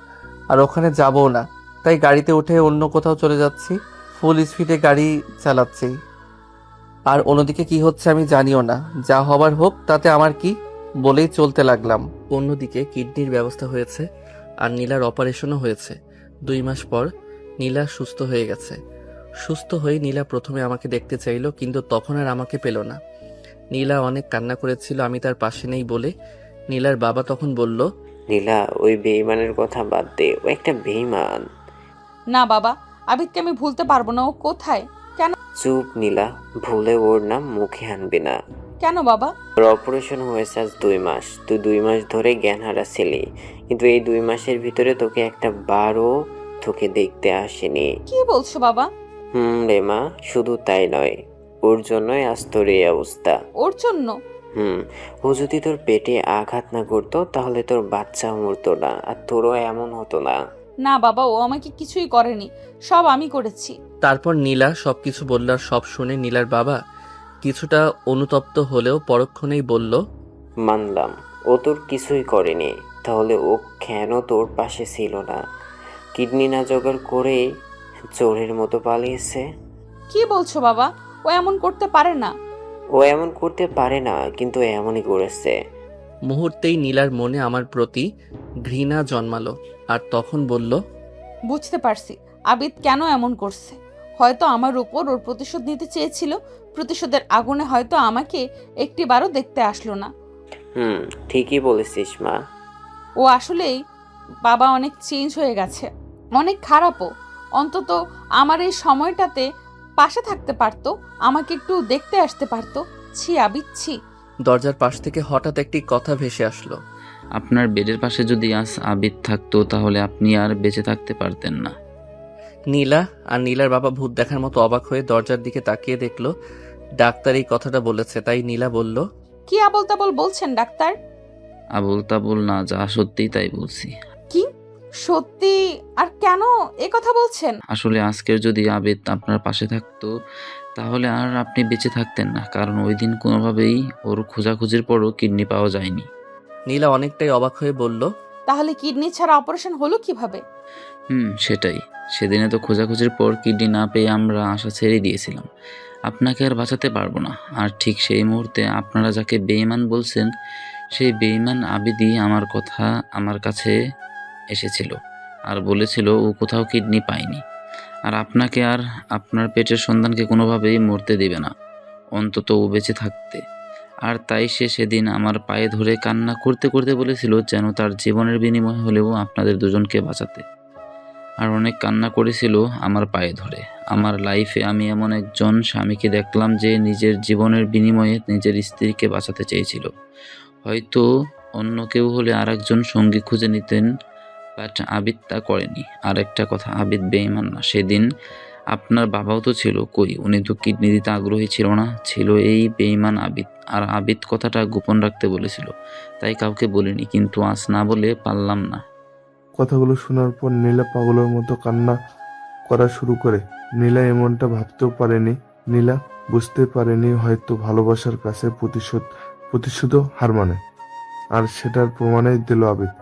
আর ওখানে যাবও না। তাই গাড়িতে উঠে অন্য কোথাও চলে যাচ্ছি। ফুল স্পিডে গাড়ি চালাচ্ছি, আর অন্যদিকে কি হচ্ছে আমি জানিও না। যা হবার হোক, তাতে আমার কি, বলেই চলতে লাগলাম। অন্যদিকে কিডনির ব্যবস্থা হয়েছে আর নীলার অপারেশনও হয়েছে। 2 মাস পর নীলা সুস্থ হয়ে গেছে। সুস্থ হয়ে নীলা প্রথমে আমাকে দেখতে চাইলো, কিন্তু তখন আর আমাকে পেল না। নীলা অনেক কান্না করেছিল আমি তার পাশে নেই বলে। নীলার বাবা তখন বলল, নীলা, ওই বেইমানের কথা বাদ দে, ও একটা বেইমান। না বাবা, আবিদকে আমি ভুলতে পারবো না। ও কোথায়? কেন? চুপ নীলা, ভুলে ওর নাম মুখে আনবি না। কেন বাবা? তোর অপারেশন হয়েছে আজ 2 মাস। তুই 2 মাস ধরে জ্ঞান হারাচ্ছিলি, কিন্তু এই 2 মাসের ভিতরে তোকে একটা বারও তোকে দেখতে আসেনি। কি বলছো বাবা? রে মা, শুধু তাই নয়, ওর জন্যই আজ তোর এই অবস্থা। ওর জন্য? ও যদি তোর পেটে আঘাত না করতো তাহলে তোর বাচ্চা মরতো না, আর তোরও এমন হতো না। না বাবা, ও আমাকে কিছুই করেনি, সব আমি করেছি। তারপর নীলা সবকিছু বলল। আর সব শুনে নীলার বাবা কিছুটা অনুতপ্ত হলেও পরক্ষণেই বলল, মানলাম ও তোর কিছুই করেনি, তাহলে ও কেন তোর পাশে ছিল না? কিডনি না জোগাড় করে চোরের মতো পালিয়েছে। কি বলছো বাবা? ও এমন করতে পারে না। ও এমন করতে পারে না, কিন্তু এমনই করেছে। মুহূর্তেই নীলার মনে আমার প্রতি ঘৃণা জন্মালো। আর তখন বলল, বুঝতে পারছি আবিদ কেন এমন করছে। হয়তো আমার উপর ওর প্রতিশোধ নিতে চেয়েছিল। প্রতিশোধের আগুনে হয়তো আমাকে একটিবারও দেখতে আসলো না। ঠিকই বলেছিস মা। ও আসলেই বাবা অনেক চেঞ্জ হয়ে গেছে, অনেক খারাপও। অন্তত আমার এই সময়টাতে পাশে থাকতে পারতো, আমাকে একটু দেখতে আসতে পারতো। ছি আবিদ, ছি। দরজার পাশ থেকে হঠাৎ একটি কথা ভেসে আসলো। আপনার বেডের পাশে যদি আজ আবিদ থাকতো তাহলে আপনি আর বেঁচে থাকতে পারতেন না। নীলা আর নীলার বাবা ভূত দেখার মতো অবাক হয়ে দরজার দিকে তাকিয়ে দেখলো ডাক্তার এই কথাটা বলেছে। তাই নীলা বলল, কি আবল তাবল বলছেন ডাক্তার? আবুল তাবুল না, যা সত্যি তাই বলছি। কি সত্যি? আর কেন এ কথা বলছেন? আসলে আজকের যদি আবিদ আপনার পাশে থাকতো তাহলে আর আপনি বেঁচে থাকতেন না, কারণ ওই দিন কোনোভাবেই ওর খোঁজাখুঁজির পরও কিডনি পাওয়া যায়নি। নীলা অনেকটাই অবাক হয়ে বলল, তাহলে কিডনি ছাড়া অপারেশন হলো কিভাবে? সেটাই। সেদিনে তো খোঁজাখুঁজির পর কিডনি না পেয়ে আমরা আশা ছেড়ে দিয়েছিলাম। আপনাকে আর বাঁচাতে পারবো না। আর ঠিক সেই মুহূর্তে আপনারা যাকে বেঈমান বলছেন, সেই বেঈমান আবিদই আমার কাছে এসেছিল আর বলেছিল ও কোথাও কিডনি পায়নি, আর আপনাকে আর আপনার পেটের সন্তানকে কোনোভাবেই মরতে দেবে না, অন্তত ও বেঁচে থাকতে। আর তাই সে সেদিন আমার পায়ে ধরে কান্না করতে করতে বলেছিল যেন তার জীবনের বিনিময় হলেও আপনাদের দুজনকে বাঁচাতে। আর অনেক কান্না করেছিল আমার পায়ে ধরে। আমার লাইফে আমি এমন একজন স্বামীকে দেখলাম যে নিজের জীবনের বিনিময়ে নিজের স্ত্রীকে বাঁচাতে চেয়েছিল। হয়তো অন্য কেউ হলে আর একজন সঙ্গী খুঁজে নিতেন, বাট আবিদ তা করেনি। আর একটা কথা, আবিদ বেঈমান না। সেদিন আপনার বাবাও তো ছিল, কই উনি তো কিডনি দিতে আগ্রহী ছিল না, ছিল এই বেঈমান আবিদ। আর আবিদ কথাটা গোপন রাখতে বলেছিল, তাই কাউকে বলিনি, কিন্তু আজ না বলে পারলাম না। কথাগুলো শোনার পর নীলা পাগলের মতো কান্না করা শুরু করে। নীলা এমনটা ভাবতেও পারেনি। নীলা বুঝতে পারেনি হয়তো ভালোবাসার কাছে প্রতিশোধও হার মানে। আর সেটার প্রমাণই দিল আবিদ।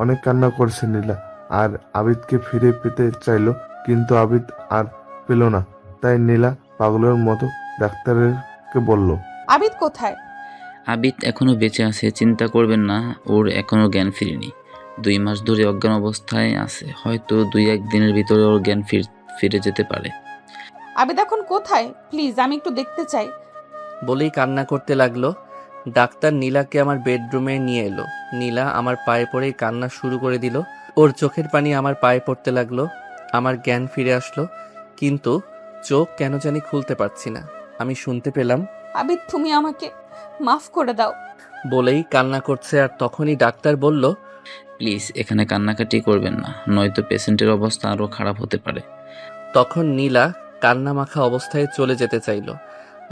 অনেক কান্না করছে নীলা, আর আবিদকে ফিরে পেতে চাইলো, কিন্তু আবিদ আর পেল না। তাই নীলা পাগলের মতো ডাক্তারকে বলল, আবিদ কোথায়? আবিদ এখনো বেঁচে আছে, চিন্তা করবেন না, ওর এখনো জ্ঞান ফিরেনি। 2 মাস ধরে অজ্ঞান অবস্থায় আছে, হয়তো 2-1 দিনের ভিতরে ওর জ্ঞান ফিরে যেতে পারে। আবিদ এখন কোথায়? প্লিজ আমি একটু দেখতে চাই। বলেই কান্না করতে লাগলো। ডাক্তার নীলাকে আমার বেডরুমে নিয়ে এলো। নীলা আমার পায়ে পড়েই কান্না শুরু করে দিল। ওর চোখের পানি আমার পায়ে পড়তে লাগলো। আমার জ্ঞান ফিরে আসলো, কিন্তু চোখ কেন জানি খুলতে পারছি না। আমি শুনতে পেলাম, আবিদ তুমি আমাকে মাফ করে দাও। বলেই কান্না করছে। আর তখনই ডাক্তার বলল, প্লিজ এখানে কান্নাকাটি করবেন না, নয়তো পেশেন্টের অবস্থা আরও খারাপ হতে পারে। তখন নীলা কান্না মাখা অবস্থায় চলে যেতে চাইল।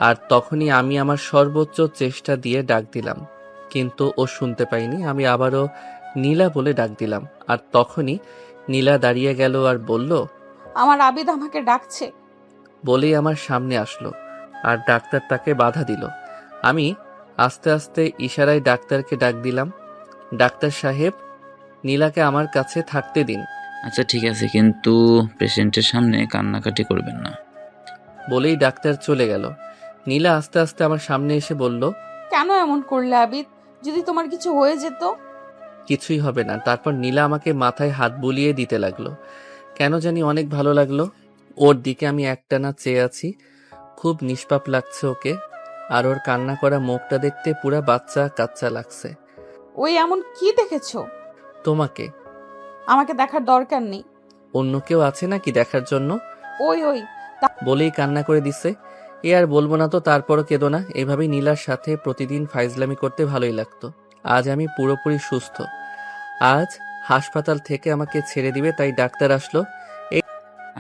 আর তখনই আমি আমার সর্বোচ্চ চেষ্টা দিয়ে ডাক দিলাম, কিন্তু ও শুনতে পাইনি। আমি আবারও নীলা বলে ডাক দিলাম। আর তখনই নীলা দাঁড়িয়ে গেল আর বলল, আমার আবিদ আমাকে ডাকছে। বলেই আমার সামনে আসলো। আর ডাক্তার তাকে বাধা দিল। আমি আস্তে আস্তে ইশারায় ডাক্তারকে ডাক দিলাম, ডাক্তার সাহেব, নীলাকে আমার কাছে থাকতে দিন। আচ্ছা ঠিক আছে, কিন্তু পেশেন্টের সামনে কান্নাকাটি করবেন না। বলেই ডাক্তার চলে গেল। নীলা আস্তে আস্তে আমার সামনে এসে বলল, কেন এমন করলে আবিদ? যদি তোমার কিছু হয়ে যেত? কিছুই হবে না। তারপর নীলা আমাকে মাথায় হাত বুলিয়ে দিতে লাগলো। কেন জানি অনেক ভালো লাগলো। ওর দিকে আমি একটানা চেয়ে আছি। খুব নিষ্পাপ লাগছে ওকে। আর ওর কান্না করা মুখটা দেখতে পুরা বাচ্চা কাচ্চা লাগছে। ওই এমন কি দেখেছো? তোমাকে। আমাকে দেখার দরকার নেই। অন্য কেউ আছে নাকি দেখার জন্য? ওই ওই বলেই কান্না করে দিছে। এ আর বলবো না তো, তারপরও কেঁদো না। এভাবেই নীলার সাথে প্রতিদিন ফাইজলামি করতে ভালোই লাগতো। আজ আমি পুরোপুরি সুস্থ। আজ হাসপাতাল থেকে আমাকে ছেড়ে দিবে, তাই ডাক্তার আসলো।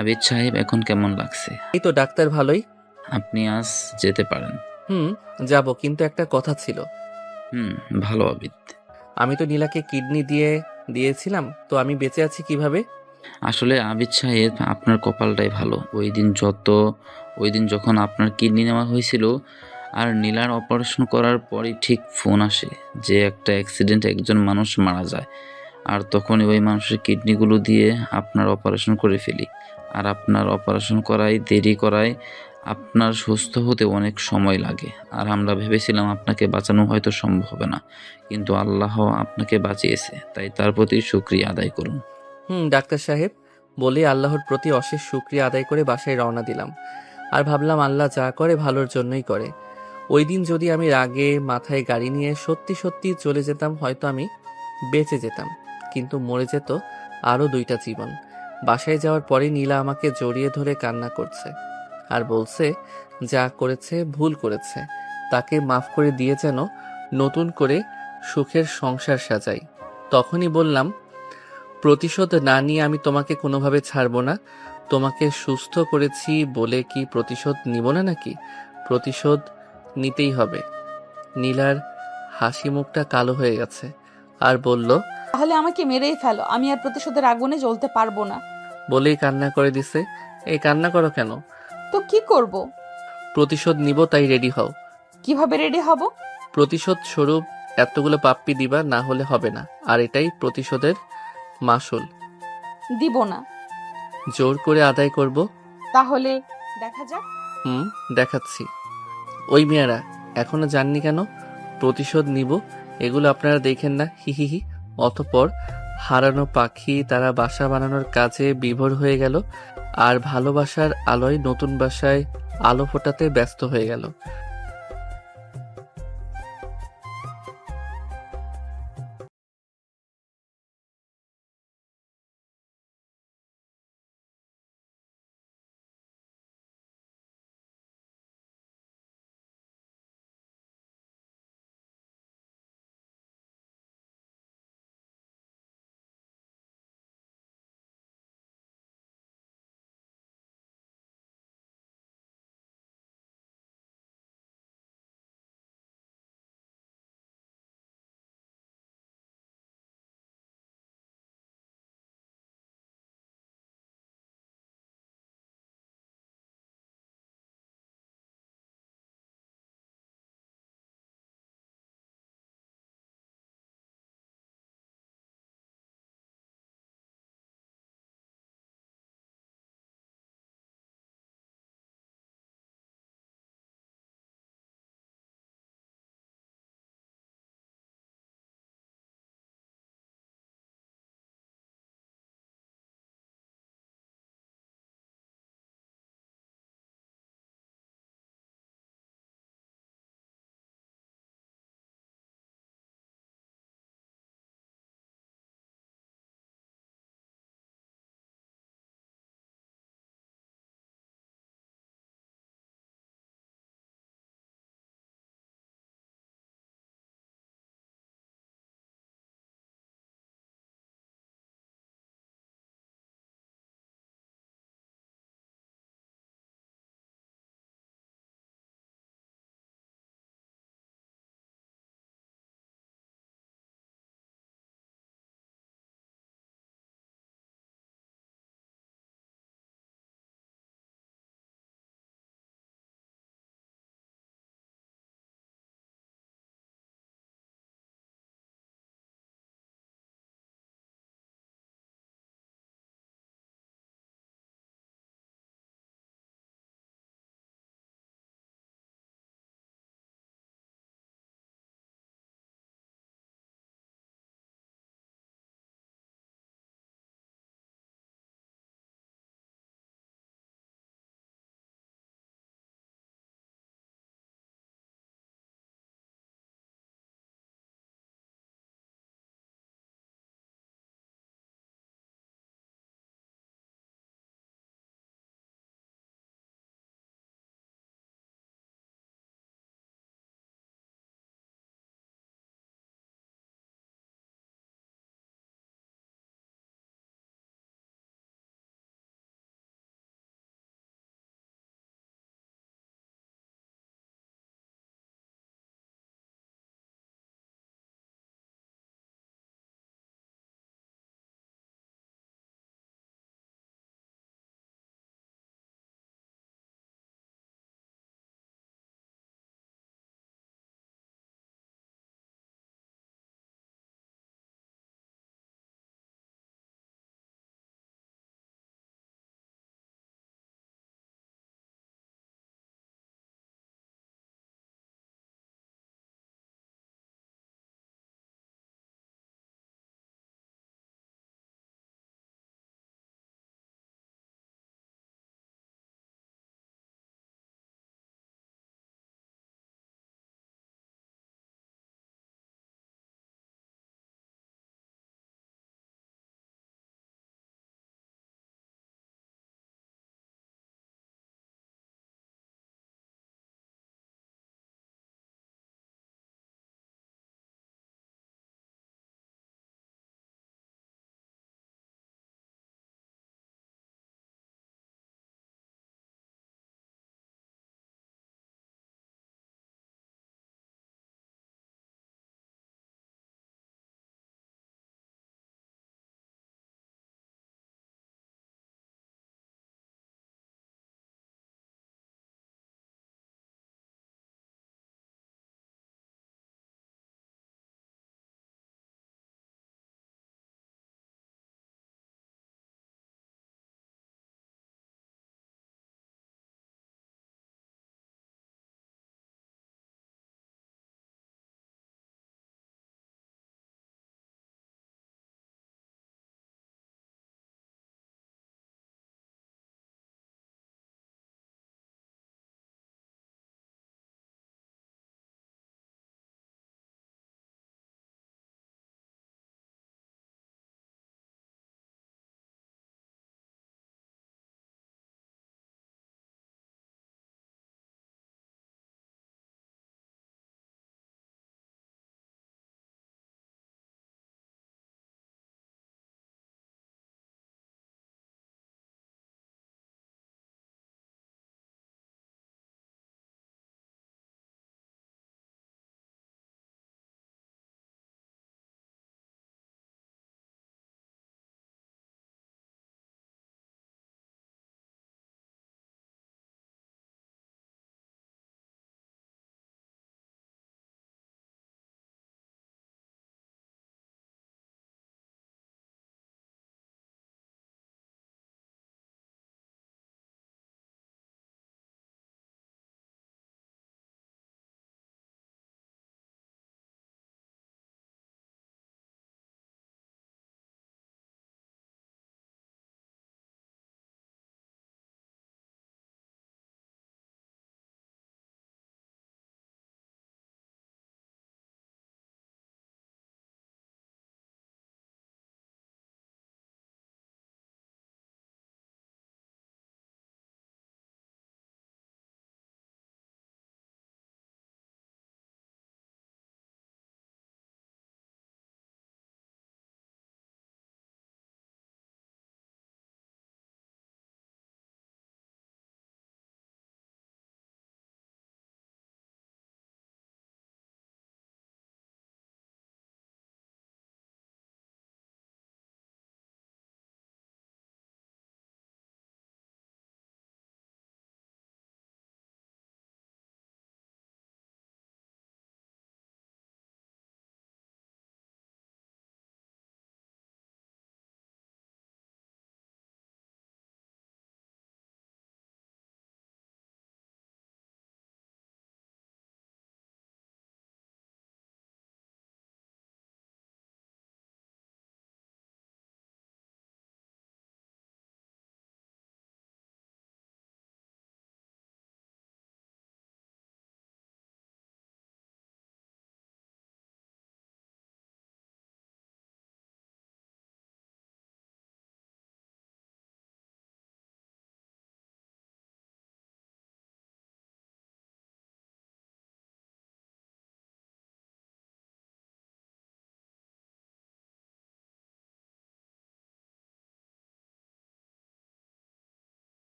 আবিদ সাহেব, এখন কেমন লাগছে? এই তো ডাক্তার ভালোই। আপনি আজ যেতে পারেন। যাব, কিন্তু একটা কথা ছিল। ভালো আবিদ। আমি তো নীলাকে কিডনি দিয়েছিলাম, তো আমি বেঁচে আছি কিভাবে? আসলে আবিদ সাহেব, আপনার কপালটাই ভালো। ওই দিন যখন আপনার কিডনি নেওয়া হয়েছিল আর নীলার অপারেশন করার পরই ঠিক ফোন আসে যে একটা অ্যাক্সিডেন্টে একজন মানুষ মারা যায়, আর তখনই ওই মানুষের কিডনিগুলো দিয়ে আপনার অপারেশন করে ফেলি। আর আপনার অপারেশন দেরি করায় আপনার সুস্থ হতে অনেক সময় লাগে। আর আমরা ভেবেছিলাম আপনাকে বাঁচানো হয়তো সম্ভব হবে না, কিন্তু আল্লাহ আপনাকে বাঁচিয়েছে, তাই তার প্রতি শুকরিয়া আদায় করুন। ডাক্তার সাহেব, বলে আল্লাহর প্রতি অশেষ শুকরিয়া আদায় করে বাসায় রওনা দিলাম। আর ভাবলাম আল্লাহ যা করে ভালোর জন্যই করে। ওই দিন যদি আমি রাগে মাথায় গাড়ি নিয়ে সত্যি সত্যি চলে যেতাম, হয়তো আমি বেঁচে যেতাম, কিন্তু মরে যেত আরও 2টা জীবন। বাসায় যাওয়ার পরে নীলা আমাকে জড়িয়ে ধরে কান্না করছে আর বলছে যা করেছে ভুল করেছে, তাকে মাফ করে দিয়ে যেন নতুন করে সুখের সংসার সাজাই। তখনই বললাম, প্রতিশোধ না নিয়ে আমি তোমাকে কোনোভাবে ছাড়বো না। তোমাকে সুস্থ করেছি বলে কি প্রতিশোধ নিব না নাকি? প্রতিশোধ নিতেই হবে। নীলার হাসি মুখটা কালো হয়ে গেছে আর বলল, তাহলে আমাকে মেরেই ফেলো, আমি আর প্রতিশোধের আগুনে জ্বলতে পারবো না। বলেই কান্না করে দিছে। এই কান্না করো কেন? তো কি করব? প্রতিশোধ নিব, তাই রেডি হও। কিভাবে রেডি হব? প্রতিশোধ স্বরূপ এতগুলো পাপ্পি দিবা, না হলে হবে না। আর এটাই প্রতিশোধের মাসুল। দিব না। জোর করে আদায় করব। তাহলে দেখা যাক। দেখাচ্ছি। ওই মেয়েরা এখনো জাননি কেন? প্রতিশোধ নিব, এগুলো আপনারা দেখেন না, হিহিহি। অতঃপর হারানো পাখি তারা বাসা বানানোর কাজে বিভোর হয়ে গেল, আর ভালোবাসার আলোয় নতুন বাসায় আলো ফোটাতে ব্যস্ত হয়ে গেল।